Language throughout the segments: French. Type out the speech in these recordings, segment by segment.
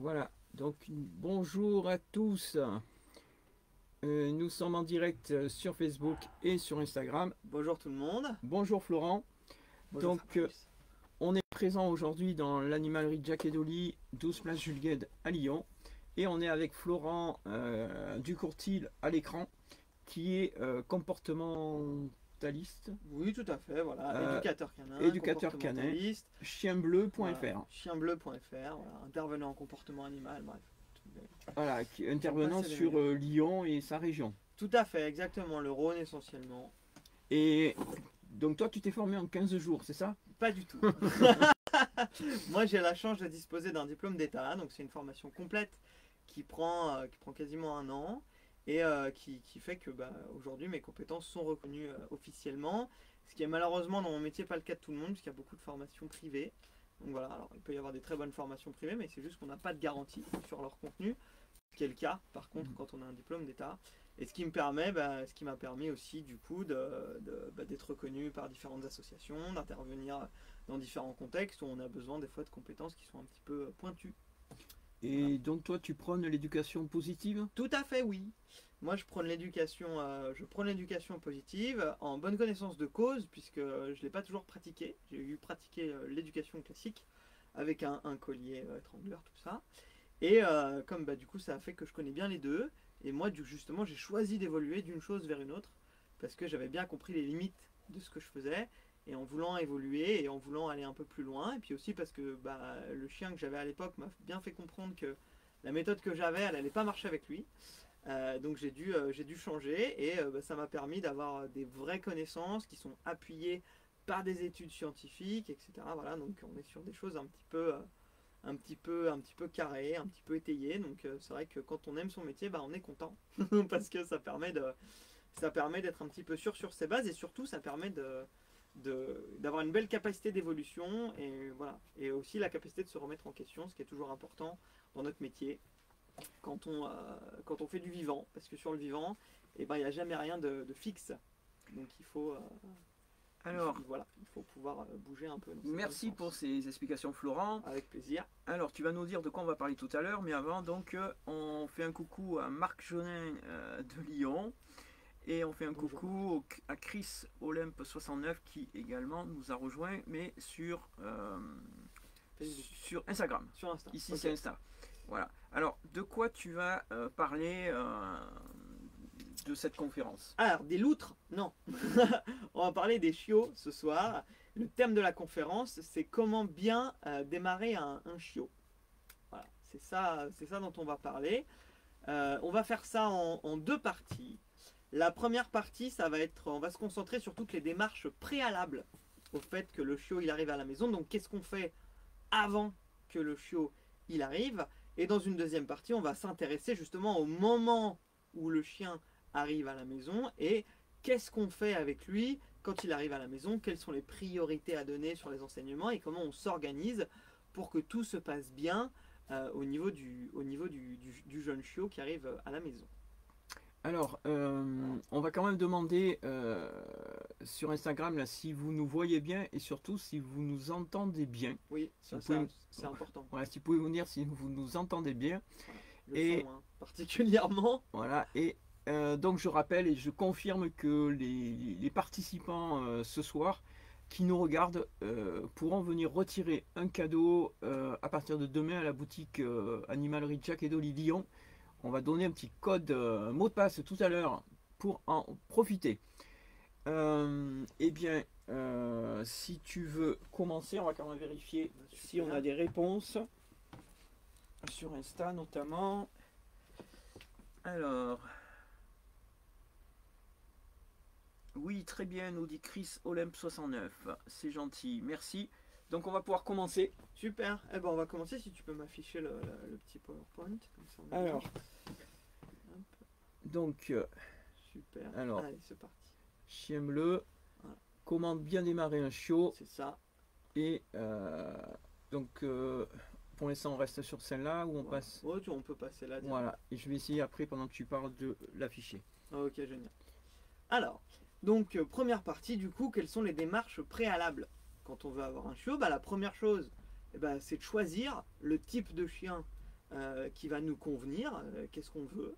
Voilà, donc bonjour à tous. Nous sommes en direct sur Facebook et sur Instagram. Bonjour tout le monde. Bonjour Florent. Bonjour Donc Fabrice. on est présent aujourd'hui dans l'animalerie Jack et Dolly, 12 place Jules Guesde à Lyon. Et on est avec Florent Ducourtil à l'écran, qui est comportementaliste. Oui, tout à fait, voilà. Éducateur canin, éducateur canin, comportementaliste, chienbleu.fr. voilà, chienbleu.fr, voilà, intervenant en comportement animal, bref. Voilà, intervenant sur Lyon et sa région. Tout à fait, exactement, le Rhône essentiellement. Et donc toi tu t'es formé en 15 jours, c'est ça? Pas du tout. Moi j'ai la chance de disposer d'un diplôme d'État, donc c'est une formation complète qui prend quasiment un an et qui fait que aujourd'hui mes compétences sont reconnues officiellement, ce qui est malheureusement dans mon métier pas le cas de tout le monde, puisqu'il y a beaucoup de formations privées. Donc voilà, alors il peut y avoir des très bonnes formations privées, mais c'est juste qu'on n'a pas de garantie sur leur contenu, ce qui est le cas par contre quand on a un diplôme d'État. Et ce qui me permet, ce qui m'a permis aussi du coup d'être reconnu par différentes associations, d'intervenir dans différents contextes où on a besoin des fois de compétences qui sont un petit peu pointues. Et Voilà. donc toi tu prônes l'éducation positive? Tout à fait, oui. Moi je prône l'éducation positive en bonne connaissance de cause, puisque je ne l'ai pas toujours pratiqué. J'ai eu pratiqué l'éducation classique avec un collier étrangleur, tout ça. Et comme du coup ça a fait que je connais bien les deux. Et moi justement j'ai choisi d'évoluer d'une chose vers une autre, parce que j'avais bien compris les limites de ce que je faisais. Et en voulant évoluer et en voulant aller un peu plus loin. Et puis aussi parce que le chien que j'avais à l'époque m'a bien fait comprendre que la méthode que j'avais, elle n'allait pas marcher avec lui. Donc j'ai dû changer et ça m'a permis d'avoir des vraies connaissances qui sont appuyées par des études scientifiques, etc. Voilà, donc on est sur des choses un petit peu carrées, un petit peu étayées. Donc c'est vrai que quand on aime son métier, on est content parce que ça permet d'être un petit peu sûr sur ses bases, et surtout ça permet d'avoir une belle capacité d'évolution, et voilà, et aussi la capacité de se remettre en question, ce qui est toujours important dans notre métier quand on fait du vivant, parce que sur le vivant, il n'y a jamais rien de fixe, donc il faut pouvoir bouger un peu. Merci pour ces explications Florent. Avec plaisir. Alors tu vas nous dire de quoi on va parler tout à l'heure, mais avant donc on fait un coucou à Marc Jonin de Lyon. Et on fait un coucou à Chris Olympe 69 qui également nous a rejoint, mais sur Instagram. Sur Insta. Ici Okay. c'est Insta. Voilà. Alors de quoi tu vas parler de cette conférence? Alors des loutres? Non. On va parler des chiots ce soir. Le thème de la conférence, c'est comment bien démarrer un chiot. Voilà. C'est ça dont on va parler. On va faire ça en deux parties. La première partie, on va se concentrer sur toutes les démarches préalables au fait que le chiot il arrive à la maison. Donc qu'est-ce qu'on fait avant que le chiot il arrive? Et dans une deuxième partie, on va s'intéresser justement au moment où le chien arrive à la maison et qu'est-ce qu'on fait avec lui quand il arrive à la maison, quelles sont les priorités à donner sur les enseignements et comment on s'organise pour que tout se passe bien au niveau du jeune chiot qui arrive à la maison. Alors, on va quand même demander sur Instagram là, si vous nous voyez bien et surtout si vous nous entendez bien. Oui, c'est important. Voilà, si vous pouvez nous dire si vous nous entendez bien. Voilà, le son, particulièrement. Voilà, et donc je rappelle et je confirme que les participants ce soir qui nous regardent pourront venir retirer un cadeau à partir de demain à la boutique Animalerie Jack et Dolly Lyon. On va donner un petit code, mot de passe tout à l'heure pour en profiter. Eh bien, si tu veux commencer, on va quand même vérifier si on a des réponses sur Insta notamment. Alors, oui, très bien, nous dit Chris Olympe 69. C'est gentil, merci. Donc on va pouvoir commencer. Super. Eh ben on va commencer, si tu peux m'afficher le petit PowerPoint. Comme ça alors, donc, super. Alors, allez, c'est parti. Chien bleu. Voilà. Comment bien démarrer un chiot. C'est ça. Et donc, pour l'instant, on reste sur celle-là ou on passe. Ouais, on peut passer là. Voilà. Et je vais essayer après pendant que tu parles de l'afficher. Ok, génial. Alors, donc première partie du coup, quelles sont les démarches préalables quand on veut avoir un chiot? La première chose, c'est de choisir le type de chien qui va nous convenir, qu'est-ce qu'on veut.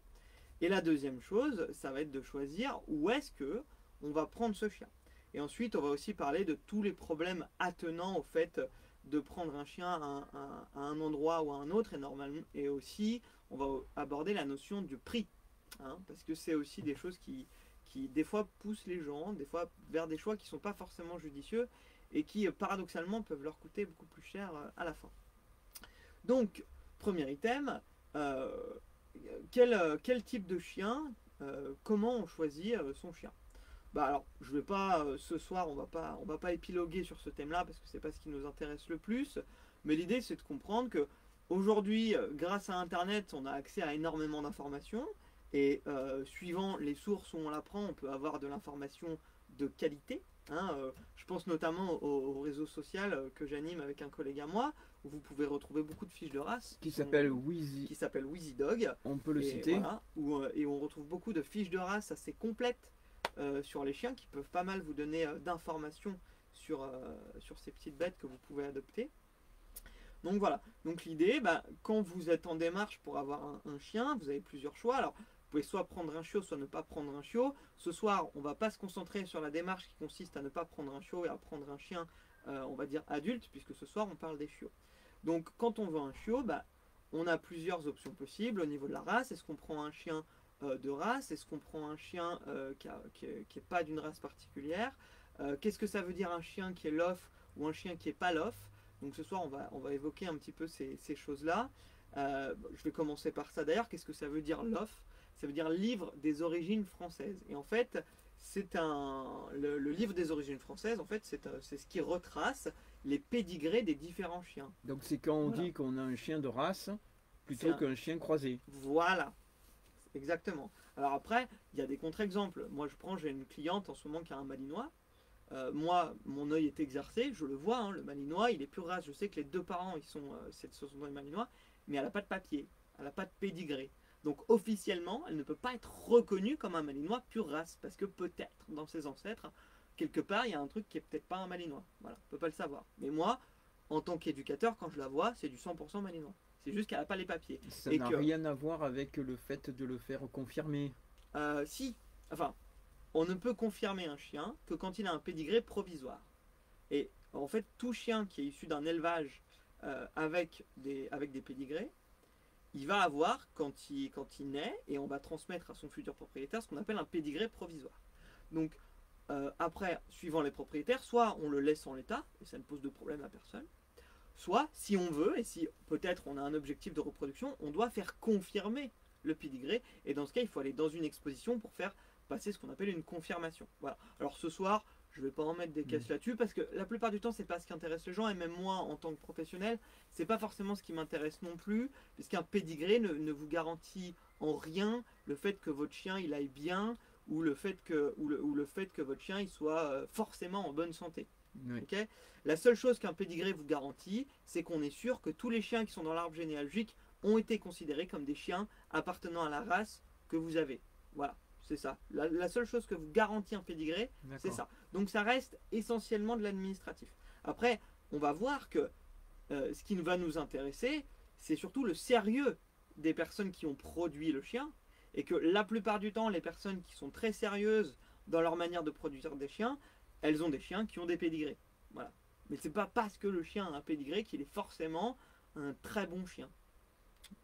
Et la deuxième chose, ça va être de choisir où est-ce que on va prendre ce chien. Et ensuite, on va aussi parler de tous les problèmes attenants au fait de prendre un chien à un endroit ou à un autre. Et normalement, et aussi, on va aborder la notion du prix, hein, parce que c'est aussi des choses qui, des fois, poussent les gens, des fois, vers des choix qui ne sont pas forcément judicieux et qui, paradoxalement, peuvent leur coûter beaucoup plus cher à la fin. Donc, premier item, quel type de chien, comment on choisit son chien. Bah alors, je vais pas ce soir, on va pas épiloguer sur ce thème-là parce que c'est pas ce qui nous intéresse le plus. Mais l'idée, c'est de comprendre que aujourd'hui, grâce à Internet, on a accès à énormément d'informations et suivant les sources où on la prend, on peut avoir de l'information de qualité. Hein, je pense notamment au réseau social que j'anime avec un collègue à moi, où vous pouvez retrouver beaucoup de fiches de race Qui s'appelle Wheezy. qui s'appelle Wheezy Dog. On peut le Et citer. voilà, et on retrouve beaucoup de fiches de race assez complètes sur les chiens qui peuvent pas mal vous donner d'informations sur ces petites bêtes que vous pouvez adopter. Donc voilà, donc l'idée, bah, quand vous êtes en démarche pour avoir un chien, vous avez plusieurs choix. Alors, vous pouvez soit prendre un chiot, soit ne pas prendre un chiot. Ce soir, on va pas se concentrer sur la démarche qui consiste à ne pas prendre un chiot et à prendre un chien, on va dire adulte, puisque ce soir, on parle des chiots. Donc, quand on veut un chiot, bah, on a plusieurs options possibles au niveau de la race. Est-ce qu'on prend un chien de race? Est-ce qu'on prend un chien qui est pas d'une race particulière? Qu'est-ce que ça veut dire un chien qui est lof ou un chien qui est pas lof? Donc ce soir, on va évoquer un petit peu ces choses-là. Je vais commencer par ça d'ailleurs. Qu'est-ce que ça veut dire LOF? Ça veut dire livre des origines françaises. Et en fait, le livre des origines françaises, en fait, c'est ce qui retrace les pédigrés des différents chiens. Donc c'est quand on Voilà. dit qu'on a un chien de race plutôt C'est un- qu'un chien croisé. Voilà, exactement. Alors après, il y a des contre-exemples. Moi, j'ai une cliente en ce moment qui a un malinois. Moi, mon œil est exercé, je le vois, hein, le malinois, il est pure race. Je sais que les deux parents, ce sont des malinois, mais elle n'a pas de papier, elle n'a pas de pédigré. Donc officiellement, elle ne peut pas être reconnue comme un malinois pure race, parce que peut-être dans ses ancêtres, quelque part, il y a un truc qui est peut-être pas un malinois. Voilà, on peut pas le savoir. Mais moi, en tant qu'éducateur, quand je la vois, c'est du 100% malinois. C'est juste qu'elle n'a pas les papiers. Ça Et n'a que, rien à voir avec le fait de le faire confirmer. si, enfin, on ne peut confirmer un chien que quand il a un pédigré provisoire. Et en fait, tout chien qui est issu d'un élevage avec des pédigrés, il va avoir, quand il naît, et on va transmettre à son futur propriétaire ce qu'on appelle un pédigré provisoire. Donc, après, suivant les propriétaires, soit on le laisse en l'état, et ça ne pose de problème à personne, soit, si on veut, et si peut-être on a un objectif de reproduction, on doit faire confirmer le pédigré, et dans ce cas, il faut aller dans une exposition pour faire passer ce qu'on appelle une confirmation. Voilà. Alors ce soir, je ne vais pas en mettre des caisses là-dessus parce que la plupart du temps, c'est pas ce qui intéresse les gens et même moi, en tant que professionnel, c'est pas forcément ce qui m'intéresse non plus, puisqu'un pédigré ne vous garantit en rien le fait que votre chien il aille bien ou le fait que votre chien il soit forcément en bonne santé. Oui. Okay, la seule chose qu'un pédigré vous garantit, c'est qu'on est sûr que tous les chiens qui sont dans l'arbre généalogique ont été considérés comme des chiens appartenant à la race que vous avez. Voilà. C'est ça. La seule chose que vous garantit un pédigré, c'est ça. Donc ça reste essentiellement de l'administratif. Après, on va voir que ce qui va nous intéresser, c'est surtout le sérieux des personnes qui ont produit le chien. Et que la plupart du temps, les personnes qui sont très sérieuses dans leur manière de produire des chiens, elles ont des chiens qui ont des pédigrés. Voilà. Mais c'est pas parce que le chien a un pédigré qu'il est forcément un très bon chien.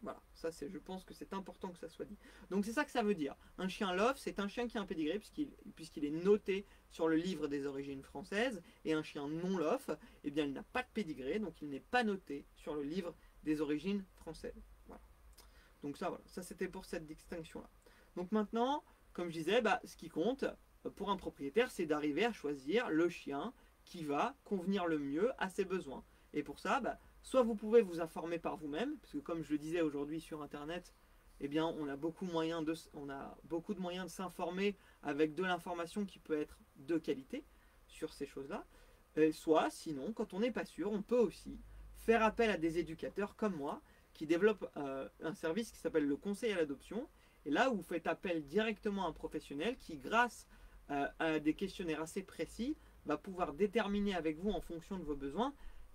Voilà, ça je pense que c'est important que ça soit dit. Donc c'est ça que ça veut dire. Un chien lof, c'est un chien qui a un pédigré puisqu'il est noté sur le livre des origines françaises. Et un chien non lof, eh bien il n'a pas de pédigré, donc il n'est pas noté sur le livre des origines françaises. Voilà. Donc ça, voilà, ça c'était pour cette distinction-là. Donc maintenant, comme je disais, ce qui compte pour un propriétaire, c'est d'arriver à choisir le chien qui va convenir le mieux à ses besoins. Et pour ça, soit vous pouvez vous informer par vous-même, parce que comme je le disais aujourd'hui sur Internet, eh bien, on a beaucoup de moyens de s'informer avec de l'information qui peut être de qualité sur ces choses-là. Soit, sinon, quand on n'est pas sûr, on peut aussi faire appel à des éducateurs comme moi, qui développent un service qui s'appelle le conseil à l'adoption. Et là, vous faites appel directement à un professionnel qui, grâce à des questionnaires assez précis, va pouvoir déterminer avec vous, en fonction de vos besoins,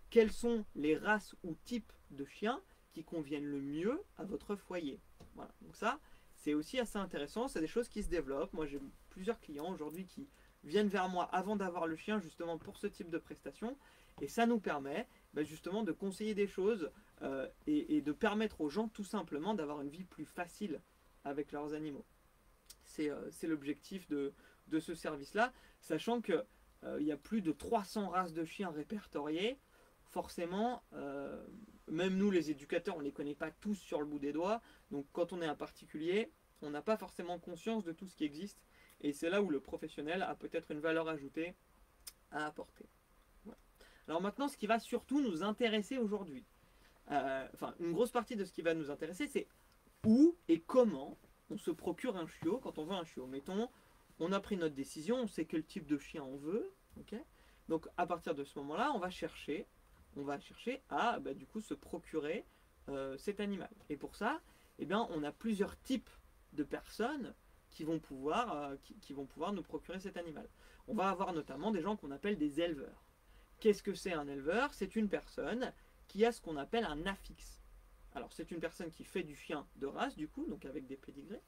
quelles sont les races ou types de chiens qui conviennent le mieux à votre foyer. Voilà. Donc ça, c'est aussi assez intéressant, c'est des choses qui se développent. Moi, j'ai plusieurs clients aujourd'hui qui viennent vers moi avant d'avoir le chien, justement pour ce type de prestation. Et ça nous permet justement de conseiller des choses et de permettre aux gens tout simplement d'avoir une vie plus facile avec leurs animaux. C'est l'objectif de ce service-là, sachant qu'il y a plus de 300 races de chiens répertoriées. Forcément, même nous les éducateurs, on ne les connaît pas tous sur le bout des doigts. Donc quand on est un particulier, on n'a pas forcément conscience de tout ce qui existe. Et c'est là où le professionnel a peut-être une valeur ajoutée à apporter. Voilà. Alors maintenant, ce qui va surtout nous intéresser aujourd'hui, enfin une grosse partie de ce qui va nous intéresser, c'est où et comment on se procure un chiot quand on veut un chiot. Mettons, on a pris notre décision, on sait quel type de chien on veut. Okay, donc à partir de ce moment-là, on va chercher à du coup se procurer cet animal. Et pour ça, on a plusieurs types de personnes qui vont pouvoir nous procurer cet animal. On va avoir notamment des gens qu'on appelle des éleveurs. Qu'est-ce que c'est un éleveur? C'est une personne qui a ce qu'on appelle un affixe. Alors c'est une personne qui fait du chien de race du coup, donc avec des pédigrés.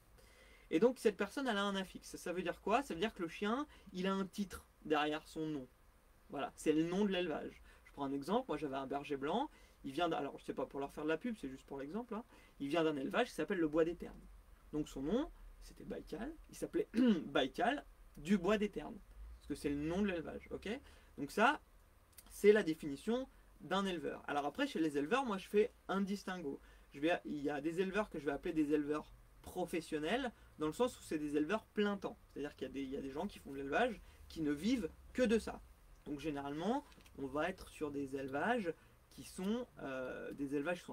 Et donc cette personne elle a un affixe. Ça veut dire quoi? Ça veut dire que le chien, il a un titre derrière son nom. Voilà, c'est le nom de l'élevage. Je prends un exemple, moi j'avais un berger blanc, il vient alors je sais pas pour leur faire de la pub, c'est juste pour l'exemple, hein. Il vient d'un élevage qui s'appelle le Bois des Ternes. Donc son nom, c'était Baïkal, il s'appelait Baïkal du Bois des Ternes. Parce que c'est le nom de l'élevage, ok? Donc ça, c'est la définition d'un éleveur. Alors après, chez les éleveurs, moi je fais un distinguo. Il y a des éleveurs que je vais appeler des éleveurs professionnels, dans le sens où c'est des éleveurs plein temps. C'est-à-dire qu'il y a des gens qui font de l'élevage, qui ne vivent que de ça. Donc généralement, on va être sur des élevages qui sont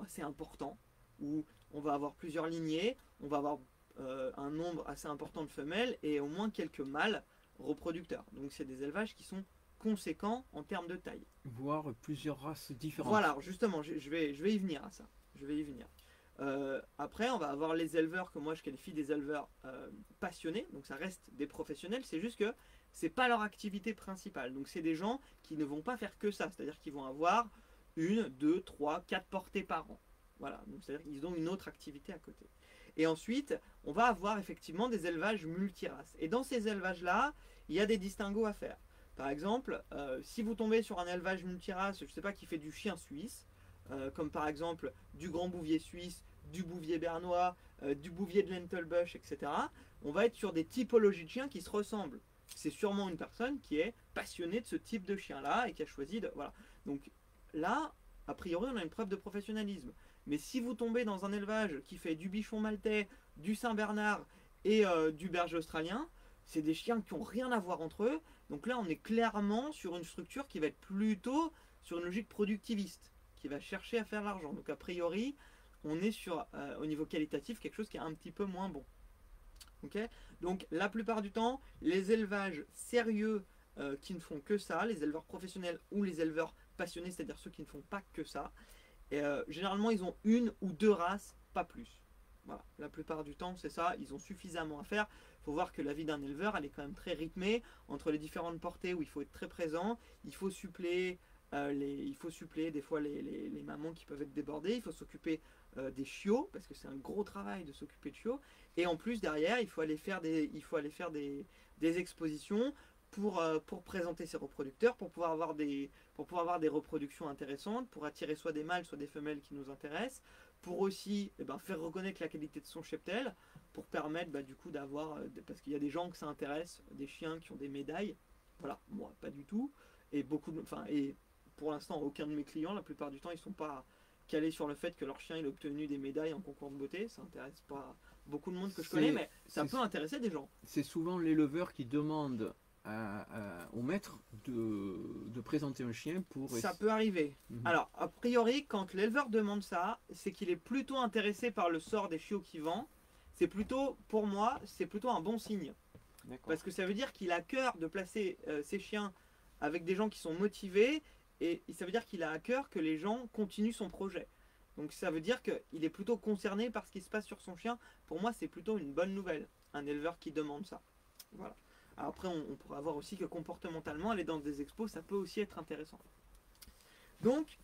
assez importants, où on va avoir plusieurs lignées, on va avoir un nombre assez important de femelles et au moins quelques mâles reproducteurs. Donc c'est des élevages qui sont conséquents en termes de taille. Voire plusieurs races différentes. Voilà, justement, je vais y venir à ça. Je vais y venir. Après, on va avoir les éleveurs que moi je qualifie des éleveurs passionnés. Donc ça reste des professionnels. C'est juste que c'est pas leur activité principale. Donc c'est des gens qui ne vont pas faire que ça. C'est-à-dire qu'ils vont avoir 1, 2, 3, 4 portées par an. Voilà. Donc c'est-à-dire qu'ils ont une autre activité à côté. Et ensuite, on va avoir effectivement des élevages multiraces. Et dans ces élevages-là, il y a des distinguos à faire. Par exemple, si vous tombez sur un élevage multirace, je ne sais pas, qui fait du chien suisse, comme par exemple du grand bouvier suisse, du bouvier bernois, du bouvier de l'Entelbush, etc. On va être sur des typologies de chiens qui se ressemblent. C'est sûrement une personne qui est passionnée de ce type de chien-là et qui a choisi de... Voilà. Donc là, a priori, on a une preuve de professionnalisme. Mais si vous tombez dans un élevage qui fait du bichon maltais, du Saint-Bernard et du berger australien, c'est des chiens qui n'ont rien à voir entre eux. Donc là, on est clairement sur une structure qui va être plutôt sur une logique productiviste, qui va chercher à faire l'argent. Donc a priori, on est sur, au niveau qualitatif, quelque chose qui est un petit peu moins bon. Okay, donc la plupart du temps, les élevages sérieux qui ne font que ça, les éleveurs professionnels ou les éleveurs passionnés, c'est-à-dire ceux qui ne font pas que ça, et, généralement ils ont 1 ou 2 races, pas plus. Voilà, la plupart du temps c'est ça, ils ont suffisamment à faire. Il faut voir que la vie d'un éleveur, elle est quand même très rythmée, entre les différentes portées où il faut être très présent, il faut suppléer, des fois les mamans qui peuvent être débordées, il faut s'occuper des chiots, parce que c'est un gros travail de s'occuper de chiots, et en plus derrière il faut aller faire des expositions pour présenter ses reproducteurs, pour pouvoir avoir des reproductions intéressantes, pour attirer soit des mâles soit des femelles qui nous intéressent, pour aussi faire reconnaître la qualité de son cheptel, pour permettre du coup d'avoir, parce qu'il y a des gens que ça intéresse, des chiens qui ont des médailles, voilà, moi pas du tout, et et pour l'instant aucun de mes clients, la plupart du temps ils sont pas calés sur le fait que leur chien il a obtenu des médailles en concours de beauté, ça intéresse pas beaucoup de monde que je connais, mais ça peut intéresser des gens. C'est souvent l'éleveur qui demande au maître de présenter un chien pour... Ça peut arriver. Alors, a priori, quand l'éleveur demande ça, c'est qu'il est plutôt intéressé par le sort des chiots qu'il vend. C'est plutôt, pour moi, c'est plutôt un bon signe. Parce que ça veut dire qu'il a à cœur de placer ses chiens avec des gens qui sont motivés, et ça veut dire qu'il a à cœur que les gens continuent son projet. Donc ça veut dire qu'il est plutôt concerné par ce qui se passe sur son chien. Pour moi, c'est plutôt une bonne nouvelle, un éleveur qui demande ça. Voilà. Alors après, on pourrait voir aussi que comportementalement, aller dans des expos, ça peut aussi être intéressant. Donc,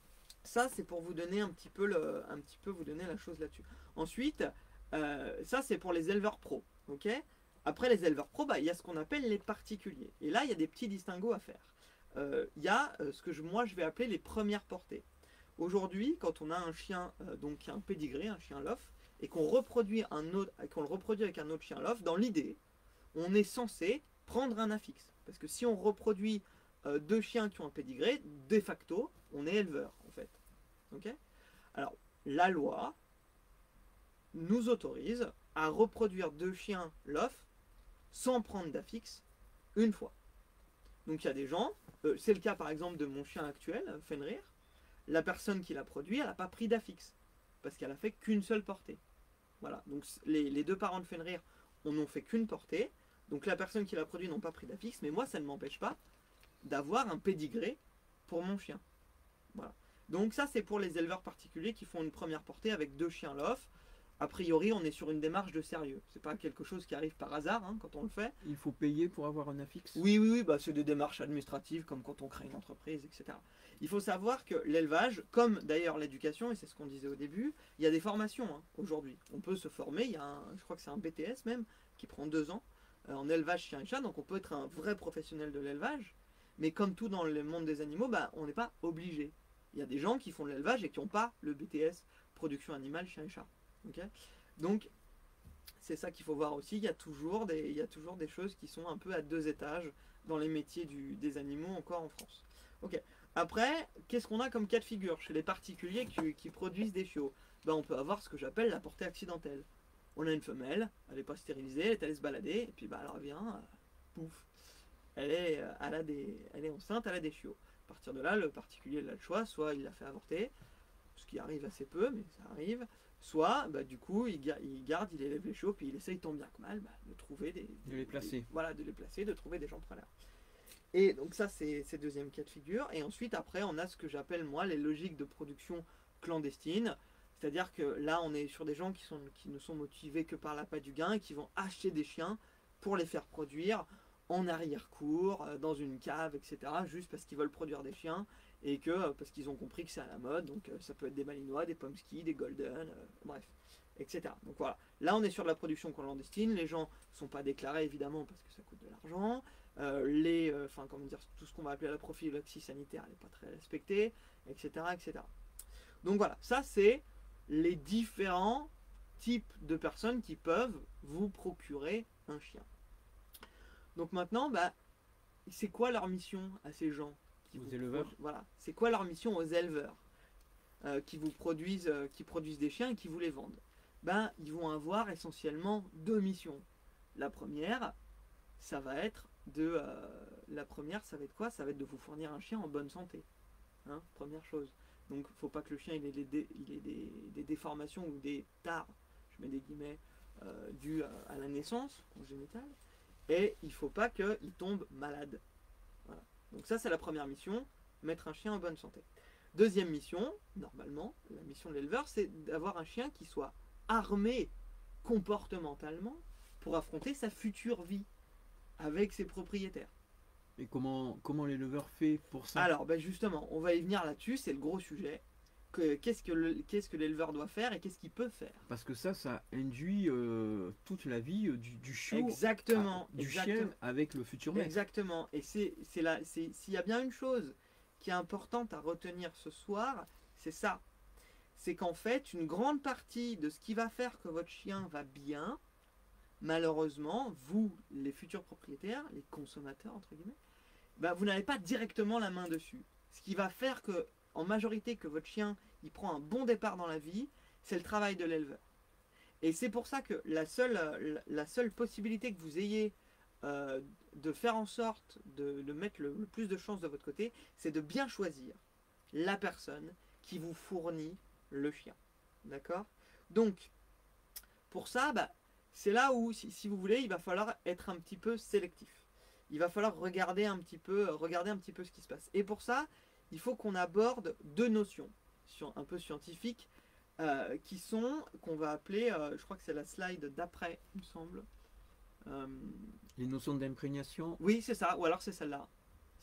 Ça, c'est pour vous donner un petit peu vous donner la chose là-dessus. Ensuite, ça, c'est pour les éleveurs pros. Ok. Après les éleveurs pros, bah, il y a ce qu'on appelle les particuliers. Et là, il y a des petits distinguos à faire. Il y a ce que moi, je vais appeler les premières portées. Aujourd'hui, quand on a un chien, donc un pédigré, un chien lof, et qu'on reproduit qu'on le reproduit avec un autre chien lof, dans l'idée, on est censé prendre un affixe. Parce que si on reproduit deux chiens qui ont un pédigré, de facto, on est éleveur, en fait. Ok. Alors, la loi nous autorise à reproduire deux chiens lof sans prendre d'affixe une fois. Donc il y a des gens, c'est le cas par exemple de mon chien actuel, Fenrir, la personne qui l'a produit, elle n'a pas pris d'affixe, parce qu'elle a fait qu'une seule portée. Voilà, donc les deux parents de Fenrir n'ont fait qu'une portée, donc la personne qui l'a produit n'ont pas pris d'affixe, mais moi ça ne m'empêche pas d'avoir un pédigré pour mon chien. Voilà. Donc ça c'est pour les éleveurs particuliers qui font une première portée avec deux chiens lof. A priori on est sur une démarche de sérieux. C'est pas quelque chose qui arrive par hasard hein, quand on le fait. Il faut payer pour avoir un affixe? Oui, bah, c'est des démarches administratives comme quand on crée une entreprise, etc. Il faut savoir que l'élevage, comme d'ailleurs l'éducation, et c'est ce qu'on disait au début, il y a des formations hein, aujourd'hui. On peut se former, il y a je crois que c'est un BTS même, qui prend 2 ans en élevage chien et chat, donc on peut être un vrai professionnel de l'élevage, mais comme tout dans le monde des animaux, bah, on n'est pas obligé. Il y a des gens qui font de l'élevage et qui n'ont pas le BTS production animale chien et chat. Okay, donc c'est ça qu'il faut voir aussi, il y a toujours des choses qui sont un peu à 2 étages dans les métiers des animaux encore en France. Ok. Après, qu'est-ce qu'on a comme cas de figure chez les particuliers qui produisent des chiots? Ben, on peut avoir ce que j'appelle la portée accidentelle. On a une femelle, elle n'est pas stérilisée, elle est allée se balader, et puis ben, elle revient, pouf, elle est enceinte, elle a des chiots. À partir de là, le particulier a le choix, soit il la fait avorter, ce qui arrive assez peu, mais ça arrive, soit bah, du coup il élève les chiots, puis il essaye tant bien que mal de trouver de les placer. Voilà, de les placer, de trouver des gens preneurs. Et donc ça c'est deuxième cas de figure. Et ensuite après on a ce que j'appelle moi les logiques de production clandestine. C'est-à-dire que là on est sur des gens qui ne sont motivés que par l'appât du gain et qui vont acheter des chiens pour les faire produire en arrière-cour, dans une cave, etc. Juste parce qu'ils veulent produire des chiens et que parce qu'ils ont compris que c'est à la mode. Donc ça peut être des malinois, des pomsky, des golden, bref, etc. Donc voilà, là on est sur de la production clandestine. Les gens ne sont pas déclarés évidemment parce que ça coûte de l'argent. Comment dire, tout ce qu'on va appeler la prophylaxie sanitaire n'est pas très respecté, etc., etc. Donc voilà, ça c'est les différents types de personnes qui peuvent vous procurer un chien. Donc maintenant, bah, c'est quoi leur mission à ces gens aux éleveurs? Voilà, c'est quoi leur mission aux éleveurs qui produisent des chiens et qui vous les vendent? Ben, ils vont avoir essentiellement 2 missions. La première, ça va être quoi? Ça va être de vous fournir un chien en bonne santé. Hein, première chose. Donc, faut pas que le chien il ait des déformations ou des tares, je mets des guillemets, dues à la naissance congénitale. Et il ne faut pas qu'il tombe malade. Voilà. Donc ça c'est la première mission, mettre un chien en bonne santé. Deuxième mission, normalement, la mission de l'éleveur, c'est d'avoir un chien qui soit armé comportementalement pour affronter sa future vie avec ses propriétaires. Et comment l'éleveur fait pour ça? Alors ben justement, on va y venir là-dessus, c'est le gros sujet. Qu'est-ce que l'éleveur doit faire et qu'est-ce qu'il peut faire? Parce que ça induit toute la vie du chiot, exactement, du chien avec le futur maître. Exactement. Et s'il y a bien une chose qui est importante à retenir ce soir, c'est ça. C'est qu'en fait, une grande partie de ce qui va faire que votre chien va bien, malheureusement, vous, les futurs propriétaires, les consommateurs, entre guillemets, bah, vous n'avez pas directement la main dessus. Ce qui va faire que, en majorité, que votre chien il prend un bon départ dans la vie, c'est le travail de l'éleveur. Et c'est pour ça que la seule possibilité que vous ayez de faire en sorte de mettre le plus de chances de votre côté, c'est de bien choisir la personne qui vous fournit le chien. D'accord? Donc, pour ça, bah, c'est là où, si vous voulez, il va falloir être un petit peu sélectif. Il va falloir regarder un petit peu ce qui se passe. Et pour ça, il faut qu'on aborde 2 notions un peu scientifiques qu'on va appeler, je crois que c'est la slide d'après, il me semble. Les notions d'imprégnation? Oui, c'est ça, ou alors c'est celle-là.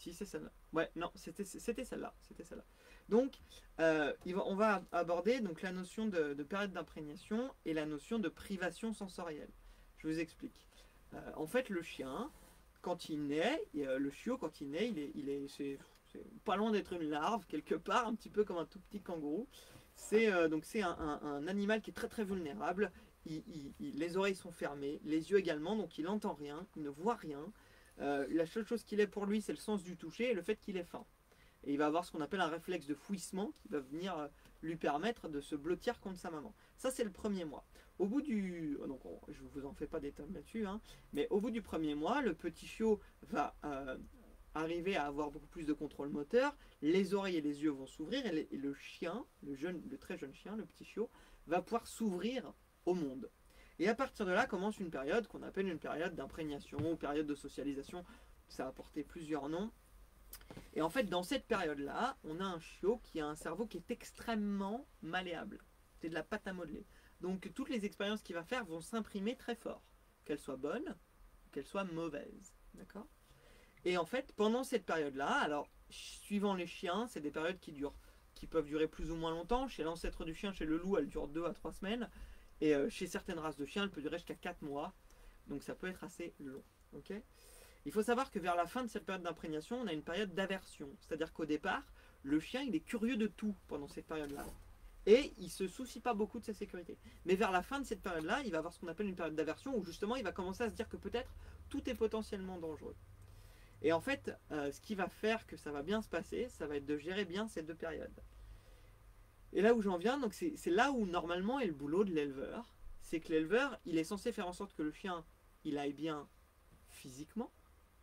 Si, c'est celle-là. Ouais, non, c'était celle-là. C'était celle-là. Donc, on va aborder donc, la notion de période d'imprégnation et la notion de privation sensorielle. Je vous explique. En fait, le chien, quand il naît, le chiot, quand il naît, c'est pas loin d'être une larve, quelque part, un petit peu comme un tout petit kangourou. Donc c'est un animal qui est très très vulnérable. Les oreilles sont fermées, les yeux également, donc il n'entend rien, il ne voit rien. La seule chose qu'il ait pour lui, c'est le sens du toucher et le fait qu'il ait faim. Et il va avoir ce qu'on appelle un réflexe de fouissement qui va venir lui permettre de se blottir contre sa maman. Ça, c'est le premier mois. Au bout du... Donc, je ne vous en fais pas d'état là-dessus, hein, mais au bout du premier mois, le petit chiot va arriver à avoir beaucoup plus de contrôle moteur, les oreilles et les yeux vont s'ouvrir, et le chien, le très jeune chien, le petit chiot, va pouvoir s'ouvrir au monde. Et à partir de là commence une période qu'on appelle une période d'imprégnation ou période de socialisation. Ça a porté plusieurs noms. Et en fait, dans cette période-là, on a un chiot qui a un cerveau qui est extrêmement malléable. C'est de la pâte à modeler. Donc toutes les expériences qu'il va faire vont s'imprimer très fort. Qu'elles soient bonnes, ou qu'elles soient mauvaises. D'accord ? Et en fait, pendant cette période-là, alors, suivant les chiens, c'est des périodes qui peuvent durer plus ou moins longtemps. Chez l'ancêtre du chien, chez le loup, elle dure 2 à 3 semaines. Et chez certaines races de chiens, elle peut durer jusqu'à 4 mois. Donc ça peut être assez long. Okay ? Il faut savoir que vers la fin de cette période d'imprégnation, on a une période d'aversion. C'est-à-dire qu'au départ, le chien, il est curieux de tout pendant cette période-là. Et il ne se soucie pas beaucoup de sa sécurité. Mais vers la fin de cette période-là, il va avoir ce qu'on appelle une période d'aversion où justement, il va commencer à se dire que peut-être tout est potentiellement dangereux. Et en fait, ce qui va faire que ça va bien se passer, ça va être de gérer bien ces deux périodes. Et là où j'en viens, donc c'est là où normalement est le boulot de l'éleveur. C'est que l'éleveur, il est censé faire en sorte que le chien, il aille bien physiquement,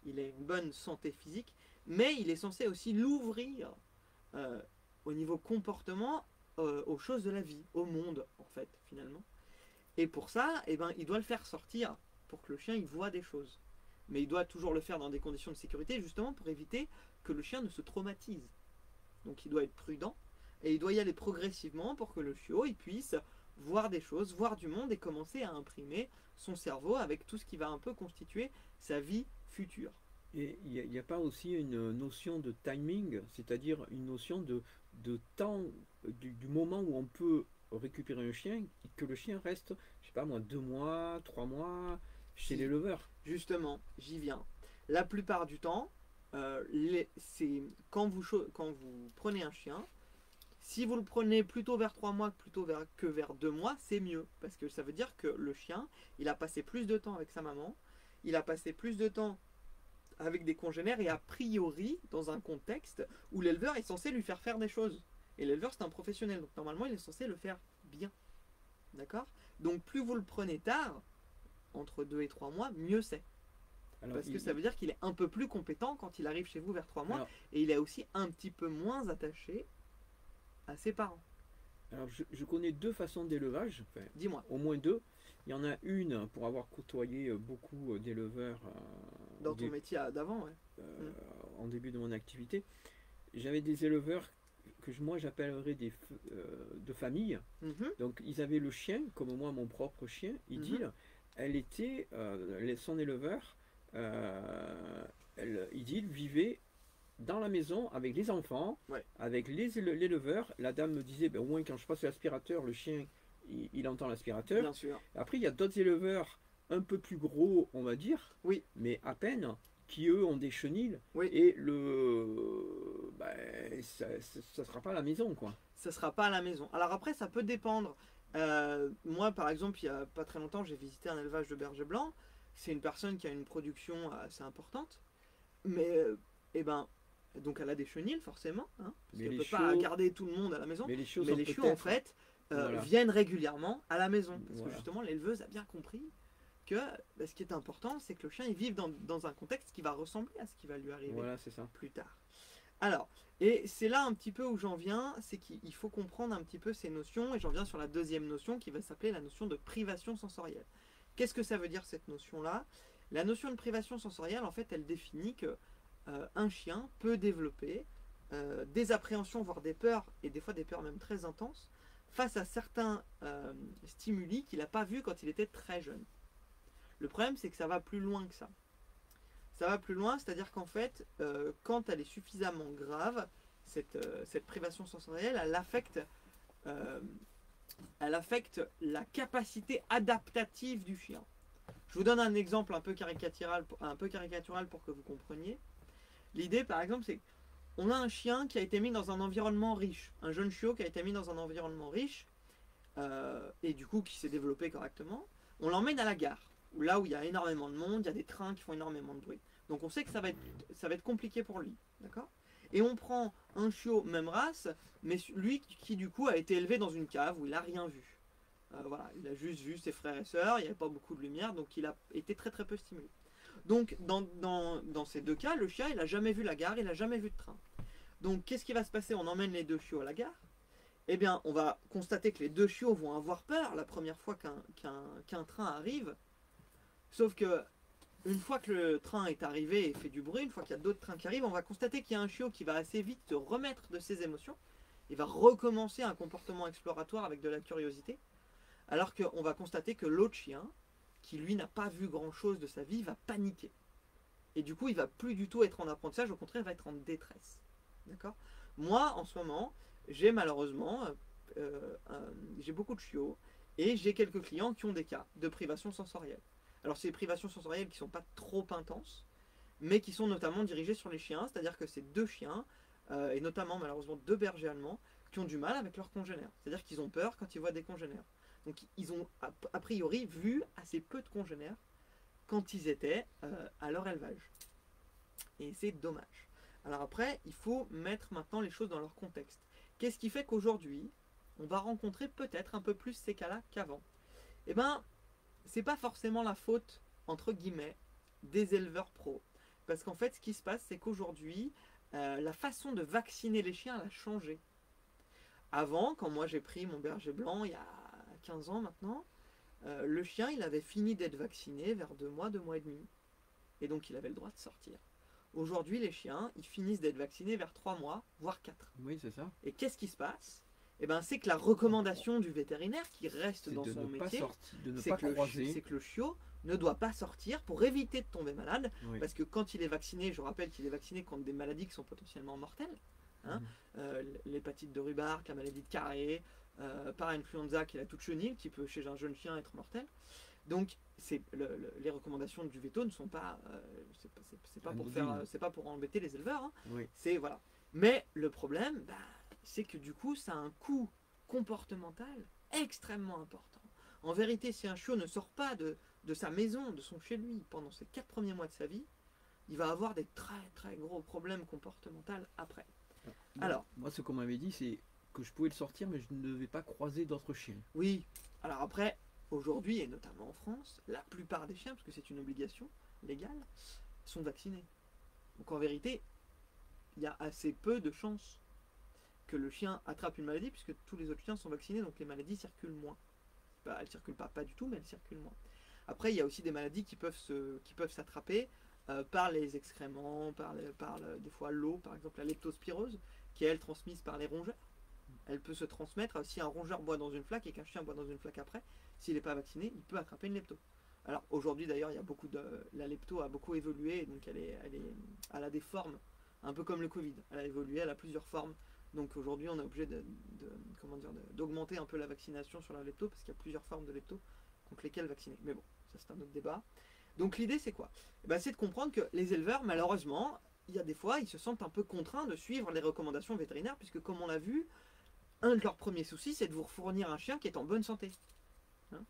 il ait une bonne santé physique, mais il est censé aussi l'ouvrir au niveau comportement aux choses de la vie, au monde en fait finalement. Et pour ça, eh ben, il doit le faire sortir pour que le chien il voit des choses. Mais il doit toujours le faire dans des conditions de sécurité justement pour éviter que le chien ne se traumatise. Donc il doit être prudent et il doit y aller progressivement pour que le chiot il puisse voir des choses, voir du monde et commencer à imprimer son cerveau avec tout ce qui va un peu constituer sa vie future. Et il n'y a pas aussi une notion de timing, c'est-à-dire une notion de temps, du moment où on peut récupérer un chien, que le chien reste, je sais pas moi, 2 mois, 3 mois chez l'éleveur. Justement, j'y viens. La plupart du temps, c'est quand vous prenez un chien, si vous le prenez plutôt vers 3 mois que vers 2 mois, c'est mieux. Parce que ça veut dire que le chien, il a passé plus de temps avec sa maman, il a passé plus de temps avec des congénères et a priori dans un contexte où l'éleveur est censé lui faire des choses. Et l'éleveur c'est un professionnel, donc normalement il est censé le faire bien. D'accord ? Donc plus vous le prenez tard, entre 2 et 3 mois, mieux c'est. Parce que ça veut dire qu'il est un peu plus compétent quand il arrive chez vous vers 3 mois et il est aussi un petit peu moins attaché à ses parents. Alors je connais 2 façons d'élevage, enfin, dis-moi. Au moins 2. Il y en a une pour avoir côtoyé beaucoup d'éleveurs dans ton métier d'avant, ouais. En début de mon activité. J'avais des éleveurs que moi j'appellerais de famille. Donc ils avaient le chien, comme moi mon propre chien, Idylle. Elle était, son éleveur, Idylle vivait dans la maison avec les enfants, avec l'éleveur. La dame me disait, ben, au moins quand je passe l'aspirateur, le chien il entend l'aspirateur. Bien sûr. Après il y a d'autres éleveurs un peu plus gros, on va dire, mais à peine, qui eux ont des chenilles, et ça ne sera pas à la maison, quoi. Ça sera pas à la maison. Alors après, ça peut dépendre. Moi, par exemple, il n'y a pas très longtemps, j'ai visité un élevage de berger blanc. C'est une personne qui a une production assez importante, mais donc elle a des chenilles forcément, hein, parce qu'elle ne peut pas garder tout le monde à la maison. Mais les chiots en fait viennent régulièrement à la maison, parce que justement l'éleveuse a bien compris que ce qui est important, c'est que le chien il vive dans un contexte qui va ressembler à ce qui va lui arriver plus tard. Alors, et c'est là un petit peu où j'en viens, c'est qu'il faut comprendre un petit peu ces notions, et j'en viens sur la deuxième notion qui va s'appeler la notion de privation sensorielle. Qu'est-ce que ça veut dire cette notion-là ? La notion de privation sensorielle, en fait, elle définit que un chien peut développer des appréhensions, voire des peurs, et des fois des peurs même très intenses, face à certains stimuli qu'il n'a pas vus quand il était très jeune. Le problème, c'est que ça va plus loin que ça. Ça va plus loin, c'est-à-dire qu'en fait, quand elle est suffisamment grave, cette privation sensorielle, euh, elle affecte la capacité adaptative du chien. Je vous donne un exemple un peu caricatural pour que vous compreniez. L'idée, par exemple, c'est qu'on a un chien qui a été mis dans un environnement riche, un jeune chiot qui a été mis dans un environnement riche, et du coup qui s'est développé correctement. On l'emmène à la gare, là où il y a énormément de monde, il y a des trains qui font énormément de bruit. Donc on sait que ça va être compliqué pour lui, d'accord? Et on prend un chiot même race, mais lui qui du coup a été élevé dans une cave où il n'a rien vu. Voilà, il a juste vu ses frères et sœurs, il n'y avait pas beaucoup de lumière, donc il a été très très peu stimulé. Donc dans ces deux cas, le chien il n'a jamais vu la gare, il n'a jamais vu de train. Donc qu'est-ce qui va se passer? On emmène les deux chiots à la gare. Eh bien, on va constater que les deux chiots vont avoir peur la première fois qu'un train arrive. Sauf que une fois que le train est arrivé et fait du bruit, une fois qu'il y a d'autres trains qui arrivent, on va constater qu'il y a un chiot qui va assez vite se remettre de ses émotions. Il va recommencer un comportement exploratoire avec de la curiosité. Alors qu'on va constater que l'autre chien, qui lui n'a pas vu grand chose de sa vie, va paniquer. Et du coup, il va plus du tout être en apprentissage, au contraire, il va être en détresse. D'accord? Moi, en ce moment, j'ai malheureusement, j'ai beaucoup de chiots, et j'ai quelques clients qui ont des cas de privation sensorielle. Alors, c'est des privations sensorielles qui ne sont pas trop intenses, mais qui sont notamment dirigées sur les chiens, c'est-à-dire que c'est deux chiens, et notamment malheureusement deux bergers allemands, qui ont du mal avec leurs congénères. C'est-à-dire qu'ils ont peur quand ils voient des congénères. Donc ils ont a priori vu assez peu de congénères quand ils étaient à leur élevage. Et c'est dommage. Alors après, il faut mettre maintenant les choses dans leur contexte. Qu'est-ce qui fait qu'aujourd'hui, on va rencontrer peut-être un peu plus ces cas-là qu'avant? Eh bien, c'est pas forcément la faute, entre guillemets, des éleveurs pros. Parce qu'en fait, ce qui se passe, c'est qu'aujourd'hui, la façon de vacciner les chiens, elle a changé. Avant, quand moi j'ai pris mon berger blanc, il y a 15 ans maintenant, le chien, il avait fini d'être vacciné vers 2 mois et demi. Et donc, il avait le droit de sortir. Aujourd'hui, les chiens, ils finissent d'être vaccinés vers 3 mois, voire 4. Oui, c'est ça. Et qu'est-ce qui se passe? Eh ben, c'est que la recommandation du vétérinaire qui reste dans son métier, c'est que le chiot ne doit pas sortir pour éviter de tomber malade. Oui. Parce que quand il est vacciné, je rappelle qu'il est vacciné contre des maladies qui sont potentiellement mortelles. Hein, l'hépatite de Rhubarbe, la maladie de Carré, para-influenza qui est la toute chenille, qui peut chez un jeune chien être mortelle. Donc les recommandations du veto ne sont pas, c'est pas pour embêter les éleveurs. Hein. Oui. C'est voilà. Mais le problème, c'est que du coup, ça a un coût comportemental extrêmement important. En vérité, si un chiot ne sort pas de sa maison, de son chez lui, pendant ces 4 premiers mois de sa vie, il va avoir des très très gros problèmes comportementaux après. Bon, alors, moi, ce qu'on m'avait dit, c'est que je pouvais le sortir, mais je ne devais pas croiser d'autres chiens. Oui. Alors après, aujourd'hui, et notamment en France, la plupart des chiens, parce que c'est une obligation légale, sont vaccinés. Donc en vérité, il y a assez peu de chances que le chien attrape une maladie, puisque tous les autres chiens sont vaccinés, donc les maladies circulent moins. Elles ne circulent pas du tout, mais elles circulent moins. Après, il y a aussi des maladies qui peuvent s'attraper par les excréments, des fois l'eau, par exemple la leptospirose, qui est elle transmise par les rongeurs. Elle peut se transmettre, si un rongeur boit dans une flaque et qu'un chien boit dans une flaque après, s'il n'est pas vacciné, il peut attraper une lepto. Alors aujourd'hui d'ailleurs, la lepto a beaucoup évolué, donc elle a des formes, un peu comme le Covid. Elle a évolué, elle a plusieurs formes. Donc aujourd'hui, on est obligé d'augmenter un peu la vaccination sur la lepto, parce qu'il y a plusieurs formes de lepto contre lesquelles vacciner. Mais bon, ça c'est un autre débat. Donc l'idée c'est quoi? C'est de comprendre que les éleveurs, malheureusement, il y a des fois, ils se sentent un peu contraints de suivre les recommandations vétérinaires, puisque comme on l'a vu, un de leurs premiers soucis, c'est de vous fournir un chien qui est en bonne santé. Hein?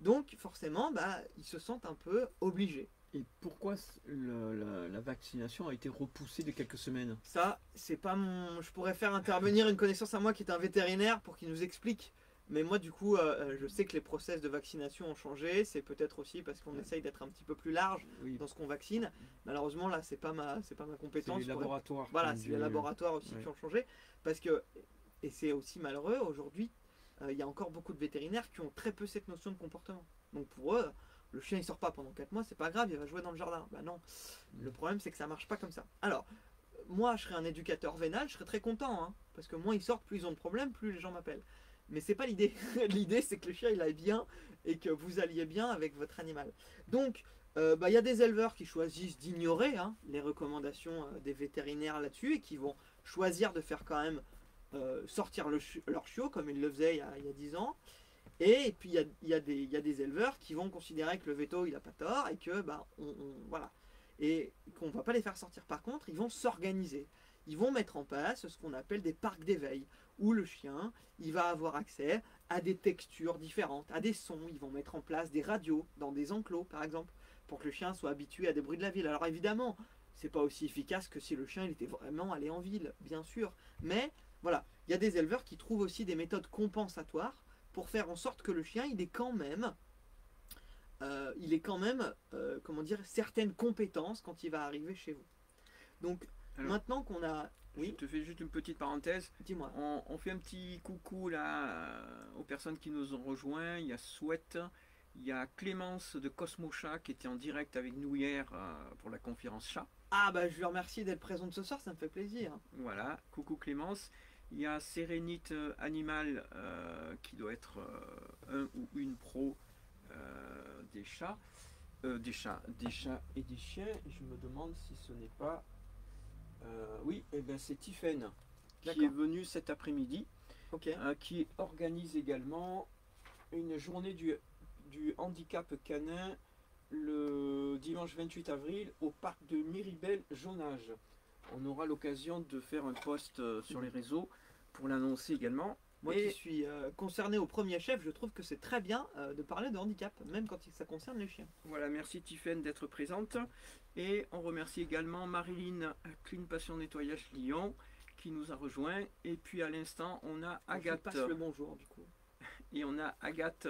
Donc forcément, ils se sentent un peu obligés. Et pourquoi la vaccination a été repoussée de quelques semaines? Ça, c'est pas mon... Je pourrais faire intervenir une connaissance à moi qui est un vétérinaire pour qu'il nous explique. Mais moi, du coup, je sais que les process de vaccination ont changé. C'est peut-être aussi parce qu'on essaye d'être un petit peu plus large dans ce qu'on vaccine. Malheureusement, là, c'est pas ma compétence. C'est les laboratoires. Voilà, c'est les laboratoires aussi qui ont changé. Parce que, et c'est aussi malheureux, aujourd'hui, il y a encore beaucoup de vétérinaires qui ont très peu cette notion de comportement. Donc pour eux, le chien il sort pas pendant 4 mois, c'est pas grave, il va jouer dans le jardin. Non, le problème c'est que ça marche pas comme ça. Alors, moi je serais un éducateur vénal, je serais très content, hein, parce que moins ils sortent, plus ils ont de problèmes, plus les gens m'appellent. Mais c'est pas l'idée. L'idée c'est que le chien il aille bien et que vous alliez bien avec votre animal. Donc, Il y a des éleveurs qui choisissent d'ignorer hein, les recommandations des vétérinaires là-dessus et qui vont choisir de faire quand même sortir leur chiot comme ils le faisaient il y a 10 ans. Et puis il y a des éleveurs qui vont considérer que le veto il n'a pas tort et que bah, voilà. Et qu'on ne va pas les faire sortir. Par contre, ils vont s'organiser. Ils vont mettre en place ce qu'on appelle des parcs d'éveil, où le chien il va avoir accès à des textures différentes, à des sons. Ils vont mettre en place des radios dans des enclos, par exemple, pour que le chien soit habitué à des bruits de la ville. Alors évidemment, c'est pas aussi efficace que si le chien il était vraiment allé en ville, bien sûr. Mais voilà, il y a des éleveurs qui trouvent aussi des méthodes compensatoires pour faire en sorte que le chien il est quand même comment dire, certaines compétences quand il va arriver chez vous. Donc Alors, maintenant qu'on a... je Oui, te fais juste une petite parenthèse. dis-moi. On fait un petit coucou là aux personnes qui nous ont rejoints. Il y a Souhaite, il y a Clémence de Cosmo Chat qui était en direct avec nous hier pour la conférence chat. Ah bah je lui remercie d'être présente ce soir, ça me fait plaisir. Voilà, coucou Clémence. Il y a Sérénite Animal qui doit être un ou une pro des chats. Des chats et des chiens. Et je me demande si ce n'est pas... oui, et ben c'est Tiffaine qui est venue cet après-midi, Ok. qui organise également une journée du handicap canin le dimanche 28 avril au parc de Miribel-Jonage. On aura l'occasion de faire un post sur les réseaux pour l'annoncer également. Moi qui suis concerné au premier chef, je trouve que c'est très bien de parler de handicap, même quand ça concerne les chiens. Voilà, merci Tiffaine d'être présente. Et on remercie également Marilyn Clean Passion Nettoyage Lyon qui nous a rejoint. Et puis à l'instant, on a Agathe. Je passe le bonjour du coup. Et on a Agathe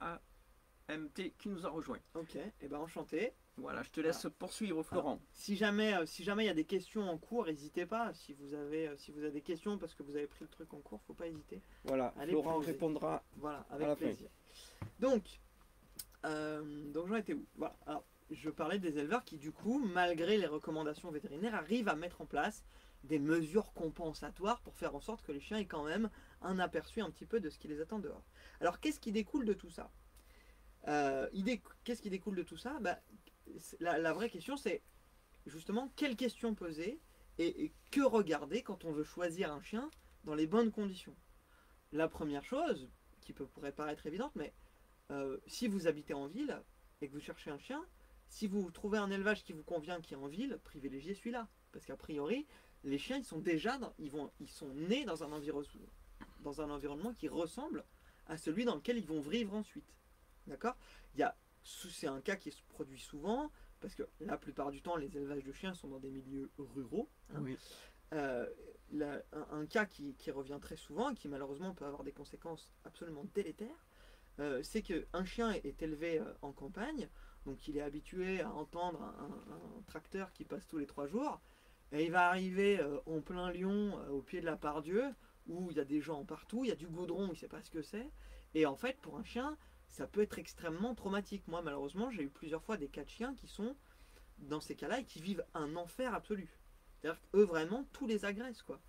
AMT qui nous a rejoint. Ok, et ben enchanté. Voilà, je te laisse poursuivre, Florent. Alors, si jamais il y a des questions en cours, n'hésitez pas. Si vous avez des questions parce que vous avez pris le truc en cours, faut pas hésiter. Voilà, Allez, Florent posez. répondra. Voilà, À avec la plaisir. Donc j'en étais où? Voilà. Alors, je parlais des éleveurs qui, du coup, malgré les recommandations vétérinaires, arrivent à mettre en place des mesures compensatoires pour faire en sorte que les chiens aient quand même un aperçu un petit peu de ce qui les attend dehors. Alors, qu'est-ce qui découle de tout ça? Qu'est-ce qui découle de tout ça? La vraie question, c'est justement quelles questions poser et que regarder quand on veut choisir un chien dans les bonnes conditions. La première chose, qui pourrait paraître évidente, mais si vous habitez en ville et que vous cherchez un chien, si vous trouvez un élevage qui vous convient, qui est en ville, privilégiez celui-là. Parce qu'a priori, les chiens, ils sont déjà, ils sont nés dans un environnement qui ressemble à celui dans lequel ils vont vivre ensuite. D'accord? C'est un cas qui se produit souvent, parce que la plupart du temps, les élevages de chiens sont dans des milieux ruraux. Hein. Oui. Un cas qui revient très souvent et qui malheureusement peut avoir des conséquences absolument délétères, c'est qu'un chien est élevé en campagne, donc il est habitué à entendre un tracteur qui passe tous les 3 jours, et il va arriver en plein Lyon, au pied de la Part-Dieu, où il y a des gens partout, il y a du goudron, il ne sait pas ce que c'est, et en fait pour un chien, ça peut être extrêmement traumatique. Moi malheureusement j'ai eu plusieurs fois des cas de chiens qui sont dans ces cas-là et qui vivent un enfer absolu. C'est-à-dire qu'eux vraiment tout les agresse quoi.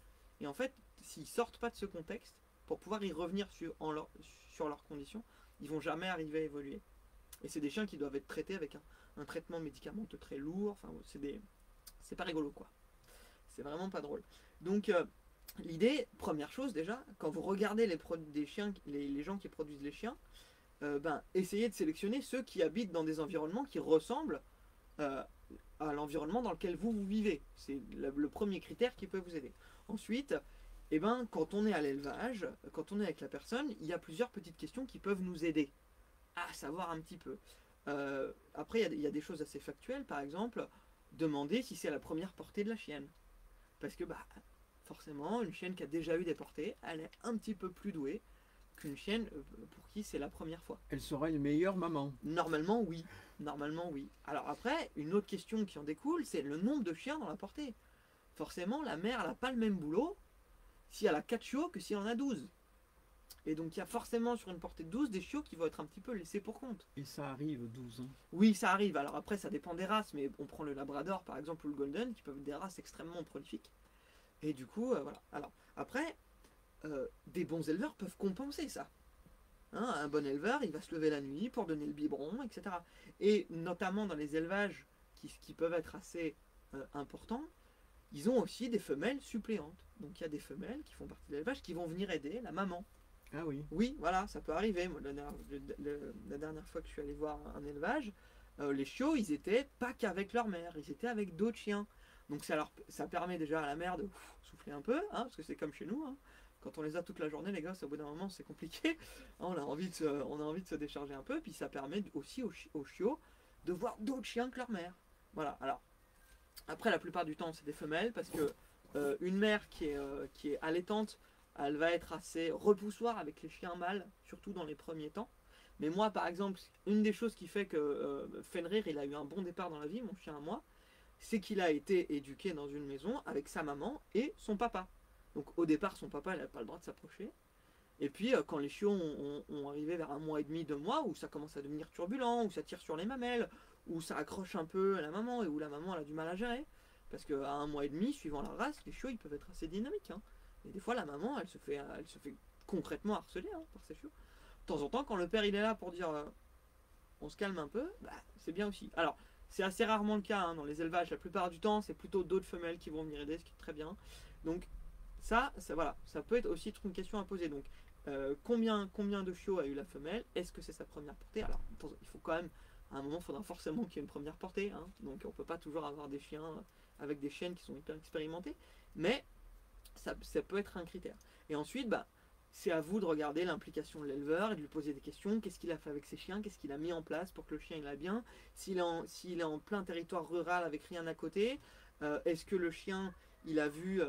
Et en fait s'ils sortent pas de ce contexte, pour pouvoir y revenir sur leurs conditions, ils vont jamais arriver à évoluer. Et c'est des chiens qui doivent être traités avec un traitement médicamenteux très lourd. Enfin, c'est pas rigolo quoi. C'est vraiment pas drôle. Donc l'idée, première chose déjà, quand vous regardez les gens qui produisent les chiens, essayez de sélectionner ceux qui habitent dans des environnements qui ressemblent à l'environnement dans lequel vous vivez. C'est le premier critère qui peut vous aider. Ensuite, quand on est à l'élevage, quand on est avec la personne, il y a plusieurs petites questions qui peuvent nous aider à savoir un petit peu. Après, il y a des choses assez factuelles, par exemple, demander si c'est la première portée de la chienne. Parce que, forcément, une chienne qui a déjà eu des portées, elle est un petit peu plus douée qu'une chienne pour qui c'est la première fois. Elle sera une meilleure maman. Normalement, oui. Normalement, oui. Alors après, une autre question qui en découle, c'est le nombre de chiens dans la portée. Forcément, la mère, elle n'a pas le même boulot si elle a 4 chiots que si elle en a 12. Et donc, il y a forcément sur une portée de 12 des chiots qui vont être un petit peu laissés pour compte. Et ça arrive 12 ans. Oui, ça arrive. Alors après, ça dépend des races, mais on prend le Labrador, par exemple, ou le Golden, qui peuvent être des races extrêmement prolifiques. Et du coup, voilà. Alors, après, des bons éleveurs peuvent compenser ça. Hein, un bon éleveur, il va se lever la nuit pour donner le biberon, etc. Et notamment dans les élevages qui peuvent être assez importants, ils ont aussi des femelles suppléantes. Donc il y a des femelles qui font partie de l'élevage qui vont venir aider la maman. Ah oui. Oui, voilà, ça peut arriver. Moi, la dernière fois que je suis allé voir un élevage, les chiots, ils étaient pas qu'avec leur mère, ils étaient avec d'autres chiens. Donc ça permet déjà à la mère de souffler un peu, hein, parce que c'est comme chez nous. Hein. Quand on les a toute la journée, les gosses, au bout d'un moment, c'est compliqué. On a envie de se décharger un peu, puis ça permet aussi aux chiots de voir d'autres chiens que leur mère. Voilà. Alors, après, la plupart du temps, c'est des femelles, parce que une mère qui est allaitante, elle va être assez repoussoire avec les chiens mâles, surtout dans les premiers temps. Mais moi, par exemple, une des choses qui fait que Fenrir, il a eu un bon départ dans la vie, mon chien à moi, c'est qu'il a été éduqué dans une maison avec sa maman et son papa. Donc au départ, son papa, il n'avait pas le droit de s'approcher. Et puis quand les chiots ont arrivé vers 1 mois et demi, 2 mois, où ça commence à devenir turbulent, où ça tire sur les mamelles, où ça accroche un peu à la maman et où la maman elle a du mal à gérer. Parce qu'à 1 mois et demi, suivant la race, les chiots ils peuvent être assez dynamiques. Hein. Et des fois, la maman elle se fait concrètement harceler par ses chiots. De temps en temps, quand le père il est là pour dire on se calme un peu, bah, c'est bien aussi. Alors, c'est assez rarement le cas dans les élevages. La plupart du temps, c'est plutôt d'autres femelles qui vont venir aider, ce qui est très bien. Donc, voilà, ça peut être aussi une question à poser. Donc, combien de chiots a eu la femelle? Est-ce que c'est sa première portée? Alors, il faut quand même, à un moment, il faudra forcément qu'il y ait une première portée. Hein. Donc, on ne peut pas toujours avoir des chiens avec des chiennes qui sont hyper expérimentées. Mais ça peut être un critère. Et ensuite, bah, c'est à vous de regarder l'implication de l'éleveur et de lui poser des questions. Qu'est-ce qu'il a fait avec ses chiens? Qu'est-ce qu'il a mis en place pour que le chien il aille bien? S'il est en plein territoire rural avec rien à côté, est-ce que le chien il a vu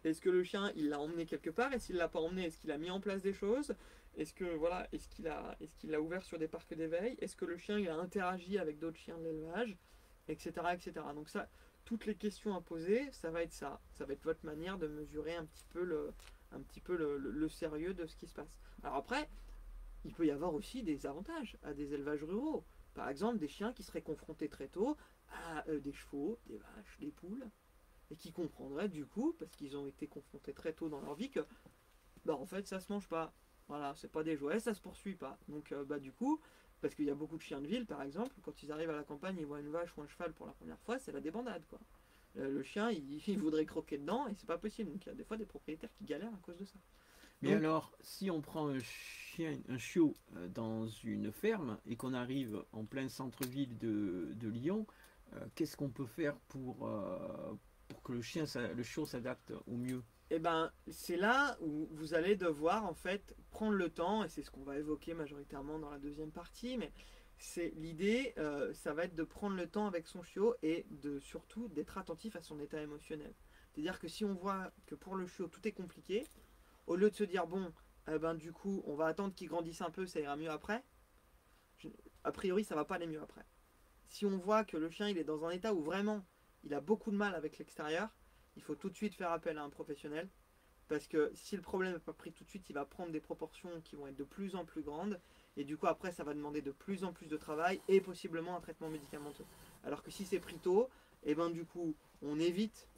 est-ce que le chien il l'a emmené quelque part? Et s'il l'a pas emmené, est-ce qu'il a mis en place des choses? Est-ce qu'il a ouvert sur des parcs d'éveil? Est-ce que le chien il a interagi avec d'autres chiens de l'élevage? Etc. etc. Donc ça, toutes les questions à poser, ça va être ça. Ça va être votre manière de mesurer un petit peu le sérieux de ce qui se passe. Alors après, il peut y avoir aussi des avantages à des élevages ruraux. Par exemple, des chiens qui seraient confrontés très tôt à des chevaux, des vaches, des poules, et qui comprendraient du coup, parce qu'ils ont été confrontés très tôt dans leur vie, que bah en fait ça se mange pas. Voilà, c'est pas des jouets, ça se poursuit pas. Donc bah du coup, parce qu'il y a beaucoup de chiens de ville par exemple, quand ils arrivent à la campagne, ils voient une vache ou un cheval pour la première fois, c'est la débandade quoi. Le chien il voudrait croquer dedans et c'est pas possible. Donc il y a des fois des propriétaires qui galèrent à cause de ça. Mais Donc, alors, si on prend un chiot dans une ferme et qu'on arrive en plein centre-ville de Lyon, qu'est-ce qu'on peut faire pour que le chiot s'adapte au mieux? et ben c'est là où vous allez devoir en fait prendre le temps, et c'est ce qu'on va évoquer majoritairement dans la deuxième partie, mais c'est l'idée, ça va être de prendre le temps avec son chiot et surtout d'être attentif à son état émotionnel. C'est-à-dire que si on voit que pour le chiot tout est compliqué, au lieu de se dire bon, ben du coup on va attendre qu'il grandisse un peu, ça ira mieux après, a priori ça va pas aller mieux après. Si on voit que le chien il est dans un état où vraiment il a beaucoup de mal avec l'extérieur, il faut tout de suite faire appel à un professionnel. Parce que si le problème n'est pas pris tout de suite, il va prendre des proportions qui vont être de plus en plus grandes. Et du coup, après, ça va demander de plus en plus de travail et possiblement un traitement médicamenteux. Alors que si c'est pris tôt, et ben du coup, on évite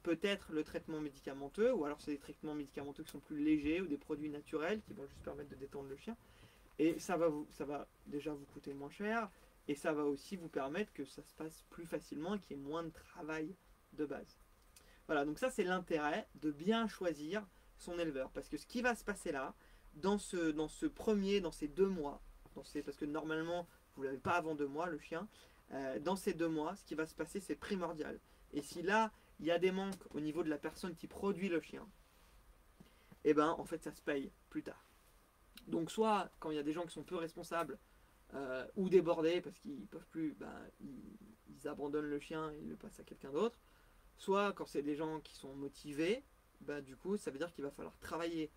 peut-être le traitement médicamenteux, ou alors c'est des traitements médicamenteux qui sont plus légers ou des produits naturels qui vont juste permettre de détendre le chien. Et ça va déjà vous coûter moins cher. Et ça va aussi vous permettre que ça se passe plus facilement et qu'il y ait moins de travail de base. Voilà, donc ça c'est l'intérêt de bien choisir son éleveur. Parce que ce qui va se passer là, dans ces 2 mois, parce que normalement vous ne l'avez pas avant 2 mois le chien, dans ces 2 mois, ce qui va se passer c'est primordial. Et si là il y a des manques au niveau de la personne qui produit le chien, et ben en fait ça se paye plus tard. Donc soit quand il y a des gens qui sont peu responsables ou débordés parce qu'ils peuvent plus, ils abandonnent le chien et le passent à quelqu'un d'autre. Soit quand c'est des gens qui sont motivés, du coup ça veut dire qu'il va falloir travailler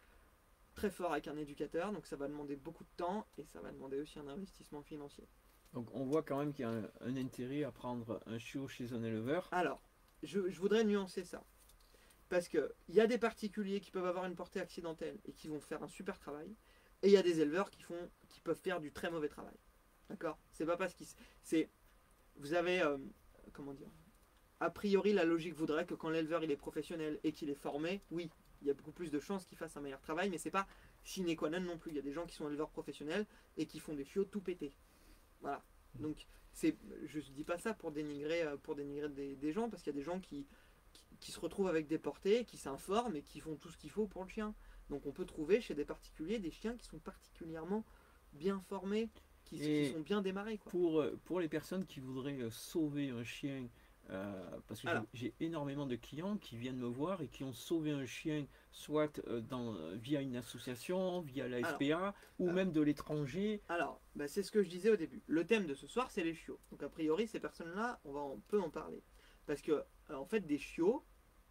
très fort avec un éducateur, donc ça va demander beaucoup de temps et ça va demander aussi un investissement financier. Donc on voit quand même qu'il y a un intérêt à prendre un chiot chez un éleveur. Alors, je voudrais nuancer ça. Parce qu'il y a des particuliers qui peuvent avoir une portée accidentelle et qui vont faire un super travail. Et il y a des éleveurs qui peuvent faire du très mauvais travail. D'accord? C'est pas parce qu'ils. Vous avez. Comment dire? A priori, la logique voudrait que quand l'éleveur il est professionnel et qu'il est formé, oui, il y a beaucoup plus de chances qu'ils fassent un meilleur travail, mais c'est pas sine qua non non plus. Il y a des gens qui sont éleveurs professionnels et qui font des chiots tout pétés. Voilà. Donc, je ne dis pas ça pour dénigrer des gens, parce qu'il y a des gens qui se retrouvent avec des portées, qui s'informent et qui font tout ce qu'il faut pour le chien. Donc on peut trouver chez des particuliers des chiens qui sont particulièrement bien formés, qui sont bien démarrés, quoi. Pour les personnes qui voudraient sauver un chien, parce que Alors, j'ai énormément de clients qui viennent me voir et qui ont sauvé un chien, soit via une association, via la alors, SPA, ou même de l'étranger. alors, bah, c'est ce que je disais au début. Le thème de ce soir, c'est les chiots. Donc a priori, ces personnes-là, on peut en parler. Parce que, en fait, des chiots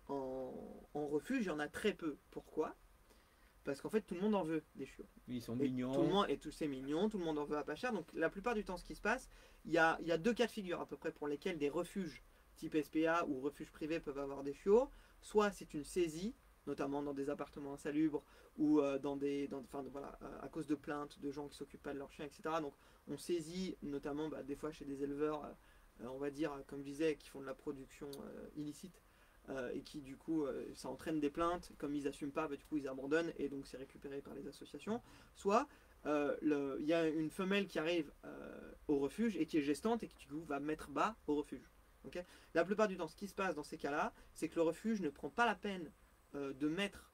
en refuge, il y en a très peu. Pourquoi? Parce qu'en fait, tout le monde en veut des chiots. Ils sont Et mignons. tout le monde, et tous c'est mignon, tout le monde en veut à pas cher. Donc la plupart du temps, ce qui se passe, il y a deux cas de figure à peu près pour lesquels des refuges type SPA ou refuges privés peuvent avoir des chiots. Soit c'est une saisie, notamment dans des appartements insalubres ou enfin, voilà, à cause de plaintes de gens qui s'occupent pas de leurs chiens, etc. Donc on saisit notamment des fois chez des éleveurs, on va dire, comme je disais, qui font de la production illicite. Et qui du coup ça entraîne des plaintes, comme ils n'assument pas, du coup ils abandonnent et donc c'est récupéré par les associations. Soit il y a une femelle qui arrive au refuge et qui est gestante et qui du coup va mettre bas au refuge. Okay. La plupart du temps, ce qui se passe dans ces cas-là, c'est que le refuge ne prend pas la peine de mettre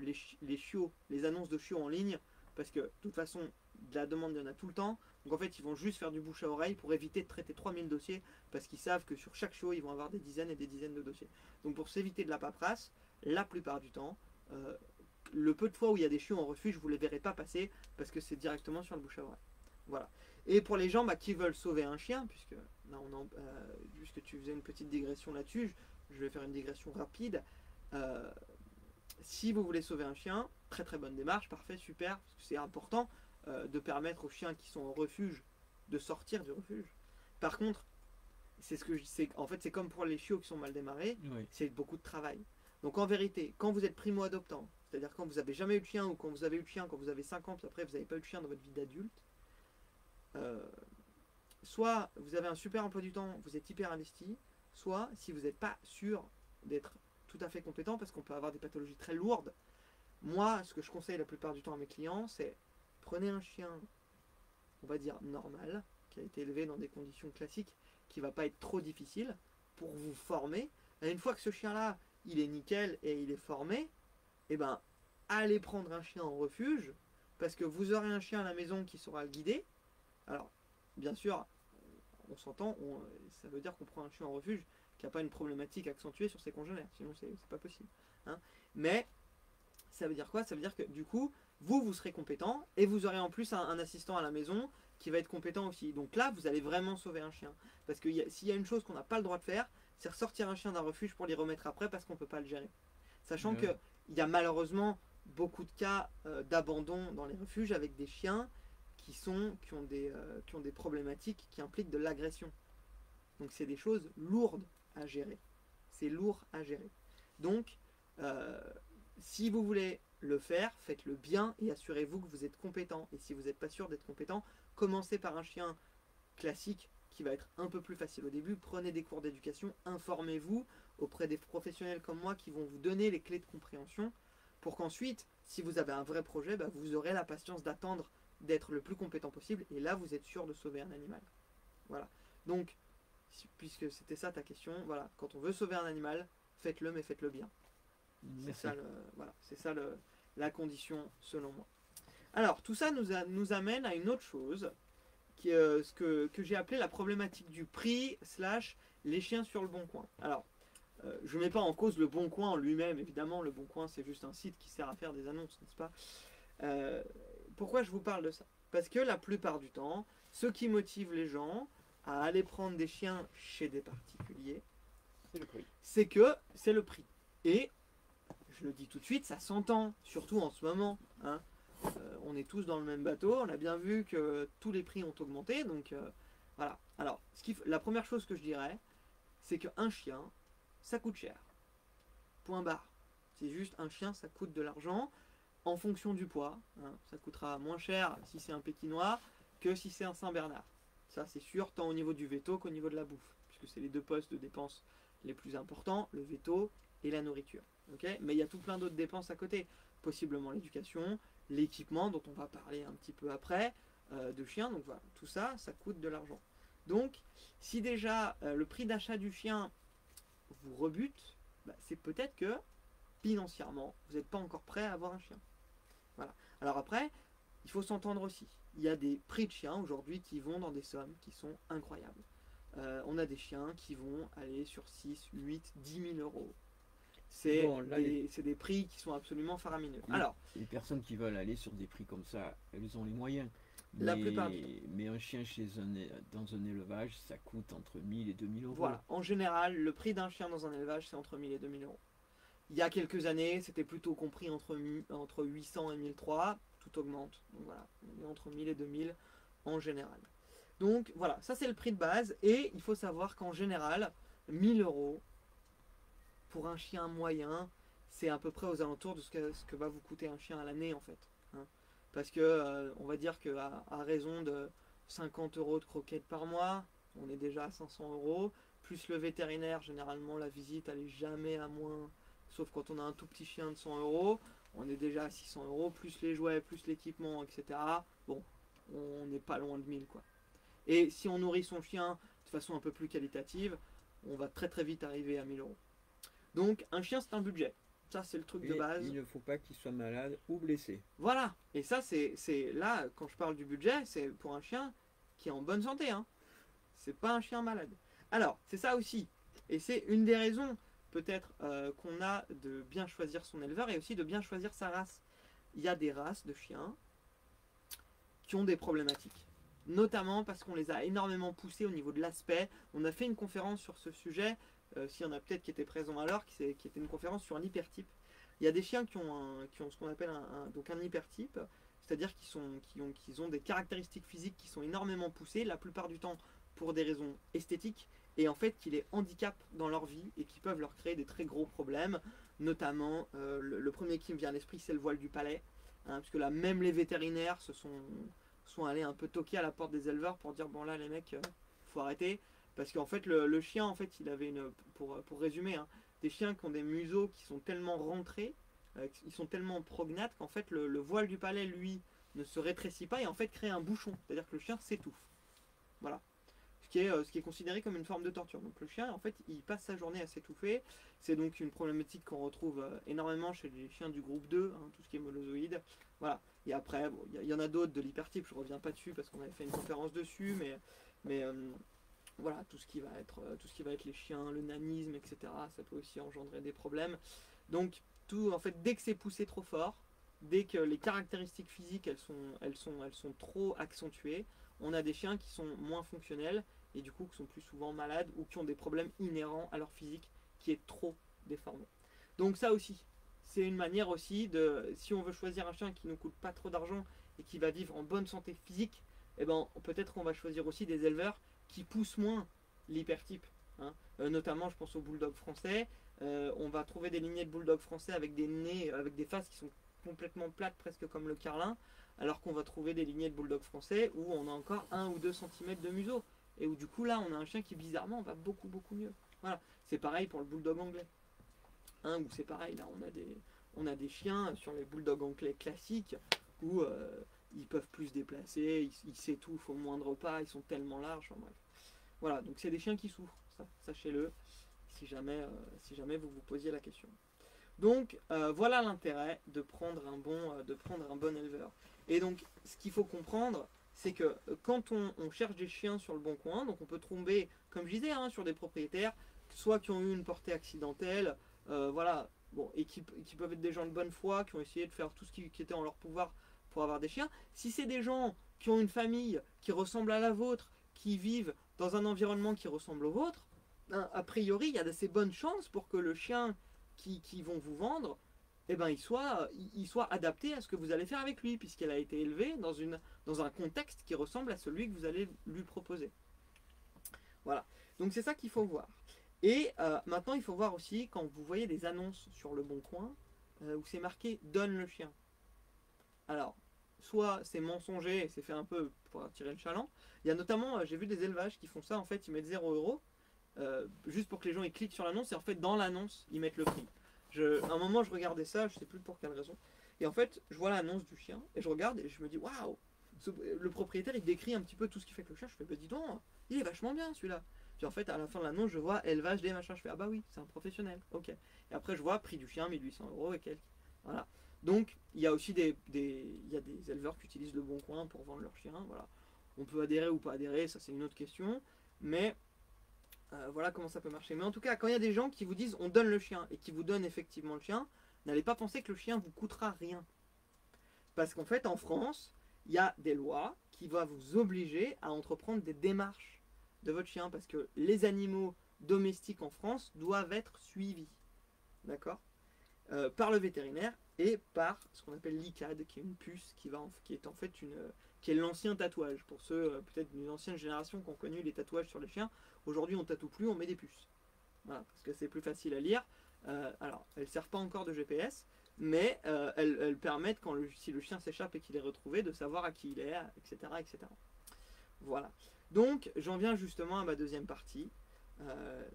les chiots, les annonces de chiots en ligne, parce que de toute façon de la demande il y en a tout le temps. Donc en fait ils vont juste faire du bouche à oreille pour éviter de traiter 3000 dossiers, parce qu'ils savent que sur chaque chiot ils vont avoir des dizaines et des dizaines de dossiers. Donc pour s'éviter de la paperasse, la plupart du temps, le peu de fois où il y a des chiots en refuge, vous ne les verrez pas passer, parce que c'est directement sur le bouche à oreille. Voilà. Et pour les gens qui veulent sauver un chien, puisque là puisque tu faisais une petite digression là-dessus, je vais faire une digression rapide. Si vous voulez sauver un chien, très très bonne démarche, parfait, super, parce que c'est important de permettre aux chiens qui sont en refuge de sortir du refuge. Par contre, en fait, c'est comme pour les chiots qui sont mal démarrés, Oui. c'est beaucoup de travail. Donc en vérité, quand vous êtes primo-adoptant, c'est-à-dire quand vous n'avez jamais eu de chien, ou quand vous avez eu de chien, quand vous avez 5 ans, puis après vous n'avez pas eu de chien dans votre vie d'adulte, soit vous avez un super emploi du temps, vous êtes hyper investi, soit si vous n'êtes pas sûr d'être tout à fait compétent, parce qu'on peut avoir des pathologies très lourdes. Moi, ce que je conseille la plupart du temps à mes clients, c'est prenez un chien, on va dire normal, qui a été élevé dans des conditions classiques, qui ne va pas être trop difficile, pour vous former. Et une fois que ce chien-là, il est nickel et il est formé, et ben, allez prendre un chien en refuge, parce que vous aurez un chien à la maison qui saura le guider. Alors, bien sûr, on s'entend, ça veut dire qu'on prend un chien en refuge qui n'a pas une problématique accentuée sur ses congénères, sinon c'est pas possible. Hein. Mais ça veut dire quoi? Ça veut dire que du coup, vous serez compétent et vous aurez en plus un assistant à la maison qui va être compétent aussi. Donc là, vous allez vraiment sauver un chien. Parce que s'il y a une chose qu'on n'a pas le droit de faire, c'est ressortir un chien d'un refuge pour l'y remettre après parce qu'on ne peut pas le gérer. Sachant qu'il y a malheureusement beaucoup de cas d'abandon dans les refuges avec des chiens qui ont des problématiques qui impliquent de l'agression. Donc c'est des choses lourdes à gérer. C'est lourd à gérer. Donc, si vous voulez le faire, faites-le bien et assurez-vous que vous êtes compétent. Et si vous n'êtes pas sûr d'être compétent, commencez par un chien classique qui va être un peu plus facile au début. Prenez des cours d'éducation, informez-vous auprès des professionnels comme moi qui vont vous donner les clés de compréhension pour qu'ensuite, si vous avez un vrai projet, vous aurez la patience d'attendre d'être le plus compétent possible et là vous êtes sûr de sauver un animal. Voilà. Donc, puisque c'était ça ta question, voilà, quand on veut sauver un animal, faites-le mais faites-le bien. C'est ça la condition selon moi. Alors, tout ça nous amène à une autre chose, qui est ce que j'ai appelé la problématique du prix / les chiens sur le bon coin. Alors, je ne mets pas en cause le bon coin en lui-même, évidemment, le bon coin c'est juste un site qui sert à faire des annonces, n'est-ce pas? Pourquoi je vous parle de ça? Parce que la plupart du temps, ce qui motive les gens à aller prendre des chiens chez des particuliers, c'est que c'est le prix. Et je le dis tout de suite, ça s'entend, surtout en ce moment. Hein. On est tous dans le même bateau, on a bien vu que tous les prix ont augmenté, donc voilà. Alors, la première chose que je dirais, c'est qu'un chien, ça coûte cher. Point barre. C'est juste un chien, ça coûte de l'argent en fonction du poids. Hein. Ça coûtera moins cher si c'est un pékinois que si c'est un Saint-Bernard. Ça, c'est sûr, tant au niveau du veto qu'au niveau de la bouffe, puisque c'est les deux postes de dépenses les plus importants, le veto et la nourriture. Okay, mais il y a tout plein d'autres dépenses à côté. Possiblement l'éducation, l'équipement dont on va parler un petit peu après, de chien. Donc voilà, tout ça, ça coûte de l'argent. Donc, si déjà le prix d'achat du chien vous rebute, bah, c'est peut-être que financièrement, vous n'êtes pas encore prêt à avoir un chien. Voilà. Alors après, il faut s'entendre aussi. Il y a des prix de chiens aujourd'hui qui vont dans des sommes qui sont incroyables. On a des chiens qui vont aller sur 6, 8, 10 000 euros. C'est Bon, là, des prix qui sont absolument faramineux. les, Alors, les personnes qui veulent aller sur des prix comme ça, elles ont les moyens. la plupart du temps. Mais un chien dans un élevage, ça coûte entre 1000 et 2000 euros. Voilà, en général, le prix d'un chien dans un élevage, c'est entre 1000 et 2000 euros. Il y a quelques années, c'était plutôt compris entre 800 et 1003. Tout augmente. Donc voilà, on est entre 1000 et 2000 en général. Donc voilà, ça c'est le prix de base. Et il faut savoir qu'en général, 1000 euros pour un chien moyen, c'est à peu près aux alentours de ce que va vous coûter un chien à l'année en fait. Hein. Parce que on va dire qu'à raison de 50 euros de croquettes par mois, on est déjà à 500 euros. Plus le vétérinaire, généralement la visite elle est jamais à moins, sauf quand on a un tout petit chien de 100 euros, on est déjà à 600 euros, plus les jouets, plus l'équipement, etc. Bon, on n'est pas loin de 1000 quoi. Et si on nourrit son chien de façon un peu plus qualitative, on va très très vite arriver à 1000 euros. Donc un chien c'est un budget. Ça c'est le truc de base. Il ne faut pas qu'il soit malade ou blessé. Voilà. Et ça c'est là, quand je parle du budget, c'est pour un chien qui est en bonne santé. Hein. C'est pas un chien malade. Alors, c'est ça aussi. Et c'est une des raisons peut-être qu'on a de bien choisir son éleveur et aussi de bien choisir sa race. Il y a des races de chiens qui ont des problématiques. Notamment parce qu'on les a énormément poussés au niveau de l'aspect. On a fait une conférence sur ce sujet, s'il y en a peut-être qui étaient présents alors, qui était une conférence sur l'hypertype. Il y a des chiens qui ont ce qu'on appelle un hypertype, c'est-à-dire qu'ils ont des caractéristiques physiques qui sont énormément poussées, la plupart du temps pour des raisons esthétiques, et en fait qui les handicapent dans leur vie et qui peuvent leur créer des très gros problèmes, notamment le premier qui me vient à l'esprit c'est le voile du palais, hein, parce que là même les vétérinaires sont allés un peu toquer à la porte des éleveurs pour dire bon là les mecs faut arrêter, parce qu'en fait le chien en fait il avait pour résumer, hein, des chiens qui ont des museaux qui sont tellement rentrés, ils sont tellement prognates qu'en fait le voile du palais lui ne se rétrécit pas et en fait crée un bouchon, c'est-à-dire que le chien s'étouffe. Voilà. Ce qui est considéré comme une forme de torture. Donc le chien, en fait, il passe sa journée à s'étouffer. C'est donc une problématique qu'on retrouve énormément chez les chiens du groupe 2, hein, tout ce qui est monozoïde. Voilà. Et après, bon, y en a d'autres de l'hypertype, je ne reviens pas dessus parce qu'on avait fait une conférence dessus, mais voilà, tout ce qui va être les chiens, le nanisme, etc., ça peut aussi engendrer des problèmes. Donc, en fait, dès que c'est poussé trop fort, dès que les caractéristiques physiques, elles sont trop accentuées, on a des chiens qui sont moins fonctionnels et du coup qui sont plus souvent malades ou qui ont des problèmes inhérents à leur physique qui est trop déformé. Donc ça aussi, c'est une manière aussi de, si on veut choisir un chien qui ne coûte pas trop d'argent et qui va vivre en bonne santé physique, eh ben, peut-être qu'on va choisir aussi des éleveurs qui poussent moins l'hypertype. Hein. Notamment, je pense au bulldog français. On va trouver des lignées de bulldog français avec des nez, avec des faces qui sont complètement plates, presque comme le carlin, alors qu'on va trouver des lignées de bulldog français où on a encore 1 ou 2 cm de museau. Et où du coup là on a un chien qui bizarrement va beaucoup mieux. Voilà, c'est pareil pour le bulldog anglais. Hein, où c'est pareil, là on a des chiens sur les bulldogs anglais classiques où ils peuvent plus se déplacer, ils s'étouffent au moindre pas, ils sont tellement larges, enfin, bref. Voilà, donc c'est des chiens qui souffrent, ça, sachez-le, si jamais vous vous posiez la question. Donc voilà l'intérêt de prendre un bon éleveur. Et donc ce qu'il faut comprendre, c'est que quand on cherche des chiens sur le bon coin, donc on peut tomber, comme je disais, hein, sur des propriétaires, soit qui ont eu une portée accidentelle, voilà, bon, et qui peuvent être des gens de bonne foi, qui ont essayé de faire tout ce qui était en leur pouvoir pour avoir des chiens. Si c'est des gens qui ont une famille qui ressemble à la vôtre, qui vivent dans un environnement qui ressemble au vôtre, hein, a priori, il y a d'assez bonnes chances pour que le chien qui vont vous vendre, eh ben, il soit adapté à ce que vous allez faire avec lui, puisqu'il a été élevé dans un contexte qui ressemble à celui que vous allez lui proposer. Voilà, donc c'est ça qu'il faut voir. Et maintenant, il faut voir aussi, quand vous voyez des annonces sur Le Bon Coin, où c'est marqué « Donne le chien ». Alors, soit c'est mensonger, c'est fait un peu pour attirer le chaland. Il y a notamment, j'ai vu des élevages qui font ça, en fait, ils mettent 0 €. juste pour que les gens ils cliquent sur l'annonce, et en fait dans l'annonce ils mettent le prix. À un moment je regardais ça, je sais plus pour quelle raison, et en fait je vois l'annonce du chien, et je regarde et je me dis waouh, le propriétaire il décrit un petit peu tout ce qui fait que le chien, je fais bah dis donc, il est vachement bien celui-là. Puis en fait à la fin de l'annonce je vois élevage des machins, je fais ah bah oui c'est un professionnel, ok. Et après je vois prix du chien 1 800 € et quelques. Voilà. Donc il y a aussi il y a des éleveurs qui utilisent le bon coin pour vendre leurs chiens, voilà. On peut adhérer ou pas adhérer, ça c'est une autre question, mais voilà comment ça peut marcher. Mais en tout cas, quand il y a des gens qui vous disent on donne le chien et qui vous donnent effectivement le chien, n'allez pas penser que le chien vous coûtera rien. Parce qu'en fait, en France, il y a des lois qui vont vous obliger à entreprendre des démarches de votre chien. Parce que les animaux domestiques en France doivent être suivis. D'accord, par le vétérinaire et par ce qu'on appelle l'ICAD, qui est une puce qui est en fait qui est l'ancien tatouage. Pour ceux peut-être d'une ancienne génération qui ont connu les tatouages sur les chiens, aujourd'hui on tatoue plus, on met des puces. Voilà, parce que c'est plus facile à lire. Alors, elles ne servent pas encore de GPS, mais elles permettent, si le chien s'échappe et qu'il est retrouvé, de savoir à qui il est, etc. etc. Voilà. Donc, j'en viens justement à ma deuxième partie.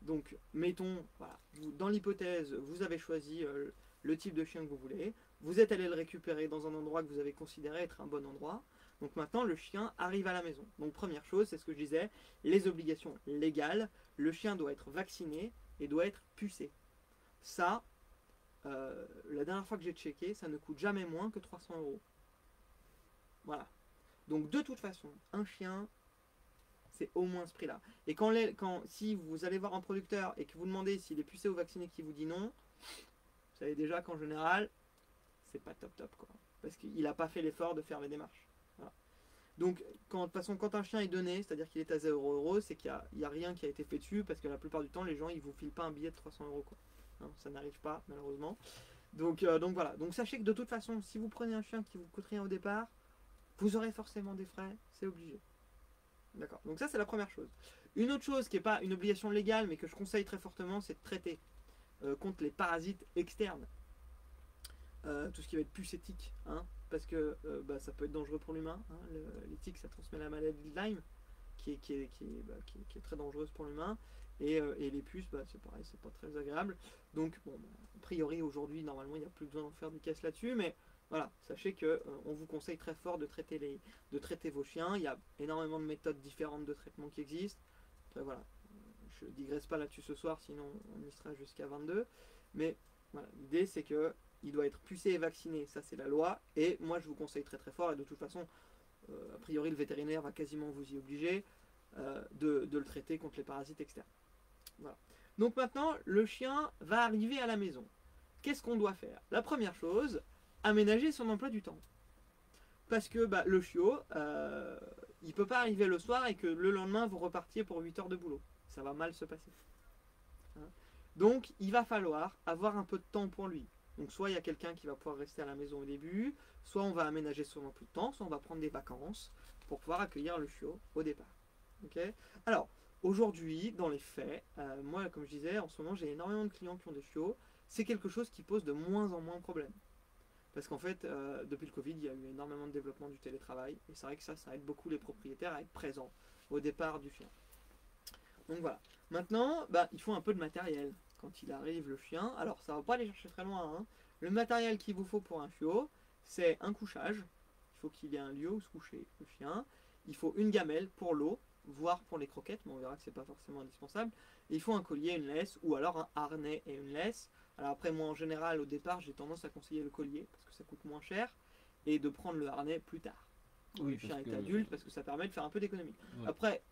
Donc, mettons, voilà, dans l'hypothèse, vous avez choisi le type de chien que vous voulez, vous êtes allé le récupérer dans un endroit que vous avez considéré être un bon endroit. Donc maintenant, le chien arrive à la maison. Donc première chose, c'est ce que je disais, les obligations légales. Le chien doit être vacciné et doit être pucé. Ça, la dernière fois que j'ai checké, ça ne coûte jamais moins que 300 €. Voilà. Donc de toute façon, un chien, c'est au moins ce prix-là. Et si vous allez voir un producteur et que vous demandez s'il est pucé ou vacciné, qui vous dit non, vous savez déjà qu'en général, c'est pas top top quoi. Parce qu'il n'a pas fait l'effort de faire les démarches. Voilà. Donc, de toute façon, quand un chien est donné, c'est-à-dire qu'il est à 0 €, c'est qu'il n'y a rien qui a été fait dessus, parce que la plupart du temps, les gens, ils vous filent pas un billet de 300 € quoi. Non, ça n'arrive pas, malheureusement. Donc voilà. Donc sachez que de toute façon, si vous prenez un chien qui vous coûte rien au départ, vous aurez forcément des frais, c'est obligé. D'accord. Donc ça, c'est la première chose. Une autre chose qui n'est pas une obligation légale, mais que je conseille très fortement, c'est de traiter contre les parasites externes. Tout ce qui va être pucétique, hein, parce que ça peut être dangereux pour l'humain. Hein, les tiques, ça transmet la maladie de Lyme, qui est très dangereuse pour l'humain. Et les puces, c'est pareil, c'est pas très agréable. Donc, bon, a priori, aujourd'hui, normalement, il n'y a plus besoin d'en faire des caisses là-dessus, mais voilà, sachez que on vous conseille très fort de traiter vos chiens. Il y a énormément de méthodes différentes de traitement qui existent. Après, voilà, je digresse pas là-dessus ce soir, sinon on y sera jusqu'à 22. Mais voilà, l'idée, c'est que il doit être pucé et vacciné, ça c'est la loi. Et moi, je vous conseille très très fort, et de toute façon, a priori, le vétérinaire va quasiment vous y obliger de le traiter contre les parasites externes. Voilà. Donc maintenant, le chien va arriver à la maison. Qu'est-ce qu'on doit faire? La première chose, aménager son emploi du temps. Parce que le chiot, il ne peut pas arriver le soir et que le lendemain, vous repartiez pour 8 heures de boulot. Ça va mal se passer. Hein? Donc, il va falloir avoir un peu de temps pour lui. Donc, soit il y a quelqu'un qui va pouvoir rester à la maison au début, soit on va aménager son emploi de temps, soit on va prendre des vacances pour pouvoir accueillir le chiot au départ. Okay. Alors, aujourd'hui, dans les faits, moi, comme je disais, en ce moment, j'ai énormément de clients qui ont des chiots. C'est quelque chose qui pose de moins en moins de problèmes. Parce qu'en fait, depuis le Covid, il y a eu énormément de développement du télétravail. Et c'est vrai que ça aide beaucoup les propriétaires à être présents au départ du chien. Donc voilà. Maintenant, il faut un peu de matériel quand il arrive le chien. Alors, ça ne va pas aller chercher très loin. Hein. Le matériel qu'il vous faut pour un chiot, c'est un couchage. Il faut qu'il y ait un lieu où se coucher le chien. Il faut une gamelle pour l'eau, voire pour les croquettes, mais on verra que ce n'est pas forcément indispensable. Et il faut un collier, une laisse, ou alors un harnais et une laisse. Alors après, moi en général, au départ, j'ai tendance à conseiller le collier, parce que ça coûte moins cher, et de prendre le harnais plus tard. Quand le chien est adulte, parce que ça permet de faire un peu d'économie. Ouais. Après,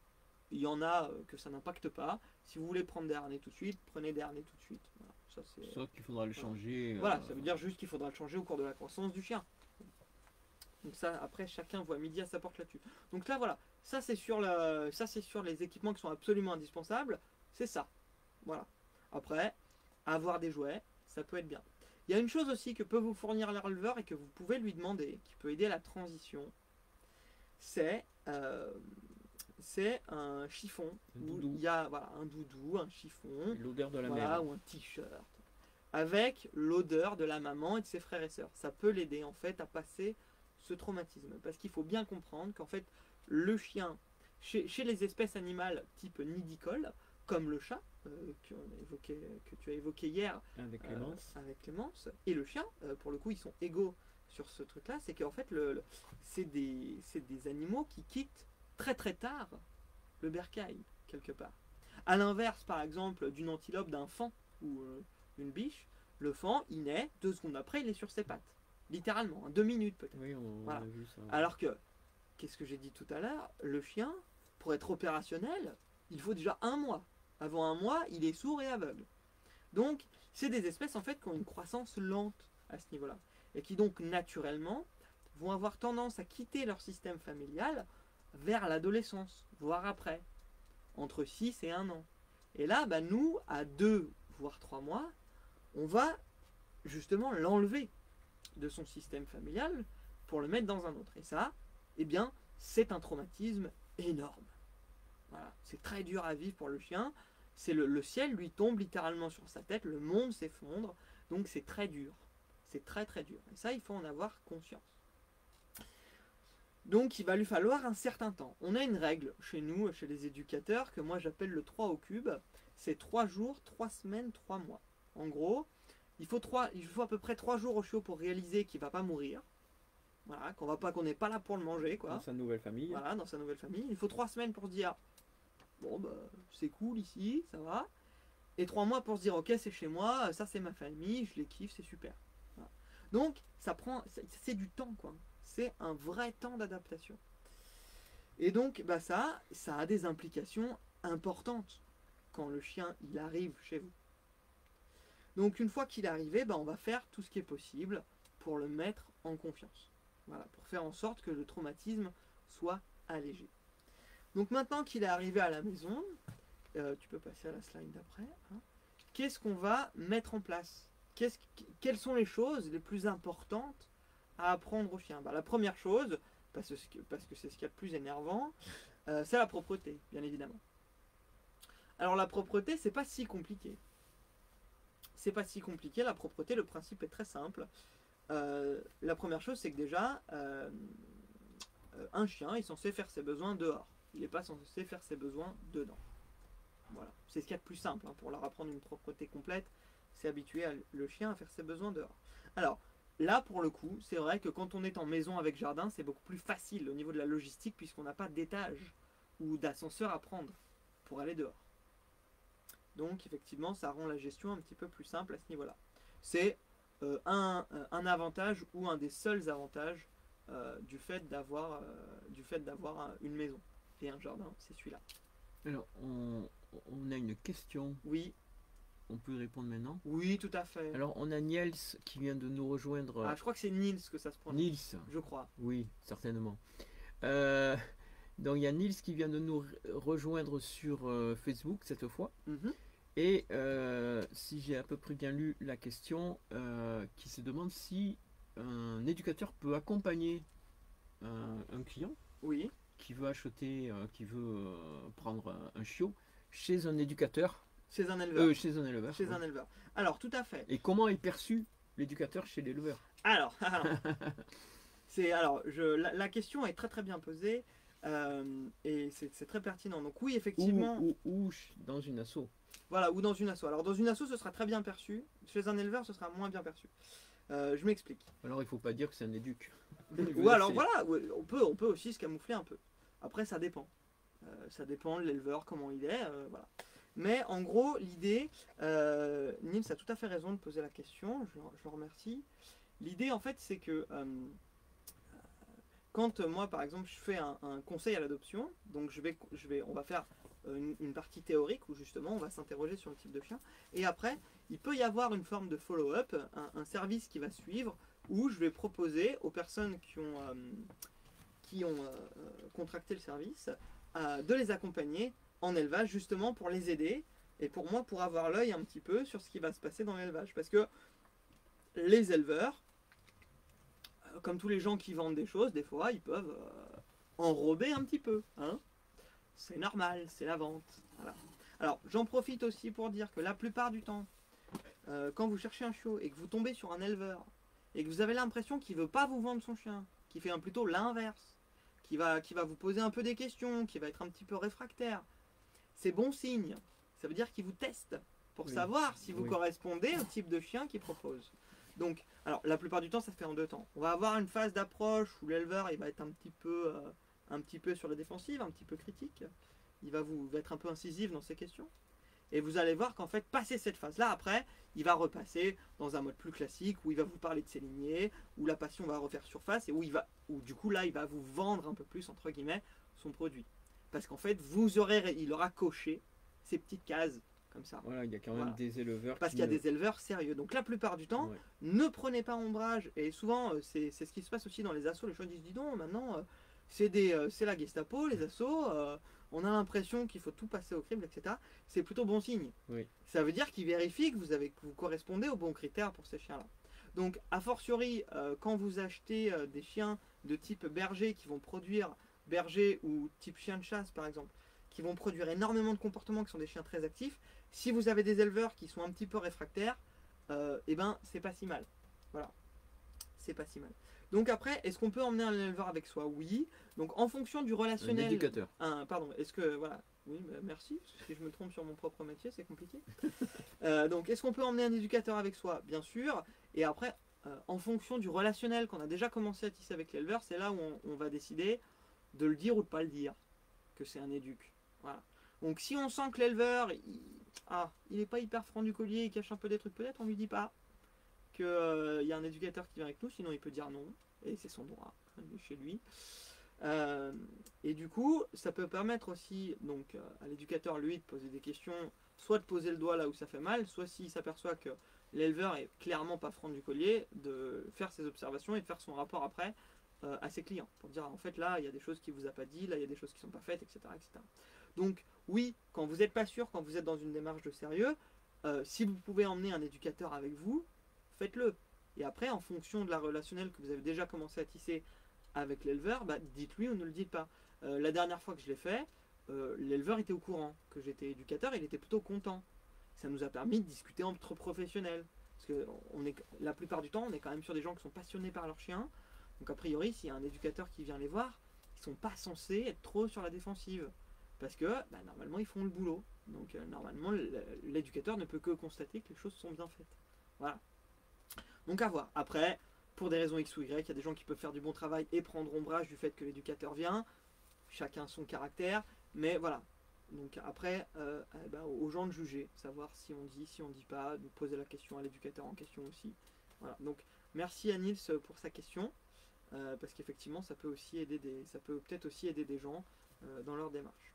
il y en a que ça n'impacte pas. Si vous voulez prendre des harnais tout de suite, prenez des harnais tout de suite. Voilà. Sauf qu'il faudra le changer. Voilà, ça veut dire juste qu'il faudra le changer au cours de la croissance du chien. Donc ça, après, chacun voit midi à sa porte là-dessus. Donc là, voilà, ça c'est sur les équipements qui sont absolument indispensables. C'est ça. Voilà. Après, avoir des jouets, ça peut être bien. Il y a une chose aussi que peut vous fournir l'éleveur et que vous pouvez lui demander, qui peut aider à la transition, c'est un chiffon. Où il y a un doudou, un chiffon, l'odeur de la mère. Ou un t-shirt, avec l'odeur de la maman et de ses frères et sœurs. Ça peut l'aider en fait à passer ce traumatisme. Parce qu'il faut bien comprendre qu'en fait, le chien, chez les espèces animales type nidicole, comme le chat que tu as évoqué hier Avec Clémence. avec Clémence, et le chien, pour le coup, ils sont égaux sur ce truc-là, c'est qu'en fait, c'est des animaux qui quittent très très tard le bercail, quelque part. À l'inverse, par exemple, d'une antilope, d'un faon ou d'une biche, le faon, il naît, 2 secondes après, il est sur ses pattes. Littéralement, 2 minutes peut-être. Oui, on Voilà. a vu ça. Alors que, qu'est-ce que j'ai dit tout à l'heure, le chien, pour être opérationnel, il faut déjà 1 mois. Avant 1 mois, il est sourd et aveugle. Donc, c'est des espèces en fait qui ont une croissance lente à ce niveau-là. Et qui donc naturellement vont avoir tendance à quitter leur système familial vers l'adolescence, voire après, entre 6 et 1 an. Et là, bah, nous, à 2 voire 3 mois, on va justement l'enlever de son système familial pour le mettre dans un autre. Et ça, eh bien, c'est un traumatisme énorme. Voilà. C'est très dur à vivre pour le chien. C'est le ciel lui tombe littéralement sur sa tête, le monde s'effondre, donc c'est très dur. C'est très très dur. Et ça, il faut en avoir conscience. Donc il va lui falloir un certain temps. On a une règle chez nous, chez les éducateurs, que moi j'appelle le 3 au cube. C'est 3 jours, 3 semaines, 3 mois. En gros, il faut à peu près 3 jours au chiot pour réaliser qu'il ne va pas mourir. Voilà, qu'on n'est pas là pour le manger, quoi. Dans sa nouvelle famille. Voilà, dans sa nouvelle famille. Il faut 3 semaines pour se dire, bon, bah, c'est cool ici, ça va. Et 3 mois pour se dire, ok, c'est chez moi, ça c'est ma famille, je les kiffe, c'est super. Voilà. Donc, c'est du temps, quoi. C'est un vrai temps d'adaptation. Et donc, bah ça a des implications importantes quand le chien, il arrive chez vous. Donc, une fois qu'il est arrivé, bah, on va faire tout ce qui est possible pour le mettre en confiance. Voilà, pour faire en sorte que le traumatisme soit allégé. Donc maintenant qu'il est arrivé à la maison, tu peux passer à la slide d'après, hein, qu'est-ce qu'on va mettre en place? Quelles sont les choses les plus importantes à apprendre au chien? Bah, la première chose, parce que c'est ce qu'il y a de plus énervant, c'est la propreté, bien évidemment. Alors la propreté, c'est pas si compliqué. C'est pas si compliqué, la propreté, le principe est très simple. La première chose, c'est que déjà, un chien est censé faire ses besoins dehors. Il n'est pas censé faire ses besoins dedans. Voilà. C'est ce qu'il y a de plus simple, hein, pour leur apprendre une propreté complète. C'est habituer le chien à faire ses besoins dehors. Alors, là, pour le coup, c'est vrai que quand on est en maison avec jardin, c'est beaucoup plus facile au niveau de la logistique, puisqu'on n'a pas d'étage ou d'ascenseur à prendre pour aller dehors. Donc, effectivement, ça rend la gestion un petit peu plus simple à ce niveau-là. C'est un avantage ou un des seuls avantages du fait d'avoir une maison et un jardin, c'est celui-là. Alors, on a une question. Oui. On peut y répondre maintenant? Oui, tout à fait. Alors, on a Niels qui vient de nous rejoindre. Ah, je crois que c'est Niels que ça se prononce. Niels. Je crois. Oui, certainement. Donc, il y a Niels qui vient de nous rejoindre sur Facebook cette fois. Mm-hmm. Et si j'ai à peu près bien lu la question, qui se demande si un éducateur peut accompagner un client, oui, qui veut acheter, qui veut prendre un chiot chez un éducateur. Chez un éleveur. Chez un éleveur. Chez un éleveur. Alors, tout à fait. Et comment est perçu l'éducateur chez l'éleveur? Alors la question est très très bien posée et c'est très pertinent. Donc oui, effectivement. Ou dans une asso. Voilà, ou dans une asso. Alors dans une asso, ce sera très bien perçu. Chez un éleveur, ce sera moins bien perçu. Je m'explique. Alors il faut pas dire que c'est un éduc. Ou alors voilà, on peut aussi se camoufler un peu. Après, ça dépend. Ça dépend de l'éleveur, comment il est. Voilà. Mais en gros, l'idée, Nils a tout à fait raison de poser la question, je le remercie. L'idée, en fait, c'est que quand moi, par exemple, je fais un conseil à l'adoption, donc on va faire une partie théorique où justement on va s'interroger sur le type de chien, et après, il peut y avoir une forme de follow-up, un service qui va suivre, où je vais proposer aux personnes qui ont contracté le service de les accompagner en élevage, justement pour les aider et pour moi pour avoir l'œil un petit peu sur ce qui va se passer dans l'élevage, parce que les éleveurs, comme tous les gens qui vendent des choses, des fois ils peuvent enrober un petit peu, hein. C'est normal, c'est la vente, voilà. Alors j'en profite aussi pour dire que la plupart du temps, quand vous cherchez un chiot et que vous tombez sur un éleveur et que vous avez l'impression qu'il veut pas vous vendre son chien, qu'il fait plutôt l'inverse, qui va vous poser un peu des questions, qui va être un petit peu réfractaire, c'est bon signe. Ça veut dire qu'il vous teste pour Oui. savoir si vous Oui. correspondez au type de chien qu'il propose. Donc, alors la plupart du temps, ça se fait en 2 temps. On va avoir une phase d'approche où l'éleveur il va être un petit peu sur la défensive, un petit peu critique. Il va être un peu incisif dans ses questions. Et vous allez voir qu'en fait, passer cette phase-là, après, il va repasser dans un mode plus classique où il va vous parler de ses lignées, où la passion va refaire surface et où du coup là, il va vous vendre un peu plus entre guillemets son produit. Parce qu'en fait, il aura coché ces petites cases comme ça. Voilà, il y a quand même Voilà. des éleveurs Parce qui qu'il y a ne- des éleveurs sérieux. Donc la plupart du temps, Ouais. ne prenez pas ombrage. Et souvent, c'est ce qui se passe aussi dans les assos. Les gens disent, dis donc, maintenant, c'est la Gestapo, les assos. On a l'impression qu'il faut tout passer au crible, etc. C'est plutôt bon signe. Oui. Ça veut dire qu'ils vérifient que vous correspondez aux bons critères pour ces chiens-là. Donc, a fortiori, quand vous achetez des chiens de type berger qui vont produire, berger ou type chien de chasse par exemple, qui vont produire énormément de comportements, qui sont des chiens très actifs, si vous avez des éleveurs qui sont un petit peu réfractaires, eh ben c'est pas si mal. Voilà, c'est pas si mal. Donc après, est-ce qu'on peut emmener un éleveur avec soi? Oui. Donc en fonction du Un relationnel. éducateur. Pardon, est-ce que voilà. Oui, bah, merci. Si je me trompe sur mon propre métier, c'est compliqué. Donc est-ce qu'on peut emmener un éducateur avec soi? Bien sûr. Et après, en fonction du relationnel qu'on a déjà commencé à tisser avec l'éleveur, c'est là où on va décider de le dire ou de pas le dire que c'est un éduc. Voilà. Donc si on sent que l'éleveur, il est pas hyper franc du collier, il cache un peu des trucs peut-être, on lui dit pas qu'il y a un éducateur qui vient avec nous, sinon il peut dire non, et c'est son droit, chez lui. Et du coup, ça peut permettre aussi donc à l'éducateur, lui, de poser des questions, soit de poser le doigt là où ça fait mal, soit s'il s'aperçoit que l'éleveur est clairement pas franc du collier, de faire ses observations et de faire son rapport après à ses clients, pour dire en fait là, il y a des choses qu'il vous a pas dit, là, il y a des choses qui sont pas faites, etc. etc. Donc oui, quand vous n'êtes pas sûr, quand vous êtes dans une démarche de sérieux, si vous pouvez emmener un éducateur avec vous, faites-le. Et après, en fonction de la relationnelle que vous avez déjà commencé à tisser avec l'éleveur, bah, dites-lui ou ne le dites pas. La dernière fois que je l'ai fait, l'éleveur était au courant que j'étais éducateur, il était plutôt content. Ça nous a permis de discuter entre professionnels. Parce que la plupart du temps, on est quand même sur des gens qui sont passionnés par leur chien. Donc a priori, s'il y a un éducateur qui vient les voir, ils ne sont pas censés être trop sur la défensive. Parce que bah, normalement, ils font le boulot. Donc normalement, l'éducateur ne peut que constater que les choses sont bien faites. Voilà. Donc à voir. Après, pour des raisons X ou Y, il y a des gens qui peuvent faire du bon travail et prendre ombrage du fait que l'éducateur vient. Chacun son caractère. Mais voilà. Donc après, aux gens de juger, savoir si on dit, si on dit pas, de poser la question à l'éducateur en question aussi. Voilà. Donc merci à Nils pour sa question. Parce qu'effectivement, ça peut peut-être aussi aider des gens dans leur démarche.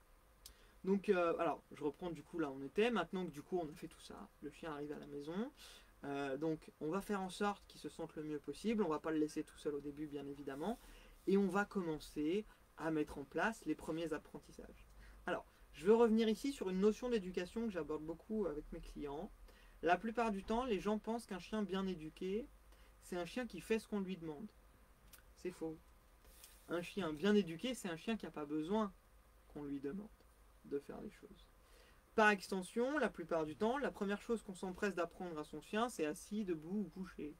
Donc, alors, je reprends du coup là où on était. Maintenant que du coup on a fait tout ça, le chien arrive à la maison. Donc, on va faire en sorte qu'il se sente le mieux possible. On va pas le laisser tout seul au début, bien évidemment. Et on va commencer à mettre en place les premiers apprentissages. Alors, je veux revenir ici sur une notion d'éducation que j'aborde beaucoup avec mes clients. La plupart du temps, les gens pensent qu'un chien bien éduqué, c'est un chien qui fait ce qu'on lui demande. C'est faux. Un chien bien éduqué, c'est un chien qui n'a pas besoin qu'on lui demande de faire les choses. Par extension, la plupart du temps, la première chose qu'on s'empresse d'apprendre à son chien, c'est assis, debout ou couché.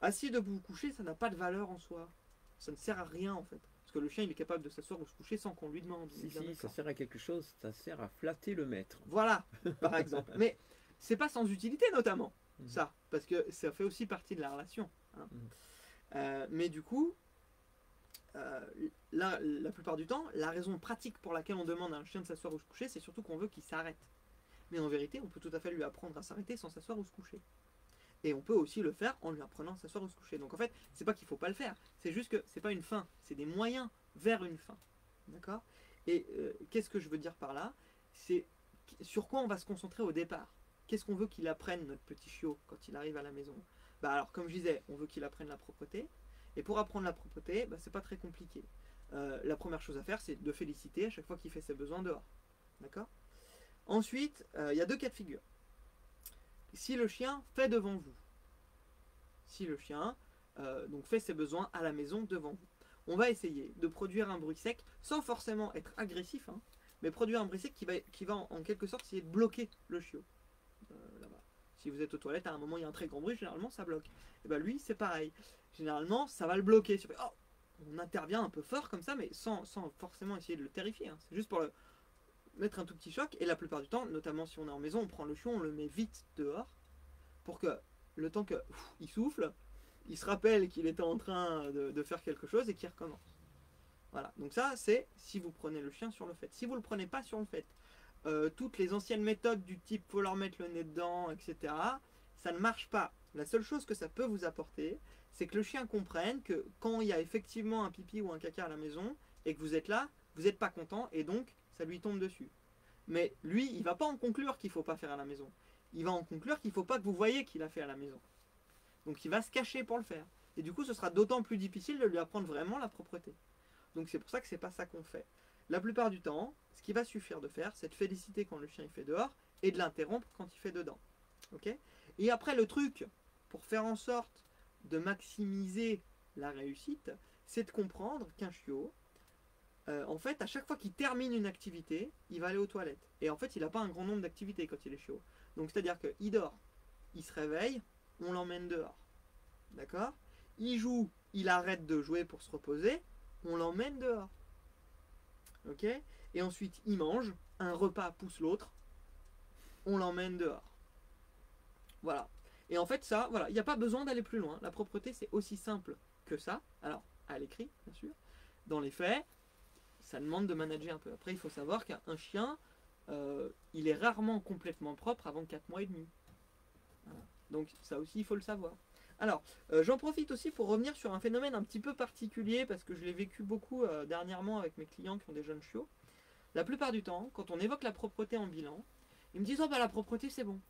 Assis, debout ou couché, ça n'a pas de valeur en soi. Ça ne sert à rien en fait. Parce que le chien, il est capable de s'asseoir ou se coucher sans qu'on lui demande. Si, ça sert à quelque chose, ça sert à flatter le maître. Voilà, par exemple. Mais c'est pas sans utilité notamment, ça. Parce que ça fait aussi partie de la relation. Hein. Mais du coup, là, la plupart du temps, la raison pratique pour laquelle on demande à un chien de s'asseoir ou se coucher, c'est surtout qu'on veut qu'il s'arrête. Mais en vérité, on peut tout à fait lui apprendre à s'arrêter sans s'asseoir ou se coucher. Et on peut aussi le faire en lui apprenant à s'asseoir ou se coucher. Donc en fait, c'est pas qu'il faut pas le faire, c'est juste que c'est pas une fin, c'est des moyens vers une fin. D'accord? Et qu'est-ce que je veux dire par là? C'est sur quoi on va se concentrer au départ. Qu'est-ce qu'on veut qu'il apprenne, notre petit chiot, quand il arrive à la maison? Bah alors, comme je disais, on veut qu'il apprenne la propreté. Et pour apprendre la propreté, bah, c'est pas très compliqué. La première chose à faire, c'est de féliciter à chaque fois qu'il fait ses besoins dehors. D'accord? Ensuite, il y a deux cas de figure. Si le chien fait devant vous, si le chien donc fait ses besoins à la maison devant vous, on va essayer de produire un bruit sec sans forcément être agressif, hein, mais produire un bruit sec qui va en quelque sorte essayer de bloquer le chiot. Là-bas. Si vous êtes aux toilettes, à un moment il y a un très grand bruit, généralement ça bloque. Et bien lui, c'est pareil. Généralement, ça va le bloquer. On intervient un peu fort comme ça, mais sans forcément essayer de le terrifier. Hein. C'est juste pour mettre un tout petit choc. Et la plupart du temps, notamment si on est en maison, on prend le chiot, on le met vite dehors pour que le temps qu'il souffle, il se rappelle qu'il était en train de faire quelque chose et qu'il recommence. Voilà, donc ça c'est si vous prenez le chien sur le fait. Si vous ne le prenez pas sur le fait, toutes les anciennes méthodes du type faut leur mettre le nez dedans, etc., ça ne marche pas. La seule chose que ça peut vous apporter, c'est que le chien comprenne que quand il y a effectivement un pipi ou un caca à la maison et que vous êtes là, vous n'êtes pas content et donc ça lui tombe dessus. Mais lui, il ne va pas en conclure qu'il ne faut pas faire à la maison. Il va en conclure qu'il ne faut pas que vous voyez qu'il a fait à la maison. Donc il va se cacher pour le faire. Et du coup, ce sera d'autant plus difficile de lui apprendre vraiment la propreté. Donc c'est pour ça que c'est pas ça qu'on fait. La plupart du temps, ce qui va suffire de faire, c'est de féliciter quand le chien il fait dehors et de l'interrompre quand il fait dedans. Ok? Et après, le truc, pour faire en sorte de maximiser la réussite, c'est de comprendre qu'un chiot, en fait, à chaque fois qu'il termine une activité, il va aller aux toilettes. Et en fait, il n'a pas un grand nombre d'activités quand il est chiot. Donc c'est-à-dire qu'il dort, il se réveille, on l'emmène dehors. D'accord? Il joue, il arrête de jouer pour se reposer, on l'emmène dehors. Ok? Et ensuite, il mange, un repas pousse l'autre, on l'emmène dehors. Voilà. Et en fait, ça, voilà, il n'y a pas besoin d'aller plus loin. La propreté, c'est aussi simple que ça. Alors, à l'écrit, bien sûr. Dans les faits, ça demande de manager un peu. Après, il faut savoir qu'un chien, il est rarement complètement propre avant 4 mois et demi. Voilà. Donc, ça aussi, il faut le savoir. Alors, j'en profite aussi pour revenir sur un phénomène un petit peu particulier, parce que je l'ai vécu beaucoup dernièrement avec mes clients qui ont des jeunes chiots. La plupart du temps, quand on évoque la propreté en bilan, ils me disent « Oh bah la propreté c'est bon ».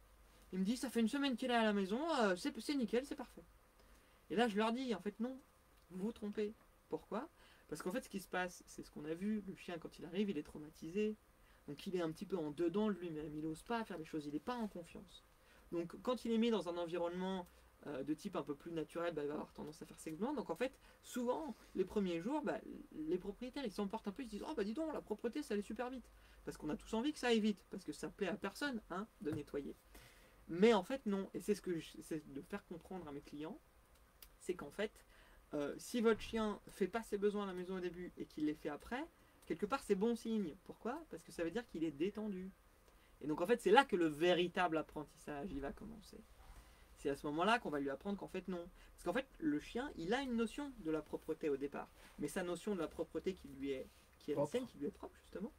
Ils me disent « Ça fait une semaine qu'il est à la maison, c'est nickel, c'est parfait ». Et là je leur dis « En fait non, vous vous trompez ». Pourquoi? Parce qu'en fait ce qui se passe, c'est ce qu'on a vu, le chien quand il arrive, il est traumatisé, donc il est un petit peu en dedans de lui-même, il n'ose pas faire les choses, il n'est pas en confiance. Donc quand il est mis dans un environnement de type un peu plus naturel, bah, il va avoir tendance à faire ses glandes. Donc en fait, souvent, les premiers jours, bah, les propriétaires, ils s'emportent un peu, ils se disent « Oh bah dis donc, la propreté, ça allait super vite ». Parce qu'on a tous envie que ça aille vite, parce que ça plaît à personne hein, de nettoyer. Mais en fait, non. Et c'est ce que j'essaie de faire comprendre à mes clients, c'est qu'en fait, si votre chien fait pas ses besoins à la maison au début et qu'il les fait après, quelque part, c'est bon signe. Pourquoi? Parce que ça veut dire qu'il est détendu. Et donc en fait, c'est là que le véritable apprentissage, il va commencer. C'est à ce moment-là qu'on va lui apprendre qu'en fait non. Parce qu'en fait, le chien, il a une notion de la propreté au départ. Mais sa notion de la propreté qui est la sienne, qui lui est propre justement,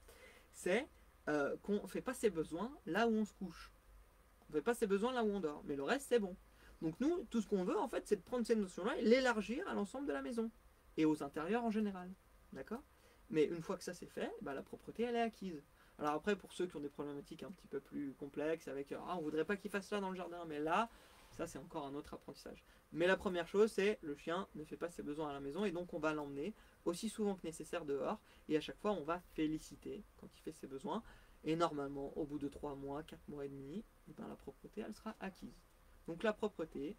c'est qu'on ne fait pas ses besoins là où on se couche. On ne fait pas ses besoins là où on dort. Mais le reste, c'est bon. Donc nous, tout ce qu'on veut, en fait, c'est de prendre cette notion-là et l'élargir à l'ensemble de la maison. Et aux intérieurs en général. D'accord? Mais une fois que ça c'est fait, bah, la propreté, elle est acquise. Alors après, pour ceux qui ont des problématiques un petit peu plus complexes, avec on voudrait pas qu'il fasse ça dans le jardin, mais là, ça c'est encore un autre apprentissage. Mais la première chose, c'est le chien ne fait pas ses besoins à la maison et donc on va l'emmener aussi souvent que nécessaire dehors. Et à chaque fois, on va féliciter quand il fait ses besoins. Et normalement, au bout de 3 mois, 4 mois et demi, et ben, la propreté, elle sera acquise. Donc la propreté,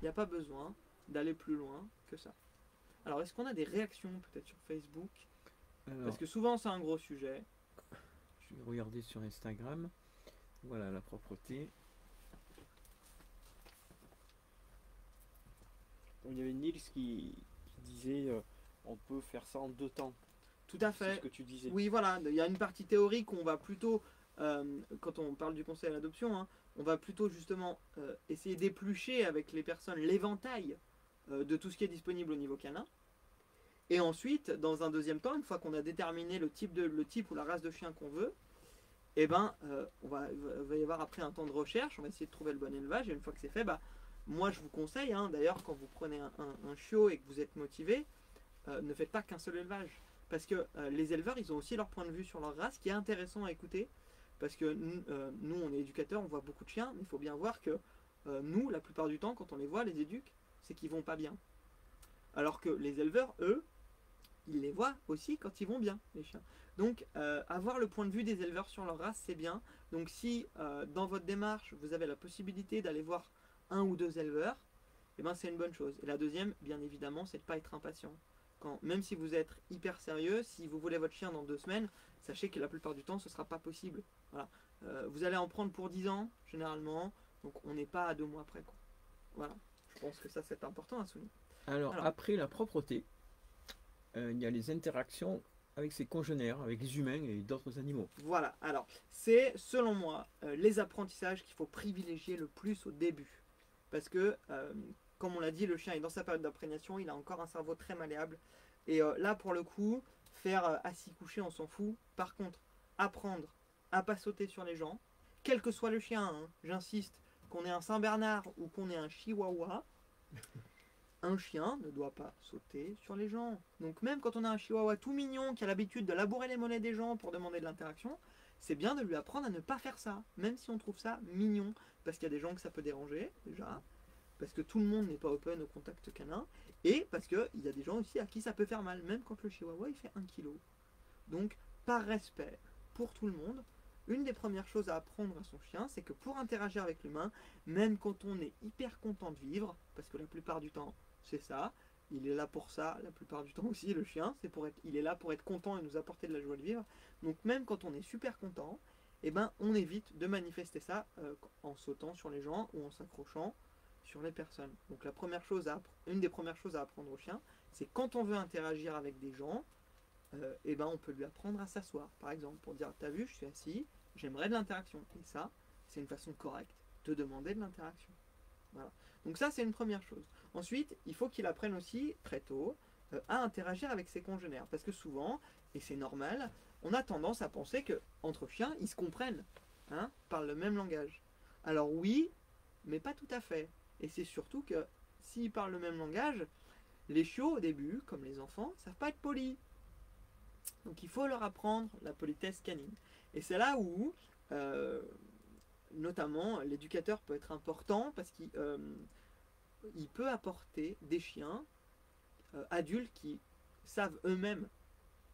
il n'y a pas besoin d'aller plus loin que ça. Alors, est-ce qu'on a des réactions peut-être sur Facebook? Parce que souvent, c'est un gros sujet. Je vais regarder sur Instagram. Voilà, la propreté. Il y avait Nils qui disait on peut faire ça en 2 temps. Tout à fait. C'est ce que tu disais. Oui, voilà, il y a une partie théorique où on va plutôt, quand on parle du conseil à l'adoption, hein, on va plutôt justement essayer d'éplucher avec les personnes l'éventail de tout ce qui est disponible au niveau canin. Et ensuite, dans un deuxième temps, une fois qu'on a déterminé le type ou la race de chien qu'on veut, eh ben, il va y avoir après un temps de recherche, on va essayer de trouver le bon élevage, et une fois que c'est fait, bah, moi je vous conseille, hein, d'ailleurs quand vous prenez un chiot et que vous êtes motivé, ne faites pas qu'un seul élevage. Parce que les éleveurs, ils ont aussi leur point de vue sur leur race, qui est intéressant à écouter, parce que nous on est éducateurs, on voit beaucoup de chiens, mais il faut bien voir que nous, la plupart du temps, quand on les voit, les éduque, c'est qu'ils vont pas bien. Alors que les éleveurs, eux, ils les voient aussi quand ils vont bien, les chiens. Donc, avoir le point de vue des éleveurs sur leur race, c'est bien. Donc, si dans votre démarche, vous avez la possibilité d'aller voir 1 ou 2 éleveurs, eh ben, c'est une bonne chose. Et la deuxième, bien évidemment, c'est de ne pas être impatient. Même si vous êtes hyper sérieux, si vous voulez votre chien dans 2 semaines, sachez que la plupart du temps, ce ne sera pas possible. Voilà. Vous allez en prendre pour 10 ans, généralement. Donc, on n'est pas à 2 mois près, quoi. Voilà. Je pense que ça, c'est important à souligner. Alors, après la propreté, il y a les interactions Avec ses congénères, avec les humains et d'autres animaux. Voilà, alors c'est selon moi les apprentissages qu'il faut privilégier le plus au début. Parce que, comme on l'a dit, le chien est dans sa période d'imprégnation, il a encore un cerveau très malléable. Et là, pour le coup, faire assis couché, on s'en fout. Par contre, apprendre à pas sauter sur les gens, quel que soit le chien, hein, j'insiste, qu'on ait un Saint-Bernard ou qu'on ait un Chihuahua, un chien ne doit pas sauter sur les gens. Donc même quand on a un chihuahua tout mignon qui a l'habitude de labourer les mollets des gens pour demander de l'interaction, c'est bien de lui apprendre à ne pas faire ça, même si on trouve ça mignon, parce qu'il y a des gens que ça peut déranger déjà, parce que tout le monde n'est pas open au contact canin, et parce qu'il y a des gens aussi à qui ça peut faire mal, même quand le chihuahua il fait 1 kg. Donc par respect pour tout le monde, une des premières choses à apprendre à son chien, c'est que pour interagir avec l'humain, même quand on est hyper content de vivre, parce que la plupart du temps, c'est ça. Il est là pour ça, la plupart du temps aussi, le chien. Il est là pour être content et nous apporter de la joie de vivre. Donc même quand on est super content, eh ben, on évite de manifester ça en sautant sur les gens ou en s'accrochant sur les personnes. Donc une des premières choses à apprendre au chien, c'est quand on veut interagir avec des gens, eh ben, on peut lui apprendre à s'asseoir, par exemple, pour dire, t'as vu, je suis assis, j'aimerais de l'interaction. Et ça, c'est une façon correcte de demander de l'interaction. Voilà. Donc ça, c'est une première chose. Ensuite, il faut qu'il apprenne aussi, très tôt, à interagir avec ses congénères. Parce que souvent, et c'est normal, on a tendance à penser que entre chiens, ils se comprennent, hein, parlent le même langage. Alors oui, mais pas tout à fait. Et c'est surtout que s'ils parlent le même langage, les chiots, au début, comme les enfants, ne savent pas être polis. Donc il faut leur apprendre la politesse canine. Et c'est là où, notamment, l'éducateur peut être important parce qu'il peut apporter des chiens adultes qui savent eux-mêmes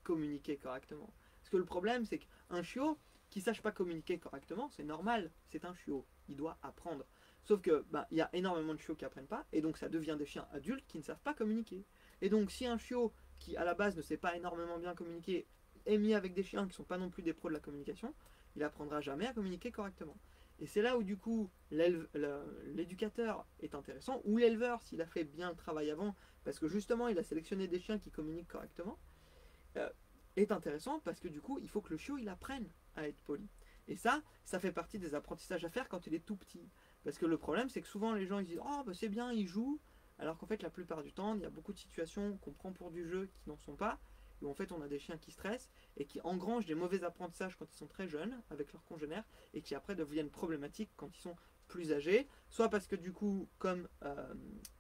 communiquer correctement. Parce que le problème, c'est qu'un chiot qui ne sache pas communiquer correctement, c'est normal, c'est un chiot, il doit apprendre. Sauf que il y a énormément de chiots qui apprennent pas, et donc ça devient des chiens adultes qui ne savent pas communiquer. Et donc si un chiot qui à la base ne sait pas énormément bien communiquer est mis avec des chiens qui ne sont pas non plus des pros de la communication, il apprendra jamais à communiquer correctement. Et c'est là où du coup l'éducateur est intéressant, ou l'éleveur s'il a fait bien le travail avant, parce que justement il a sélectionné des chiens qui communiquent correctement, est intéressant parce que du coup il faut que le chiot il apprenne à être poli. Et ça fait partie des apprentissages à faire quand il est tout petit. Parce que le problème c'est que souvent les gens ils disent oh bah c'est bien il joue, alors qu'en fait la plupart du temps il y a beaucoup de situations qu'on prend pour du jeu qui n'en sont pas, où en fait on a des chiens qui stressent et qui engrangent des mauvais apprentissages quand ils sont très jeunes avec leurs congénères et qui après deviennent problématiques quand ils sont plus âgés, soit parce que du coup comme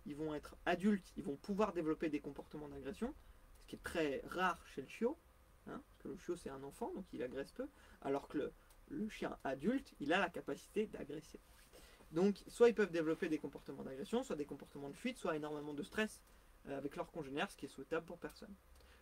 ils vont être adultes, ils vont pouvoir développer des comportements d'agression, ce qui est très rare chez le chiot, hein, parce que le chiot c'est un enfant donc il agresse peu, alors que le chien adulte il a la capacité d'agresser. Donc soit ils peuvent développer des comportements d'agression, soit des comportements de fuite, soit énormément de stress avec leurs congénères, ce qui est souhaitable pour personne.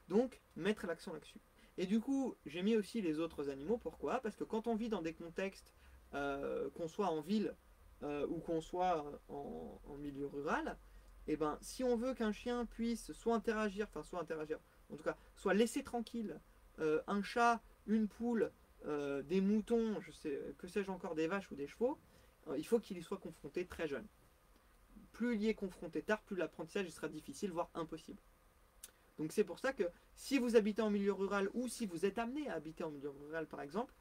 Donc mettre l'accent là-dessus. Et du coup j'ai mis aussi les autres animaux, pourquoi? Parce que quand on vit dans des contextes, qu'on soit en ville ou qu'on soit en milieu rural, et ben si on veut qu'un chien puisse soit interagir, en tout cas soit laisser tranquille un chat, une poule, des moutons, que sais-je encore, des vaches ou des chevaux, il faut qu'il y soit confronté très jeune. Plus il y est confronté tard, plus l'apprentissage sera difficile, voire impossible. Donc c'est pour ça que si vous habitez en milieu rural ou si vous êtes amené à habiter en milieu rural par exemple,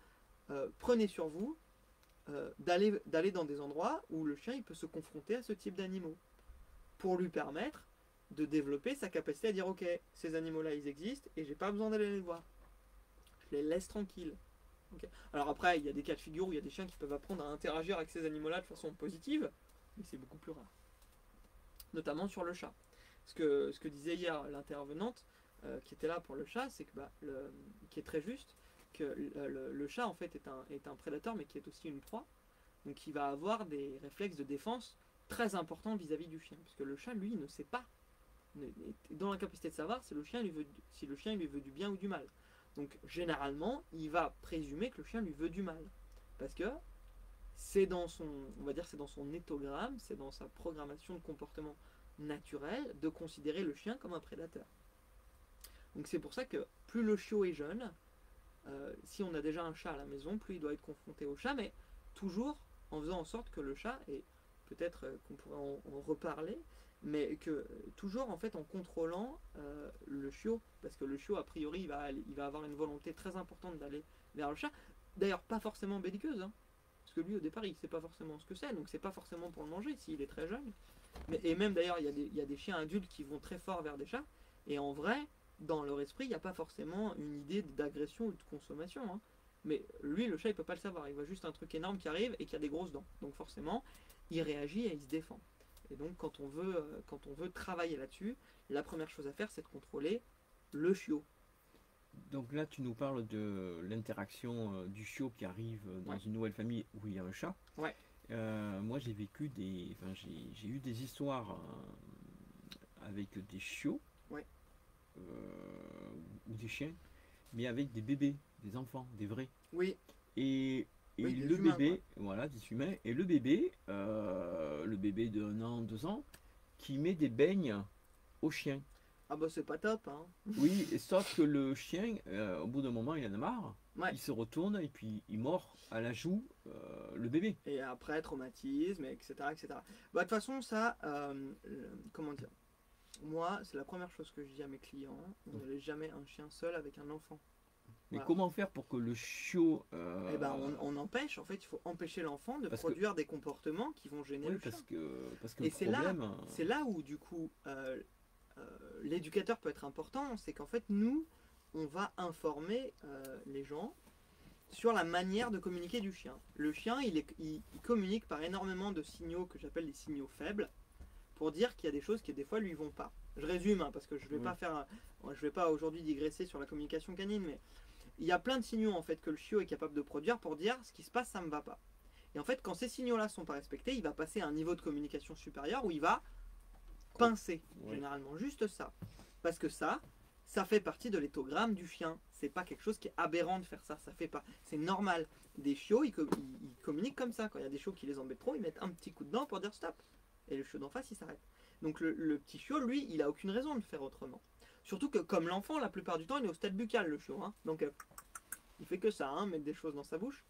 prenez sur vous d'aller dans des endroits où le chien il peut se confronter à ce type d'animaux pour lui permettre de développer sa capacité à dire ok, ces animaux là ils existent et j'ai pas besoin d'aller les voir, je les laisse tranquilles. Okay. Alors après il y a des cas de figure où il y a des chiens qui peuvent apprendre à interagir avec ces animaux là de façon positive, mais c'est beaucoup plus rare, notamment sur le chat. Ce que disait hier l'intervenante qui était là pour le chat, c'est que qui est très juste, que le chat en fait est un prédateur mais qui est aussi une proie, donc il va avoir des réflexes de défense très importants vis-à-vis du chien, puisque le chat lui ne sait pas, est dans l'incapacité de savoir si le chien lui veut du bien ou du mal. Donc généralement il va présumer que le chien lui veut du mal, parce que c'est dans son, on va dire, c'est dans son éthogramme, c'est dans sa programmation de comportement naturel de considérer le chien comme un prédateur. Donc c'est pour ça que plus le chiot est jeune, si on a déjà un chat à la maison, plus il doit être confronté au chat, mais toujours en faisant en sorte que le chat, et peut-être qu'on pourrait en reparler, mais que toujours en fait en contrôlant le chiot, parce que le chiot a priori il va avoir une volonté très importante d'aller vers le chat. D'ailleurs pas forcément belliqueuse, hein, parce que lui au départ il sait pas forcément ce que c'est, donc c'est pas forcément pour le manger s'il est très jeune. Et même d'ailleurs il y a des chiens adultes qui vont très fort vers des chats, et en vrai dans leur esprit il n'y a pas forcément une idée d'agression ou de consommation, hein. Mais lui le chat il peut pas le savoir, il voit juste un truc énorme qui arrive et qui a des grosses dents, donc forcément il réagit et il se défend. Et donc quand on veut travailler là-dessus, la première chose à faire c'est de contrôler le chiot. Donc là, tu nous parles de l'interaction du chiot qui arrive dans Ouais. une nouvelle famille où il y a un chat. Ouais. Moi, enfin, j'ai eu des histoires avec des chiots Ouais. ou des chiens, mais avec des bébés, des enfants, des vrais. Oui. Et, et Oui, des le humains, quoi. bébé, voilà, des humains, et le bébé d'un an, 2 ans, qui met des beignes au chien. Ah bah c'est pas top, hein. Oui, et sauf que le chien, au bout d'un moment, il en a marre. Ouais. Il se retourne et puis il mord à la joue le bébé. Et après traumatisme, etc. etc. Bah, de toute façon ça, comment dire, moi c'est la première chose que je dis à mes clients, on ne laisse jamais un chien seul avec un enfant. Mais Voilà. comment faire pour que le chiot... Eh ben on empêche, en fait il faut empêcher l'enfant de Parce que- produire des comportements qui vont gêner Oui, le chat. parce que Et le problème... c'est là où du coup l'éducateur peut être important, c'est qu'en fait nous, on va informer les gens sur la manière de communiquer du chien. Le chien, il communique par énormément de signaux que j'appelle les signaux faibles, pour dire qu'il y a des choses qui des fois lui vont pas. Je résume, hein, parce que je vais Oui. pas faire, je vais pas aujourd'hui digresser sur la communication canine, mais il y a plein de signaux en fait que le chiot est capable de produire pour dire ce qui se passe, ça me va pas. Et en fait, quand ces signaux-là sont pas respectés, il va passer à un niveau de communication supérieur où il va pincer, Oui. généralement, juste ça. Parce que ça fait partie de l'éthogramme du chien. C'est pas quelque chose qui est aberrant de faire ça. Ça fait pas. C'est normal. Des chiots, ils communiquent comme ça. Quand il y a des chiots qui les embêtent trop, ils mettent un petit coup de dent pour dire stop. Et le chiot d'en face, il s'arrête. Donc le petit chiot, lui, il a aucune raison de faire autrement. Surtout que comme l'enfant, la plupart du temps, il est au stade buccal, le chiot, hein. Donc il fait que ça, hein, mettre des choses dans sa bouche.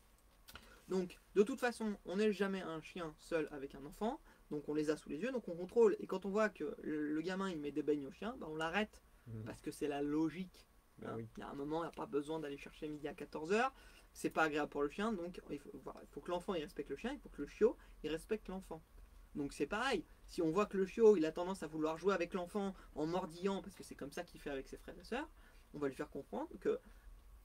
Donc de toute façon, on n'aide jamais un chien seul avec un enfant. Donc on les a sous les yeux, donc on contrôle. Et quand on voit que le gamin il met des beignes au chien, bah, on l'arrête. Parce que c'est la logique. Ben Hein. oui. Il y a un moment, il n'y a pas besoin d'aller chercher midi à 14h. C'est pas agréable pour le chien, donc voilà, il faut que l'enfant il respecte le chien, il faut que le chiot il respecte l'enfant. Donc c'est pareil, si on voit que le chiot il a tendance à vouloir jouer avec l'enfant en mordillant, parce que c'est comme ça qu'il fait avec ses frères et sœurs, on va lui faire comprendre que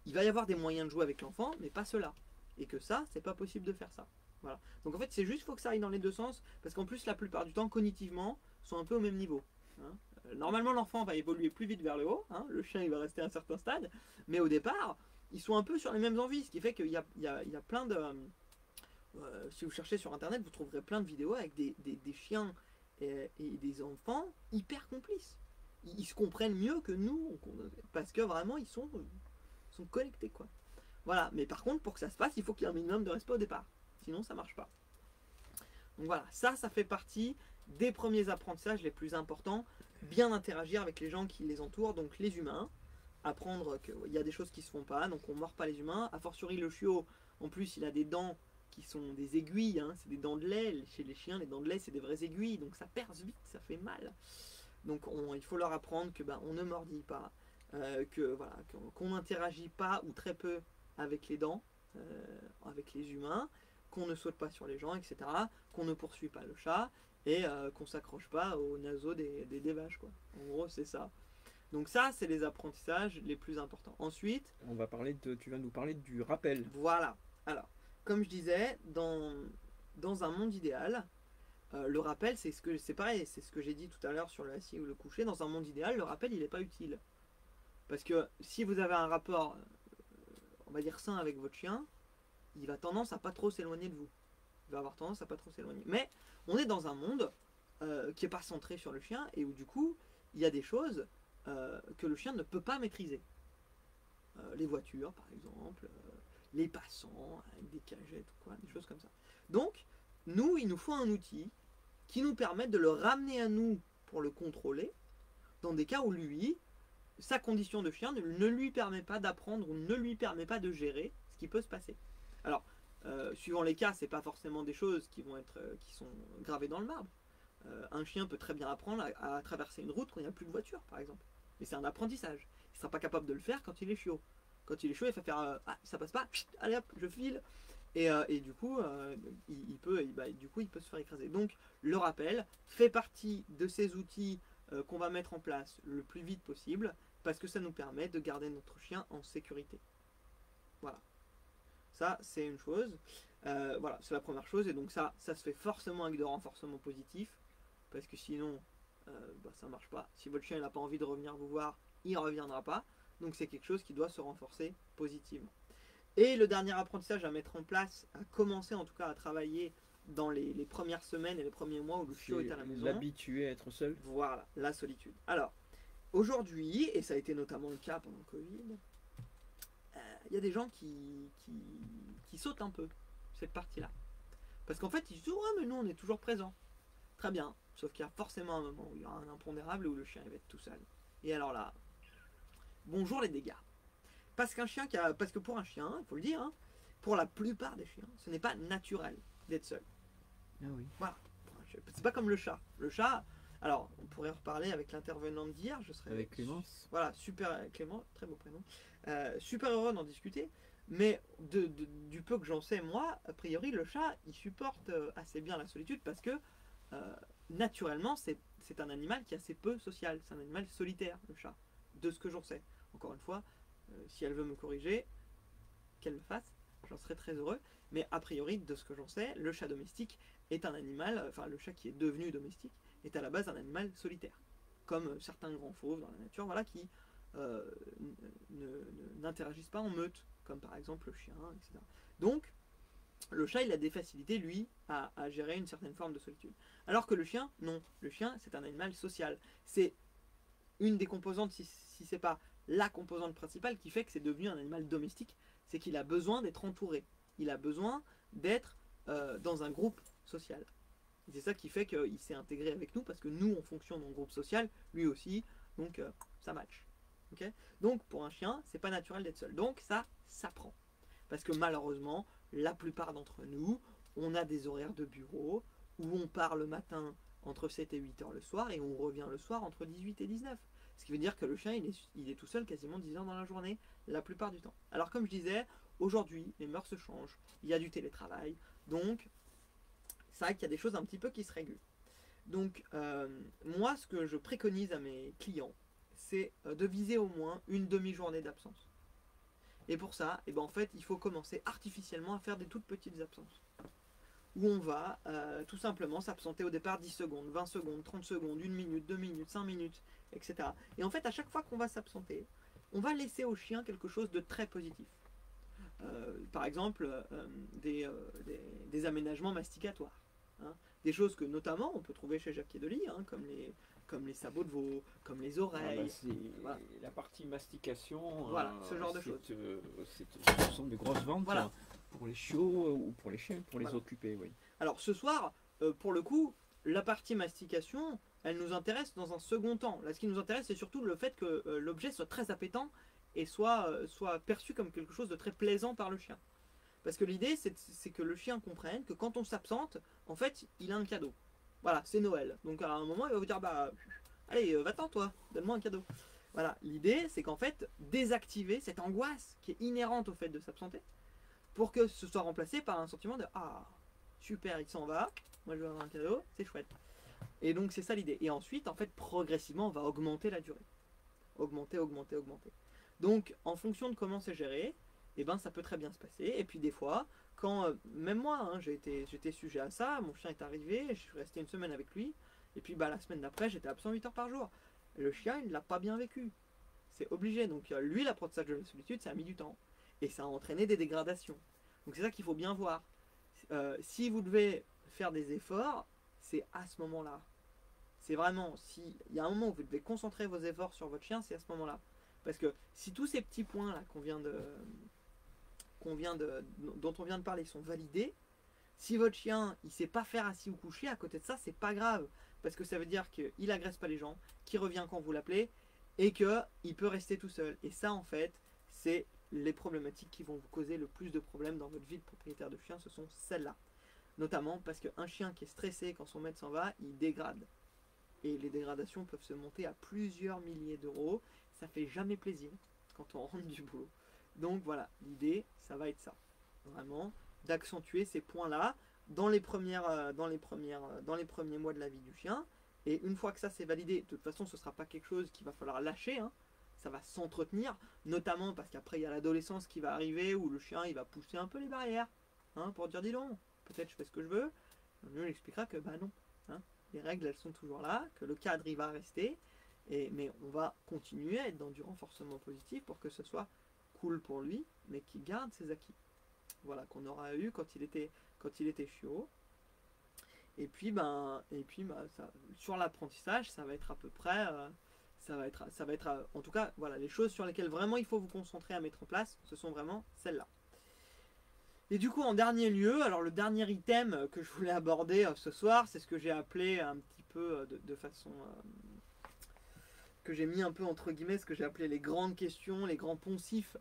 il va y avoir des moyens de jouer avec l'enfant, mais pas cela. Et que ça, c'est pas possible de faire ça. Voilà. Donc en fait, c'est juste faut que ça aille dans les deux sens, parce qu'en plus, la plupart du temps, cognitivement, sont un peu au même niveau. Hein. Normalement, l'enfant va évoluer plus vite vers le haut, hein. Le chien, il va rester à un certain stade, mais au départ, ils sont un peu sur les mêmes envies, ce qui fait qu'il y a plein de... si vous cherchez sur Internet, vous trouverez plein de vidéos avec des chiens et des enfants hyper complices. Ils se comprennent mieux que nous, parce que vraiment, ils sont connectés, quoi. Voilà, mais par contre, pour que ça se passe, il faut qu'il y ait un minimum de respect au départ. Sinon, ça marche pas. Donc voilà, ça fait partie des premiers apprentissages les plus importants. Bien interagir avec les gens qui les entourent, donc les humains. Apprendre qu'il y a des choses qui se font pas, donc on mord pas les humains. A fortiori, le chiot, en plus, il a des dents qui sont des aiguilles, hein, c'est des dents de lait. Chez les chiens, les dents de lait, c'est des vraies aiguilles, donc ça perce vite, ça fait mal. Donc il faut leur apprendre que on ne mordit pas, qu'on n'interagit pas ou très peu avec les dents, avec les humains, qu'on ne saute pas sur les gens, etc. Qu'on ne poursuit pas le chat et qu'on s'accroche pas aux naseaux des vaches, quoi. En gros, c'est ça. Donc ça, c'est les apprentissages les plus importants. Ensuite, Tu vas nous parler du rappel. voilà. Alors, comme je disais, dans un monde idéal, le rappel, c'est pareil, c'est ce que j'ai dit tout à l'heure sur le assis ou le coucher. Dans un monde idéal, le rappel, il n'est pas utile. Parce que si vous avez un rapport, on va dire sain avec votre chien, il va tendance à pas trop s'éloigner de vous. Il va avoir tendance à pas trop s'éloigner. Mais on est dans un monde qui n'est pas centré sur le chien et où du coup, il y a des choses que le chien ne peut pas maîtriser. Les voitures, par exemple, les passants avec des cagettes ou quoi, des choses comme ça. Donc, nous, il nous faut un outil qui nous permette de le ramener à nous pour le contrôler, dans des cas où lui, sa condition de chien ne lui permet pas d'apprendre ou ne lui permet pas de gérer ce qui peut se passer. Alors, suivant les cas, c'est pas forcément des choses qui vont être, qui sont gravées dans le marbre. Un chien peut très bien apprendre à traverser une route quand il n'y a plus de voiture, par exemple. Mais c'est un apprentissage. Il ne sera pas capable de le faire quand il est chiot. Quand il est chaud, il va faire ah, ça passe pas, chut, allez hop, je file. Et du coup, du coup, il peut se faire écraser. Donc, le rappel fait partie de ces outils qu'on va mettre en place le plus vite possible parce que ça nous permet de garder notre chien en sécurité. Voilà. Ça, c'est une chose. Voilà, c'est la première chose. Et donc, ça se fait forcément avec de renforcement positif parce que sinon, ça marche pas. Si votre chien n'a pas envie de revenir vous voir, il ne reviendra pas. Donc, c'est quelque chose qui doit se renforcer positivement. Et le dernier apprentissage à mettre en place, à commencer en tout cas à travailler dans les premières semaines et les premiers mois où le chiot est à la maison. L'habituer à être seul. Voilà, la solitude. Alors, aujourd'hui, et ça a été notamment le cas pendant le Covid, il y a des gens qui sautent un peu cette partie-là. Parce qu'en fait, ils se disent, ouais, mais nous, on est toujours présents. Très bien, sauf qu'il y a forcément un moment où il y aura un impondérable où le chien va être tout seul. Et alors là, bonjour les dégâts. Parce que pour un chien, il faut le dire, hein, pour la plupart des chiens, ce n'est pas naturel d'être seul. Ah oui. Voilà. C'est pas comme le chat. Le chat, alors on pourrait en reparler avec l'intervenant d'hier, je serais. Avec Clémence. Voilà, super Clément, très beau prénom. Super heureux d'en discuter. Mais du peu que j'en sais, moi, a priori, le chat, il supporte assez bien la solitude parce que naturellement, c'est un animal qui est assez peu social. C'est un animal solitaire, le chat, de ce que j'en sais. Encore une fois, si elle veut me corriger, qu'elle le fasse, j'en serais très heureux. Mais a priori, de ce que j'en sais, le chat domestique est un animal, enfin le chat qui est devenu domestique, est à la base un animal solitaire. Comme certains grands fauves dans la nature, voilà, qui n'interagissent pas en meute, comme par exemple le chien, etc. Donc, le chat, il a des facilités, lui, à gérer une certaine forme de solitude. Alors que le chien, non. Le chien, c'est un animal social. C'est une des composantes, si c'est pas la composante principale qui fait que c'est devenu un animal domestique, c'est qu'il a besoin d'être entouré. Il a besoin d'être dans un groupe social. C'est ça qui fait qu'il s'est intégré avec nous, parce que nous, on fonctionne en groupe social, lui aussi, donc ça match. Okay, donc pour un chien, c'est pas naturel d'être seul. Donc ça s'apprend. Parce que malheureusement, la plupart d'entre nous, on a des horaires de bureau où on part le matin entre 7 et 8 heures le soir et on revient le soir entre 18 et 19. Ce qui veut dire que le chien, il est tout seul quasiment 10 heures dans la journée, la plupart du temps. Alors comme je disais, aujourd'hui, les mœurs se changent, il y a du télétravail, donc c'est vrai qu'il y a des choses un petit peu qui se règlent. Donc moi, ce que je préconise à mes clients, c'est de viser au moins une demi-journée d'absence. Et pour ça, en fait, il faut commencer artificiellement à faire des toutes petites absences. Où on va tout simplement s'absenter au départ 10 secondes, 20 secondes, 30 secondes, 1 minute, 2 minutes, 5 minutes, etc. Et en fait, à chaque fois qu'on va s'absenter, on va laisser au chien quelque chose de très positif. Par exemple, des aménagements masticatoires. Hein. Des choses que notamment on peut trouver chez Jacques Edely, hein, comme les sabots de veau, comme les oreilles. Voilà. La partie mastication, voilà, ce genre de choses. Ce sont de grosses ventes voilà. Pour les chiots ou pour les chiens, pour les voilà. occuper. Oui. Alors ce soir, pour le coup, la partie mastication, elle nous intéresse dans un second temps. Là, ce qui nous intéresse, c'est surtout le fait que l'objet soit très appétant et soit perçu comme quelque chose de très plaisant par le chien. Parce que l'idée, c'est que le chien comprenne que quand on s'absente, en fait, il a un cadeau. Voilà, c'est Noël. Donc à un moment, il va vous dire, bah, allez, va-t'en toi, donne-moi un cadeau. Voilà, l'idée, c'est qu'en fait, désactiver cette angoisse qui est inhérente au fait de s'absenter, pour que ce soit remplacé par un sentiment de, ah, super, il s'en va, moi je vais avoir un cadeau, c'est chouette. Et donc c'est ça l'idée. Et ensuite, en fait, progressivement, on va augmenter la durée. Augmenter. Donc, en fonction de comment c'est géré, ça peut très bien se passer. Et puis des fois, quand même moi, hein, j'étais sujet à ça, mon chien est arrivé, je suis resté une semaine avec lui, et puis la semaine d'après, j'étais absent 8 heures par jour. Le chien, il ne l'a pas bien vécu. C'est obligé. Donc lui, l'apprentissage de la solitude, ça a mis du temps. Et ça a entraîné des dégradations. Donc c'est ça qu'il faut bien voir. Si vous devez faire des efforts, c'est à ce moment-là. C'est vraiment, s'il y a un moment où vous devez concentrer vos efforts sur votre chien, c'est à ce moment-là. Parce que si tous ces petits points-là dont on vient de parler sont validés, si votre chien il sait pas faire assis ou couché, à côté de ça, c'est pas grave. Parce que ça veut dire qu'il agresse pas les gens, qu'il revient quand vous l'appelez, et qu'il peut rester tout seul. Et ça, en fait, c'est les problématiques qui vont vous causer le plus de problèmes dans votre vie de propriétaire de chien, ce sont celles-là. Notamment parce qu'un chien qui est stressé quand son maître s'en va, il dégrade. Et les dégradations peuvent se monter à plusieurs milliers d'euros. Ça fait jamais plaisir quand on rentre du boulot. Donc voilà, l'idée, ça va être ça. Vraiment, d'accentuer ces points-là dans les premiers mois de la vie du chien. Et une fois que ça c'est validé, de toute façon ce ne sera pas quelque chose qu'il va falloir lâcher, hein. Ça va s'entretenir, notamment parce qu'après il y a l'adolescence qui va arriver où le chien il va pousser un peu les barrières, hein, pour dire dis donc, peut-être je fais ce que je veux. On lui expliquera que bah non, hein, les règles elles sont toujours là, que le cadre il va rester, mais on va continuer à être dans du renforcement positif pour que ce soit cool pour lui, mais qu'il garde ses acquis. Voilà, qu'on aura eu quand il était chiot. Et puis, ça, sur l'apprentissage, ça va être à peu près, en tout cas, voilà, les choses sur lesquelles vraiment il faut vous concentrer à mettre en place, ce sont vraiment celles-là. Et du coup, en dernier lieu, alors le dernier item que je voulais aborder ce soir, c'est ce que j'ai appelé un petit peu de façon que j'ai mis un peu entre guillemets, ce que j'ai appelé les grandes questions, les grands poncifs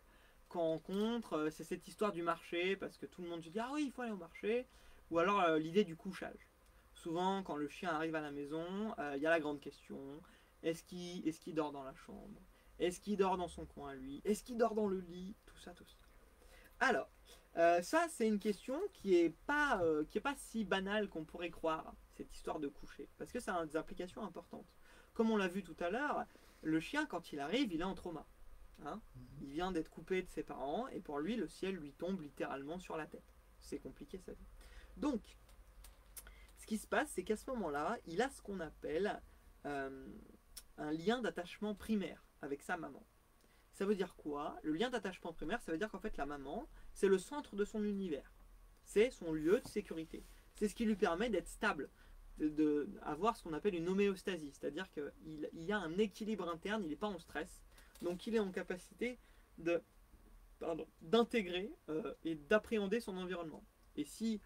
qu'on rencontre. C'est cette histoire du marché, parce que tout le monde se dit ah oui, il faut aller au marché, ou alors l'idée du couchage. Souvent, quand le chien arrive à la maison, il y a la grande question, est-ce qu'il dort dans la chambre? Est-ce qu'il dort dans son coin à lui? Est-ce qu'il dort dans le lit? Tout ça, tout ça. Alors, ça, c'est une question qui est pas si banale qu'on pourrait croire, cette histoire de coucher, parce que ça a des implications importantes. Comme on l'a vu tout à l'heure, le chien, quand il arrive, il est en trauma. Hein, il vient d'être coupé de ses parents, et pour lui, le ciel lui tombe littéralement sur la tête. C'est compliqué, sa vie. Donc, ce qui se passe, c'est qu'à ce moment-là, il a ce qu'on appelle un lien d'attachement primaire avec sa maman. Ça veut dire quoi? Le lien d'attachement primaire, ça veut dire qu'en fait, la maman, c'est le centre de son univers. C'est son lieu de sécurité. C'est ce qui lui permet d'être stable, d'avoir ce qu'on appelle une homéostasie. C'est-à-dire qu'il y a un équilibre interne, il n'est pas en stress. Donc, il est en capacité d'intégrer et d'appréhender son environnement. Et si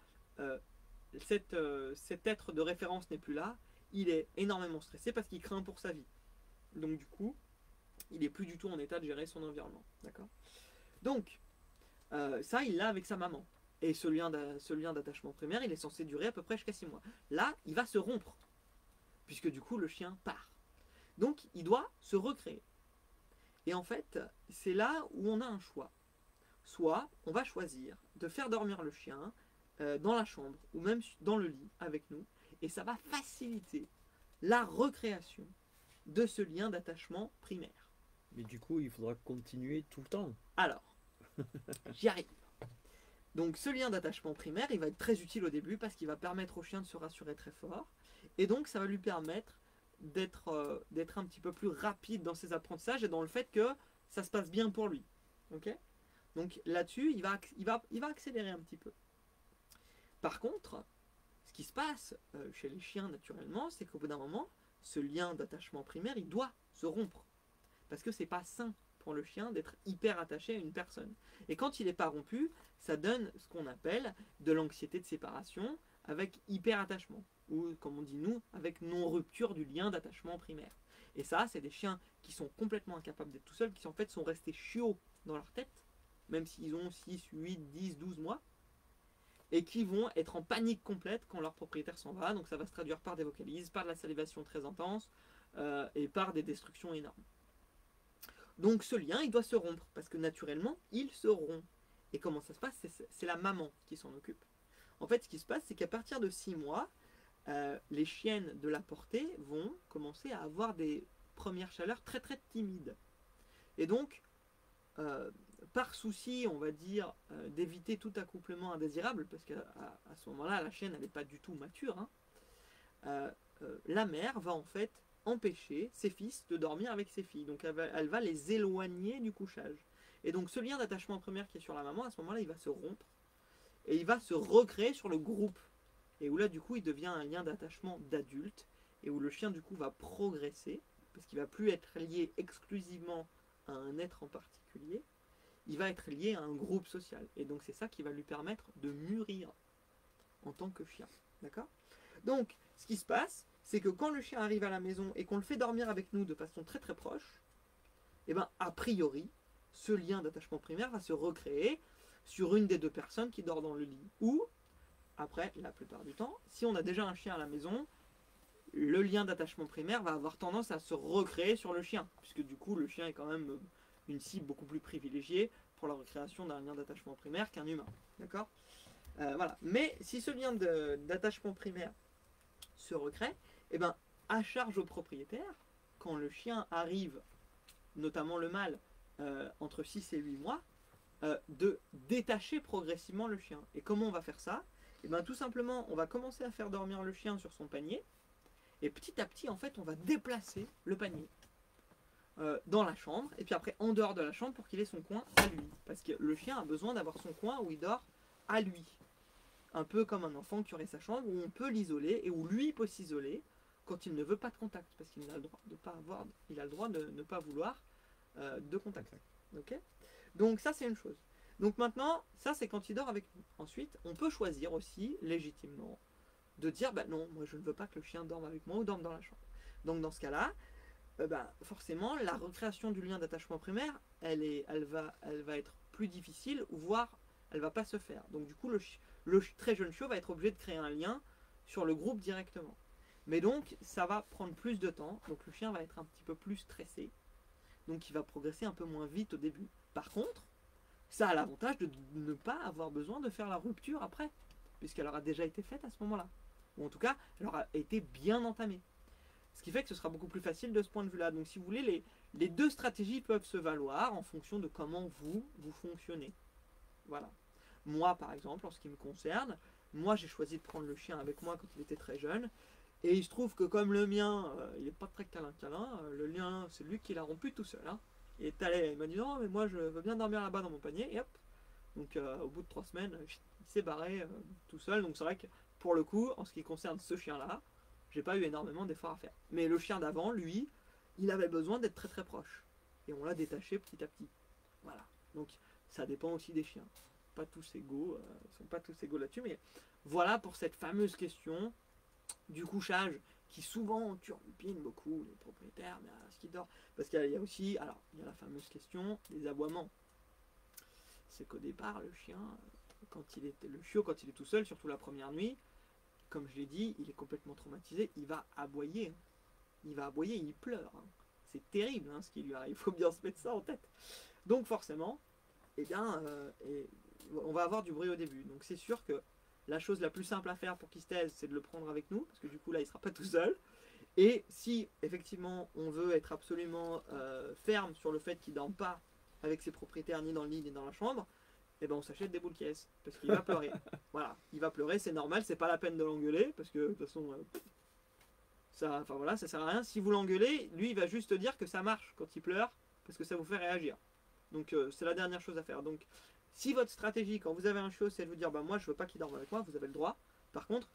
cet être de référence n'est plus là, il est énormément stressé parce qu'il craint pour sa vie. Donc, du coup, il n'est plus du tout en état de gérer son environnement. D'accord? Donc, ça, il l'a avec sa maman. Et ce lien d'attachement primaire, il est censé durer à peu près jusqu'à 6 mois. Là, il va se rompre, puisque du coup, le chien part. Donc, il doit se recréer. Et en fait, c'est là où on a un choix. Soit, on va choisir de faire dormir le chien dans la chambre, ou même dans le lit avec nous, et ça va faciliter la recréation de ce lien d'attachement primaire. Mais du coup, il faudra continuer tout le temps. Alors, j'y arrive. Donc ce lien d'attachement primaire, il va être très utile au début parce qu'il va permettre au chien de se rassurer très fort. Et donc ça va lui permettre d'être un petit peu plus rapide dans ses apprentissages et dans le fait que ça se passe bien pour lui. Okay? Donc là-dessus, il va accélérer un petit peu. Par contre, ce qui se passe chez les chiens naturellement, c'est qu'au bout d'un moment, ce lien d'attachement primaire, il doit se rompre. Parce que c'est pas sain pour le chien d'être hyper attaché à une personne. Et quand il n'est pas rompu, ça donne ce qu'on appelle de l'anxiété de séparation avec hyper attachement. Ou comme on dit nous, avec non-rupture du lien d'attachement primaire. Et ça, c'est des chiens qui sont complètement incapables d'être tout seuls, qui en fait sont restés chiots dans leur tête, même s'ils ont 6, 8, 10, 12 mois, et qui vont être en panique complète quand leur propriétaire s'en va. Donc ça va se traduire par des vocalises, par de la salivation très intense, et par des destructions énormes. Donc ce lien, il doit se rompre, parce que naturellement, il se rompt. Et comment ça se passe? C'est la maman qui s'en occupe. En fait, ce qui se passe, c'est qu'à partir de 6 mois, les chiennes de la portée vont commencer à avoir des premières chaleurs très très timides. Et donc, par souci, on va dire, d'éviter tout accouplement indésirable, parce qu'à ce moment-là, la chienne, elle n'est pas du tout mature, hein, la mère va en fait empêcher ses fils de dormir avec ses filles. Donc elle va les éloigner du couchage. Et donc ce lien d'attachement primaire qui est sur la maman, à ce moment-là, il va se rompre. Et il va se recréer sur le groupe. Et où là, du coup, il devient un lien d'attachement d'adulte. Et où le chien, du coup, va progresser. Parce qu'il ne va plus être lié exclusivement à un être en particulier. Il va être lié à un groupe social. Et donc c'est ça qui va lui permettre de mûrir en tant que chien. D'accord? Donc, ce qui se passe, c'est que quand le chien arrive à la maison et qu'on le fait dormir avec nous de façon très très proche, et bien, a priori, ce lien d'attachement primaire va se recréer sur une des deux personnes qui dort dans le lit. Ou après, la plupart du temps, si on a déjà un chien à la maison, le lien d'attachement primaire va avoir tendance à se recréer sur le chien, puisque du coup, le chien est quand même une cible beaucoup plus privilégiée pour la recréation d'un lien d'attachement primaire qu'un humain. D'accord. Voilà. Mais si ce lien d'attachement primaire se recrée, eh ben, à charge au propriétaire, quand le chien arrive, notamment le mâle, entre 6 et 8 mois, de détacher progressivement le chien. Et comment on va faire ça? Eh ben, tout simplement, on va commencer à faire dormir le chien sur son panier, et petit à petit, en fait, on va déplacer le panier dans la chambre, et puis après en dehors de la chambre pour qu'il ait son coin à lui. Parce que le chien a besoin d'avoir son coin où il dort à lui. Un peu comme un enfant qui aurait sa chambre où on peut l'isoler et où lui peut s'isoler quand il ne veut pas de contact. Parce qu'il a le droit de pas avoir, il a le droit de ne pas vouloir de contact. Okay. Donc ça c'est une chose. Donc maintenant, ça c'est quand il dort avec nous. Ensuite, on peut choisir aussi légitimement de dire bah non, moi je ne veux pas que le chien dorme avec moi ou dorme dans la chambre. Donc dans ce cas-là, forcément la recréation du lien d'attachement primaire, elle va être plus difficile, ou voire elle va pas se faire. Donc du coup le très jeune chiot va être obligé de créer un lien sur le groupe directement. Mais donc ça va prendre plus de temps, donc le chien va être un petit peu plus stressé, donc il va progresser un peu moins vite au début. Par contre, ça a l'avantage de ne pas avoir besoin de faire la rupture après, puisqu'elle aura déjà été faite à ce moment-là. Ou en tout cas, elle aura été bien entamée. Ce qui fait que ce sera beaucoup plus facile de ce point de vue-là. Donc si vous voulez, les deux stratégies peuvent se valoir en fonction de comment vous fonctionnez. Voilà. Moi, par exemple, en ce qui me concerne, moi j'ai choisi de prendre le chien avec moi quand il était très jeune. Et il se trouve que comme le mien, il n'est pas très câlin, le lien, c'est lui qui l'a rompu tout seul. Hein. Il est allé, il m'a dit non, mais moi je veux bien dormir là-bas dans mon panier. Et hop. Donc au bout de 3 semaines, il s'est barré tout seul. Donc c'est vrai que pour le coup, en ce qui concerne ce chien-là, j'ai pas eu énormément d'efforts à faire. Mais le chien d'avant, lui, il avait besoin d'être très très proche. Et on l'a détaché petit à petit. Voilà. Donc ça dépend aussi des chiens. Pas tous égaux, ils sont pas tous égaux là-dessus. Mais voilà pour cette fameuse question du couchage qui souvent turlupine beaucoup les propriétaires, mais à ce qui dort. Parce qu'il y a aussi, alors il y a la fameuse question des aboiements. C'est qu'au départ, le chien, le chiot, quand il est tout seul, surtout la première nuit, comme je l'ai dit, il est complètement traumatisé, il va aboyer. Il va aboyer, il pleure. Hein. C'est terrible ce qui lui arrive, il faut bien se mettre ça en tête. Donc forcément, eh bien, on va avoir du bruit au début. Donc c'est sûr que la chose la plus simple à faire pour qu'il se taise, c'est de le prendre avec nous, parce que du coup là, il ne sera pas tout seul. Et si effectivement on veut être absolument ferme sur le fait qu'il ne dorme pas avec ses propriétaires, ni dans le lit, ni dans la chambre, eh ben on s'achète des boules caisses, parce qu'il va pleurer. Voilà, il va pleurer, c'est normal, c'est pas la peine de l'engueuler, parce que de toute façon, ça sert à rien. Si vous l'engueulez, lui il va juste dire que ça marche quand il pleure, parce que ça vous fait réagir. Donc c'est la dernière chose à faire. Donc si votre stratégie, quand vous avez un chiot, c'est de vous dire, bah moi je veux pas qu'il dorme avec moi, vous avez le droit. Par contre,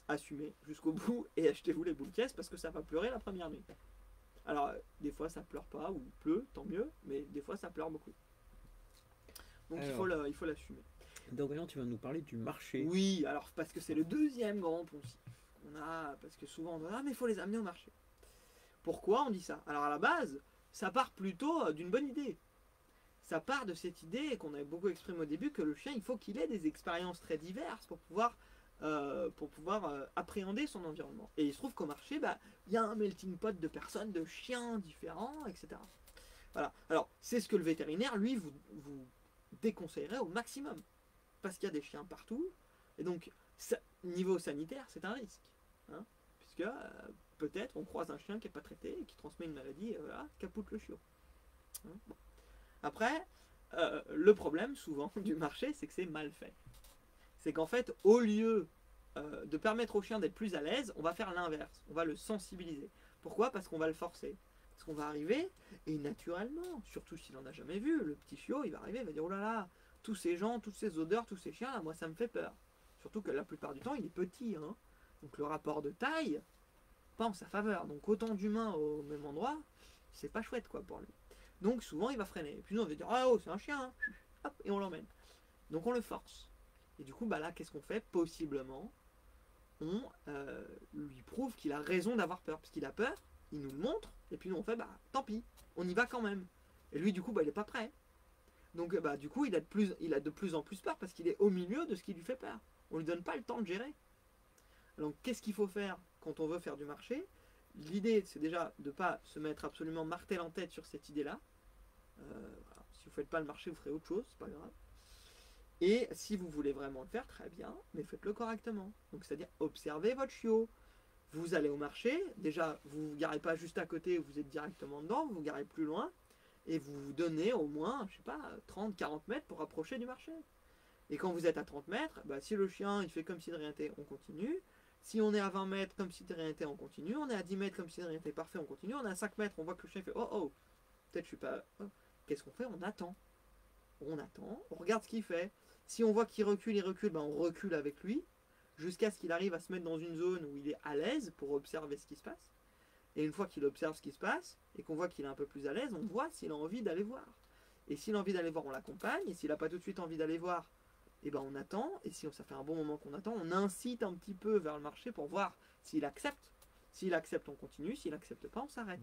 assumez jusqu'au bout et achetez-vous les boules caisses, parce que ça va pleurer la première nuit. Alors, des fois ça pleure pas, ou il pleut, tant mieux, mais des fois ça pleure beaucoup. Donc alors, il faut l'assumer. Donc maintenant tu vas nous parler du marché. Oui, alors parce que c'est le deuxième grand poncif qu'on a, parce que souvent on dit ah mais il faut les amener au marché. Pourquoi on dit ça? Alors à la base, ça part plutôt d'une bonne idée. Ça part de cette idée qu'on avait beaucoup exprimée au début, que le chien il faut qu'il ait des expériences très diverses pour pouvoir appréhender son environnement. Et il se trouve qu'au marché, il y a un melting pot de personnes, de chiens différents, etc. Voilà. Alors c'est ce que le vétérinaire, lui, vous déconseillerait au maximum. Parce qu'il y a des chiens partout. Et donc, niveau sanitaire, c'est un risque. Hein, puisque peut-être on croise un chien qui n'est pas traité et qui transmet une maladie, capoute le chiot. Hein, bon. Après, le problème souvent du marché, c'est que c'est mal fait. C'est qu'en fait, au lieu de permettre au chien d'être plus à l'aise, on va faire l'inverse. On va le sensibiliser. Pourquoi? Parce qu'on va le forcer. Parce qu'on va arriver, et naturellement, surtout s'il n'en a jamais vu, le petit chiot, il va arriver, il va dire, oh là là, tous ces gens, toutes ces odeurs, tous ces chiens, là, moi ça me fait peur. Surtout que la plupart du temps, il est petit. Hein. Donc le rapport de taille, pas en sa faveur. Donc autant d'humains au même endroit, c'est pas chouette quoi pour lui. Donc souvent il va freiner. Et puis nous on va dire, ah oh, c'est un chien, hein. Hop, et on l'emmène. Donc on le force. Et du coup, là, qu'est-ce qu'on fait? Possiblement, on lui prouve qu'il a raison d'avoir peur. Parce qu'il a peur, il nous le montre, et puis nous on fait, tant pis, on y va quand même. Et lui du coup, il n'est pas prêt. Donc du coup, il a de plus en plus peur parce qu'il est au milieu de ce qui lui fait peur. On lui donne pas le temps de gérer. Donc qu'est-ce qu'il faut faire quand on veut faire du marché? L'idée, c'est déjà de ne pas se mettre absolument martel en tête sur cette idée-là. Voilà. Si vous ne faites pas le marché, vous ferez autre chose, c'est pas grave. Et si vous voulez vraiment le faire, très bien, mais faites-le correctement. Donc c'est-à-dire observez votre chiot. Vous allez au marché, déjà vous ne vous garez pas juste à côté, vous êtes directement dedans, vous vous garez plus loin, et vous vous donnez au moins, je sais pas, 30-40 mètres pour approcher du marché. Et quand vous êtes à 30 mètres, bah, si le chien il fait comme si de rien n'était, on continue. Si on est à 20 mètres comme si de rien n'était, on continue. On est à 10 mètres comme si de rien n'était, parfait, on continue. On est à 5 mètres, on voit que le chien fait oh oh, peut-être je suis pas. Oh. Qu'est-ce qu'on fait? On attend. On attend, on regarde ce qu'il fait. Si on voit qu'il recule, ben on recule avec lui, jusqu'à ce qu'il arrive à se mettre dans une zone où il est à l'aise pour observer ce qui se passe. Et une fois qu'il observe ce qui se passe, et qu'on voit qu'il est un peu plus à l'aise, on voit s'il a envie d'aller voir. Et s'il a envie d'aller voir, on l'accompagne. Et s'il n'a pas tout de suite envie d'aller voir, et ben on attend. Et si ça fait un bon moment qu'on attend, on incite un petit peu vers le marché pour voir s'il accepte. S'il accepte, on continue. S'il accepte pas, on s'arrête.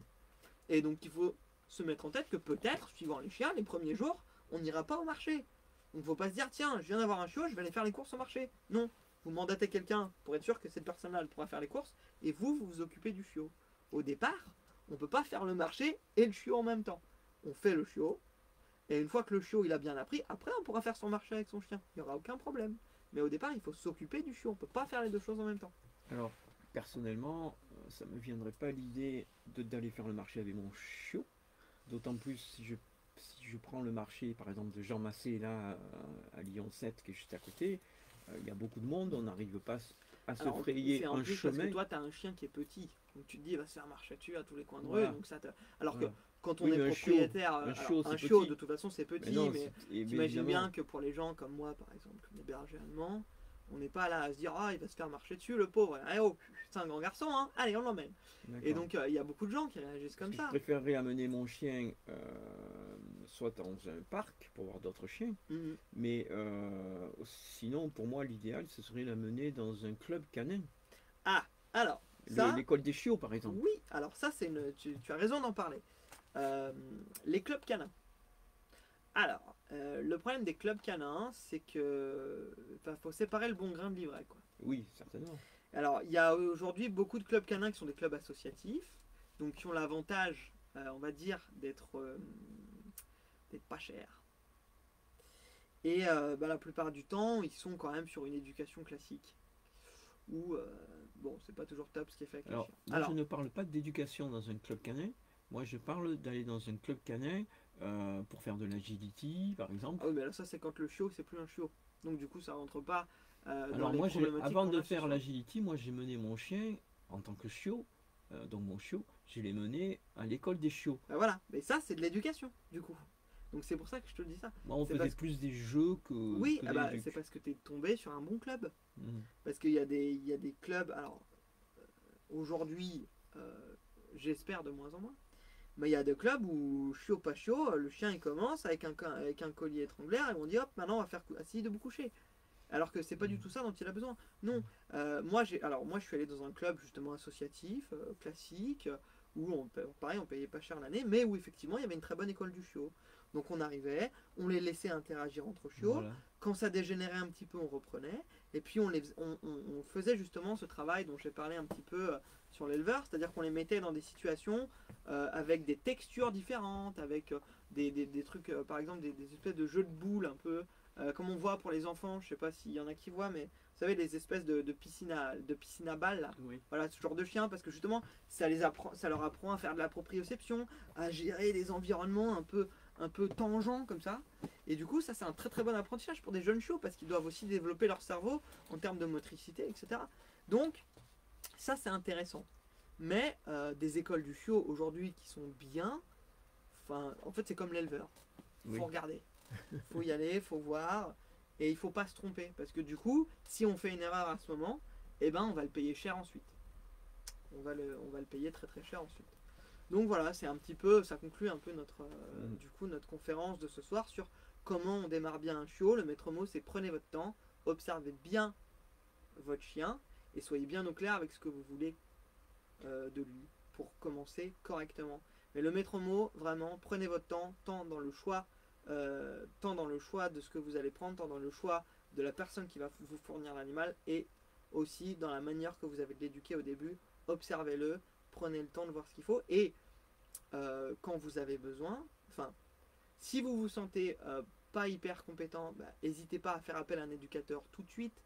Et donc il faut se mettre en tête que peut-être, suivant les chiens, les premiers jours, on n'ira pas au marché. Donc il ne faut pas se dire, tiens, je viens d'avoir un chiot, je vais aller faire les courses au marché. Non, vous mandatez quelqu'un pour être sûr que cette personne-là, elle pourra faire les courses, et vous vous occupez du chiot. Au départ, on ne peut pas faire le marché et le chiot en même temps. On fait le chiot, et une fois que le chiot il a bien appris, après on pourra faire son marché avec son chien. Il n'y aura aucun problème. Mais au départ, il faut s'occuper du chiot. On ne peut pas faire les deux choses en même temps. Alors, personnellement, ça ne me viendrait pas l'idée d'aller faire le marché avec mon chiot. D'autant plus si je prends le marché, par exemple, de Jean Massé, là, à Lyon 7, qui est juste à côté, il y a beaucoup de monde, on n'arrive pas à se frayer un chemin. Parce que toi, tu as un chien qui est petit. Donc tu te dis, il va se faire marcher dessus à tous les coins de rue. Voilà. Donc alors Voilà. que quand on est propriétaire, un chiot, de toute façon, c'est petit. Mais t'imagines bien que pour les gens comme moi, par exemple, les bergers allemands, on n'est pas là à se dire, ah, il va se faire marcher dessus, le pauvre. Allez, oh, c'est un grand garçon, hein. Allez, on l'emmène. Et donc, il y a beaucoup de gens qui réagissent comme ça. Je préférerais amener mon chien soit dans un parc pour voir d'autres chiens, mais sinon, pour moi, l'idéal, ce serait l'amener dans un club canin. Ah, alors, l'école des chiots, par exemple. Oui, alors ça, tu as raison d'en parler. Les clubs canins. Alors, le problème des clubs canins, c'est que faut séparer le bon grain de l'ivraie, quoi. Oui, certainement. Alors, il y a aujourd'hui beaucoup de clubs canins qui sont des clubs associatifs, donc qui ont l'avantage, on va dire, d'être pas chers. Et la plupart du temps, ils sont quand même sur une éducation classique. Où, bon, c'est pas toujours top ce qui est fait avec les chiens. Alors, je ne parle pas d'éducation dans un club canin. Moi, je parle d'aller dans un club canin pour faire de l'agility, par exemple. Ah oui, mais là, ça, c'est quand le chiot, c'est plus un chiot. Donc, du coup, ça rentre pas alors, moi, avant de faire l'agility, moi, j'ai mené mon chien en tant que chiot. Donc, mon chiot, je l'ai mené à l'école des chiots. Ben voilà, mais ça, c'est de l'éducation, du coup. Donc, c'est pour ça que je te dis ça. Moi, on faisait plus des jeux que. Oui, que c'est parce que tu es tombé sur un bon club. Parce qu'il y a des clubs. Alors, aujourd'hui, j'espère de moins en moins. Mais il y a des clubs où chiot pas chiot, le chien il commence avec un collier étranglaire et on dit hop, maintenant on va faire assis debout couché. Alors que c'est pas du tout ça dont il a besoin. Non. Moi je suis allé dans un club justement associatif, classique, où pareil on payait pas cher l'année, mais où effectivement il y avait une très bonne école du chiot. Donc on arrivait, on les laissait interagir entre chiots. Voilà. Quand ça dégénérait un petit peu, on reprenait. Et puis on faisait justement ce travail dont j'ai parlé un petit peu sur l'éleveur, c'est-à-dire qu'on les mettait dans des situations avec des textures différentes, avec des trucs, par exemple des espèces de jeux de boules un peu, comme on voit pour les enfants, je sais pas s'il y en a qui voient, mais vous savez, des espèces de piscine à balles là. Oui. Voilà, ce genre de chien, parce que justement ça leur apprend à faire de la proprioception, à gérer des environnements un peu tangents comme ça. Et du coup, ça c'est un très très bon apprentissage pour des jeunes chiots parce qu'ils doivent aussi développer leur cerveau en termes de motricité, etc. Donc, ça c'est intéressant. Mais des écoles du chiot aujourd'hui qui sont bien, en fait c'est comme l'éleveur. Il faut regarder, il faut y aller, il faut voir, et il faut pas se tromper. Parce que du coup, si on fait une erreur à ce moment, eh ben on va le payer cher ensuite. On va le payer très très cher ensuite. Donc voilà, c'est un petit peu, ça conclut un peu notre conférence de ce soir sur comment on démarre bien un chiot. Le maître mot, c'est prenez votre temps, observez bien votre chien et soyez bien au clair avec ce que vous voulez de lui pour commencer correctement. Mais le maître mot, vraiment, prenez votre temps, tant dans le choix de ce que vous allez prendre, tant dans le choix de la personne qui va vous fournir l'animal et aussi dans la manière que vous avez de l'éduquer au début. Observez-le, prenez le temps de voir ce qu'il faut et quand vous avez besoin, enfin, si vous vous sentez pas hyper compétent, n'hésitez pas à faire appel à un éducateur tout de suite.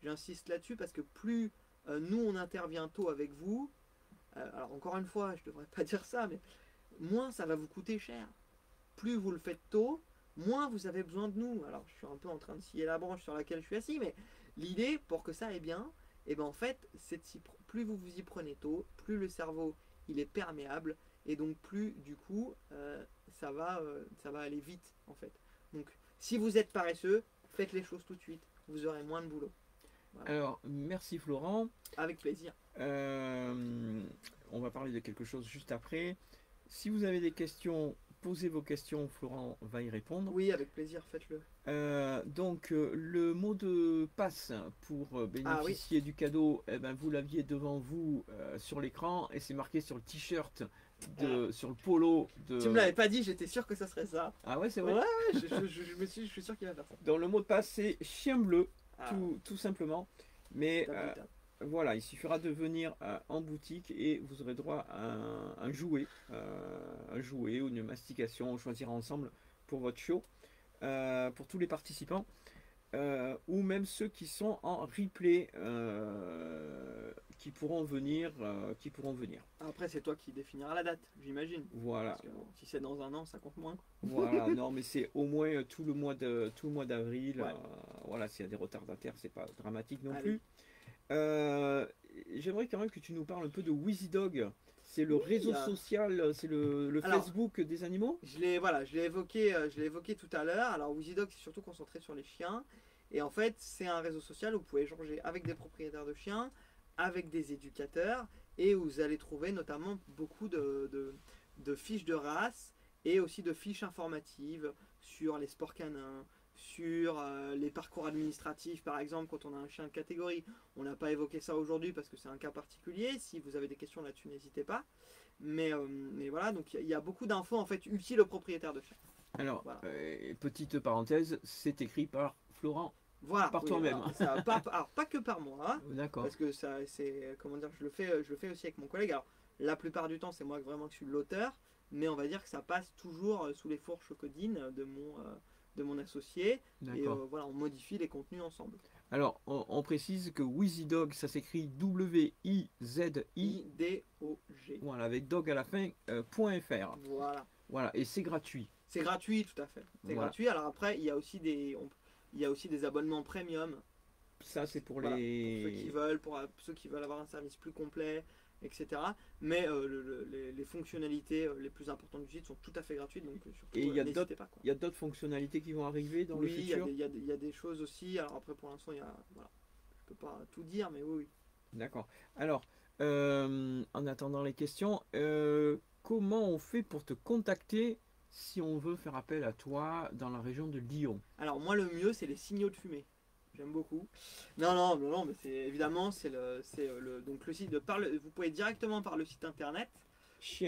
J'insiste là-dessus parce que plus nous on intervient tôt avec vous, alors encore une fois, je devrais pas dire ça, mais moins ça va vous coûter cher. Plus vous le faites tôt, moins vous avez besoin de nous. Alors je suis un peu en train de scier la branche sur laquelle je suis assis, mais l'idée pour que ça aille bien, et ben en fait, plus vous vous y prenez tôt, plus le cerveau il est perméable et donc plus du coup ça va aller vite en fait. Donc si vous êtes paresseux, faites les choses tout de suite, vous aurez moins de boulot. Voilà. Alors, merci Florent. Avec plaisir. On va parler de quelque chose juste après. Si vous avez des questions, posez vos questions, Florent va y répondre. Oui, avec plaisir, faites-le. Donc, le mot de passe pour bénéficier du cadeau, eh ben, vous l'aviez devant vous sur l'écran et c'est marqué sur le t-shirt, sur le polo. Tu me l'avais pas dit, j'étais sûr que ça serait ça. Ah ouais, c'est vrai. Ouais, je suis sûr qu'il va faire ça. Donc, le mot de passe, c'est chien bleu, tout simplement. Mais voilà, il suffira de venir en boutique et vous aurez droit à un jouet ou une mastication, on choisira ensemble pour votre chiot, pour tous les participants, ou même ceux qui sont en replay, qui pourront venir. Après, c'est toi qui définiras la date, j'imagine. Voilà. Parce que, si c'est dans un an, ça compte moins. Voilà, non, mais c'est au moins tout le mois d'avril. Ouais. Voilà, s'il y a des retardataires, c'est pas dramatique non Allez. plus. J'aimerais quand même que tu nous parles un peu de WheezyDog. C'est le réseau social, c'est le Facebook des animaux. Je l'ai évoqué tout à l'heure. Alors WheezyDog, c'est surtout concentré sur les chiens. Et en fait, c'est un réseau social où vous pouvez échanger avec des propriétaires de chiens, avec des éducateurs, et où vous allez trouver notamment beaucoup de fiches de race et aussi de fiches informatives sur les sports canins, sur les parcours administratifs, par exemple, quand on a un chien de catégorie. On n'a pas évoqué ça aujourd'hui parce que c'est un cas particulier. Si vous avez des questions là-dessus, n'hésitez pas. Mais voilà, donc il y a beaucoup d'infos en fait utiles aux propriétaires de chiens. Alors, Voilà. petite parenthèse, c'est écrit par Florent. Voilà, Par toi-même. Alors, pas que par moi, D'accord. parce que ça, c'est, comment dire, je le fais aussi avec mon collègue. Alors, la plupart du temps, c'est moi vraiment que je suis l'auteur, mais on va dire que ça passe toujours sous les fourches codines de mon associé. Et voilà, on modifie les contenus ensemble. Alors, on précise que WheezyDog, ça s'écrit W-I-Z-I. D-O-G. Voilà, avec dog à la fin, .fr. Voilà, et c'est gratuit. C'est gratuit, tout à fait. C'est gratuit. Alors après, il y a aussi des abonnements premium. Ça, c'est pour Pour ceux qui veulent avoir un service plus complet, etc. Mais les fonctionnalités les plus importantes du site sont tout à fait gratuites, donc surtout n'hésitez pas. Il y a d'autres fonctionnalités qui vont arriver dans le futur. Oui, il y a des choses aussi. Alors après, pour l'instant, je peux pas tout dire, mais oui. D'accord. Alors, en attendant les questions, comment on fait pour te contacter si on veut faire appel à toi dans la région de Lyon? Alors moi, le mieux, c'est les signaux de fumée. J'aime beaucoup. Non, mais c'est évidemment donc le site vous pouvez directement par le site internet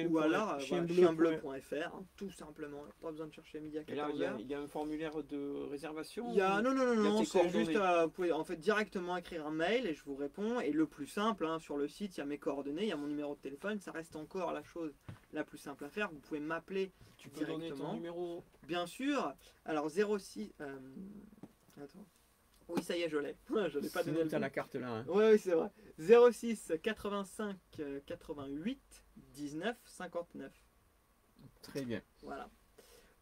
ou alors chienbleu.fr, tout simplement. Pas besoin de chercher midi à 14h. Il y a un formulaire de réservation. Non, c'est juste vous pouvez en fait directement écrire un mail et je vous réponds. Et le plus simple, sur le site, il y a mes coordonnées, il y a mon numéro de téléphone. Ça reste encore la chose la plus simple à faire. Vous pouvez m'appeler directement. Donner ton numéro. Bien sûr. Alors 06. Attends. Oui, ça y est, je l'ai. Je l'ai pas donné. Tu as la carte là. Hein. Oui, c'est vrai. 06 85 88 19 59. Très bien. Voilà.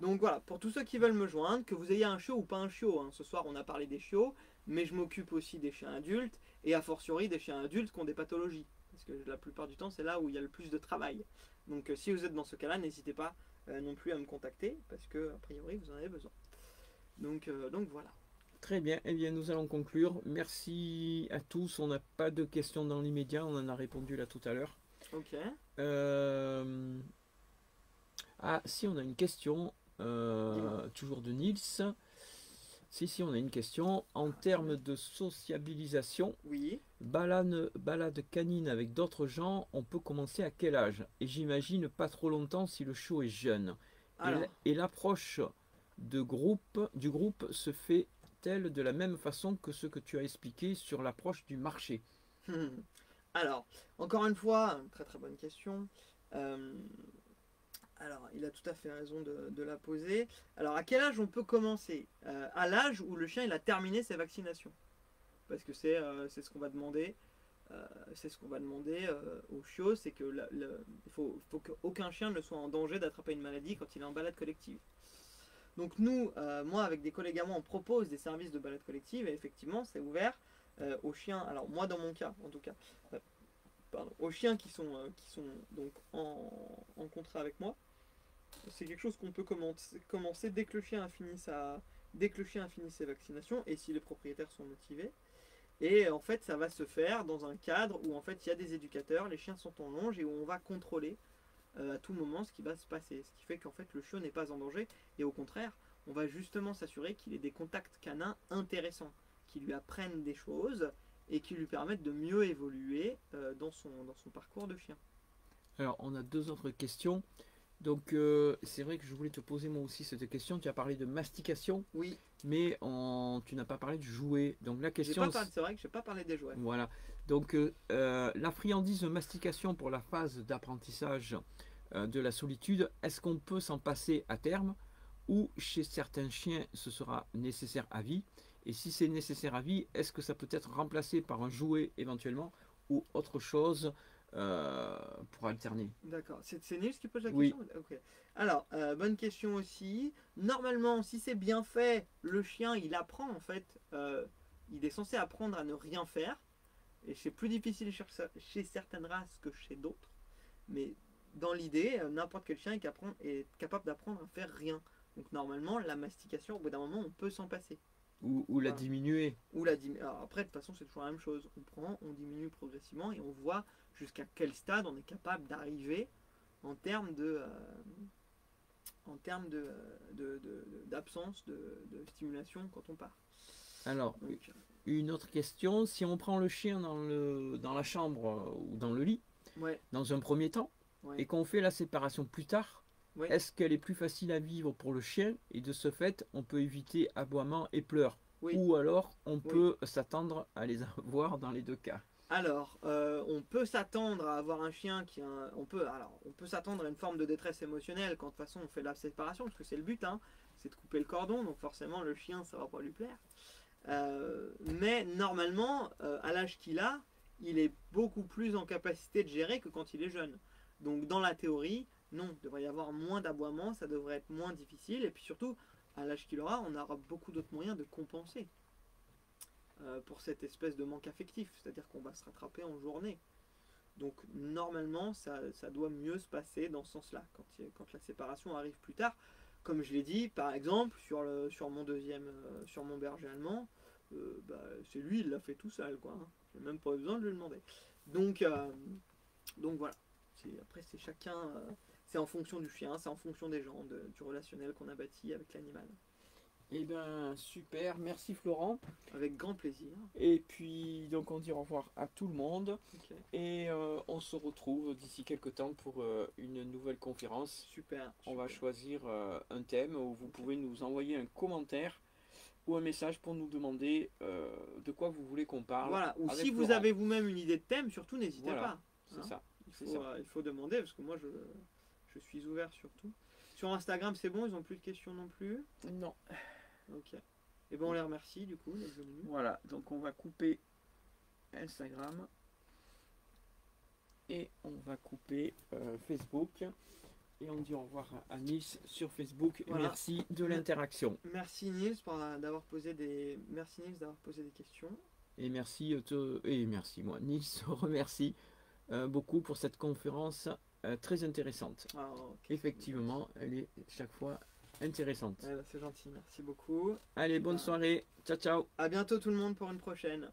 Donc voilà, pour tous ceux qui veulent me joindre, que vous ayez un chiot ou pas un chiot, ce soir on a parlé des chiots, mais je m'occupe aussi des chiens adultes, et a fortiori des chiens adultes qui ont des pathologies. Parce que la plupart du temps, c'est là où il y a le plus de travail. Donc si vous êtes dans ce cas-là, n'hésitez pas non plus à me contacter, parce que a priori vous en avez besoin. Donc voilà. Très bien, eh bien nous allons conclure. Merci à tous. On n'a pas de questions dans l'immédiat, on en a répondu là tout à l'heure. Ok. Ah, si on a une question, toujours de Nils. Si, on a une question. En termes de sociabilisation, oui. Balade canine avec d'autres gens, on peut commencer à quel âge? Et j'imagine pas trop longtemps si le chiot est jeune. Et l'approche du groupe se fait fonctionne-t-elle de la même façon que ce que tu as expliqué sur l'approche du marché? Alors, encore une fois, très très bonne question. Euh, alors, il a tout à fait raison de la poser. Alors, à quel âge on peut commencer? À l'âge où le chien il a terminé ses vaccinations. Parce que c'est ce qu'on va demander. C'est ce qu'on va demander au chiot, c'est que il faut qu'aucun chien ne soit en danger d'attraper une maladie quand il est en balade collective. Donc nous, moi avec des collègues à moi, on propose des services de balade collective et effectivement c'est ouvert aux chiens, alors moi dans mon cas en tout cas, euh, pardon, aux chiens qui sont donc en contrat avec moi. C'est quelque chose qu'on peut commencer dès que le chien a fini dès que le chien a fini ses vaccinations et si les propriétaires sont motivés. Et en fait, ça va se faire dans un cadre où en fait il y a des éducateurs, les chiens sont en longe et où on va contrôler à tout moment ce qui va se passer. Ce qui fait qu'en fait le chiot n'est pas en danger et au contraire, on va justement s'assurer qu'il ait des contacts canins intéressants, qui lui apprennent des choses et qui lui permettent de mieux évoluer dans son parcours de chien. Alors, on a deux autres questions. Donc, c'est vrai que je voulais te poser moi aussi cette question. Tu as parlé de mastication, Oui, mais tu n'as pas parlé de jouet. Donc, la question, c'est vrai que je n'ai pas parlé des jouets. voilà. Donc, la friandise de mastication pour la phase d'apprentissage de la solitude, est-ce qu'on peut s'en passer à terme ou chez certains chiens, ce sera nécessaire à vie? Et si c'est nécessaire à vie, est-ce que ça peut être remplacé par un jouet éventuellement ou autre chose pour alterner? D'accord. C'est Nils qui pose la Oui. question? Ok. Alors, bonne question aussi. Normalement, si c'est bien fait, le chien, il apprend en fait. Il est censé apprendre à ne rien faire. Et c'est plus difficile chez certaines races que chez d'autres. Mais dans l'idée, n'importe quel chien est capable d'apprendre à faire rien. Donc normalement, la mastication, au bout d'un moment, on peut s'en passer. Ou la Voilà. diminuer. Alors après, de toute façon, c'est toujours la même chose. On prend, on diminue progressivement et on voit jusqu'à quel stade on est capable d'arriver en termes d'absence de stimulation quand on part. Alors, Donc, une autre question, si on prend le chien dans la chambre ou dans le lit, ouais, dans un premier temps, ouais, et qu'on fait la séparation plus tard, ouais. est-ce qu'elle est plus facile à vivre pour le chien et de ce fait, on peut éviter aboiement et pleurs? Oui, Ou alors, on oui. peut s'attendre à les avoir dans les deux cas? Alors, on peut s'attendre à avoir un chien on peut s'attendre à une forme de détresse émotionnelle quand de toute façon on fait la séparation, parce que c'est le but, hein, c'est de couper le cordon, donc forcément le chien ça va pas lui plaire. Mais normalement, à l'âge qu'il a, il est beaucoup plus en capacité de gérer que quand il est jeune. Donc dans la théorie, non, il devrait y avoir moins d'aboiements, ça devrait être moins difficile, et puis surtout, à l'âge qu'il aura, on aura beaucoup d'autres moyens de compenser pour cette espèce de manque affectif, c'est-à-dire qu'on va se rattraper en journée. Donc normalement, ça doit mieux se passer dans ce sens-là, quand la séparation arrive plus tard. Comme je l'ai dit, par exemple, sur mon berger allemand, c'est lui, il l'a fait tout seul, quoi. Hein. J'ai même pas besoin de lui demander. Donc, donc voilà. Après, c'est chacun, c'est en fonction du chien, c'est en fonction des gens, du relationnel qu'on a bâti avec l'animal. Eh bien, super, merci Florent. Avec grand plaisir. Et puis, donc, on dit au revoir à tout le monde. Ok. Et on se retrouve d'ici quelques temps pour une nouvelle conférence. Super. On va super. choisir un thème où vous pouvez nous envoyer un commentaire ou un message pour nous demander de quoi vous voulez qu'on parle. Voilà. Ou avec si vous Florent. avez vous-même une idée de thème, surtout n'hésitez Voilà, pas. c'est Hein. ça. Il faut demander parce que moi je suis ouvert sur tout. Sur Instagram, c'est bon, ils n'ont plus de questions non plus. Non. Ok. Et ben on les remercie du coup d'être venus. Voilà, donc on va couper Instagram et on va couper Facebook. Et on dit au revoir à Nice sur Facebook. Voilà. Merci de l'interaction. Merci Nils d'avoir posé des questions. Et merci, moi. Nice te remercie beaucoup pour cette conférence très intéressante. Ah, ok. Effectivement, elle est chaque fois intéressante. Ouais, bah, c'est gentil, merci beaucoup. Allez, bonne soirée. Ciao, ciao. À bientôt tout le monde pour une prochaine.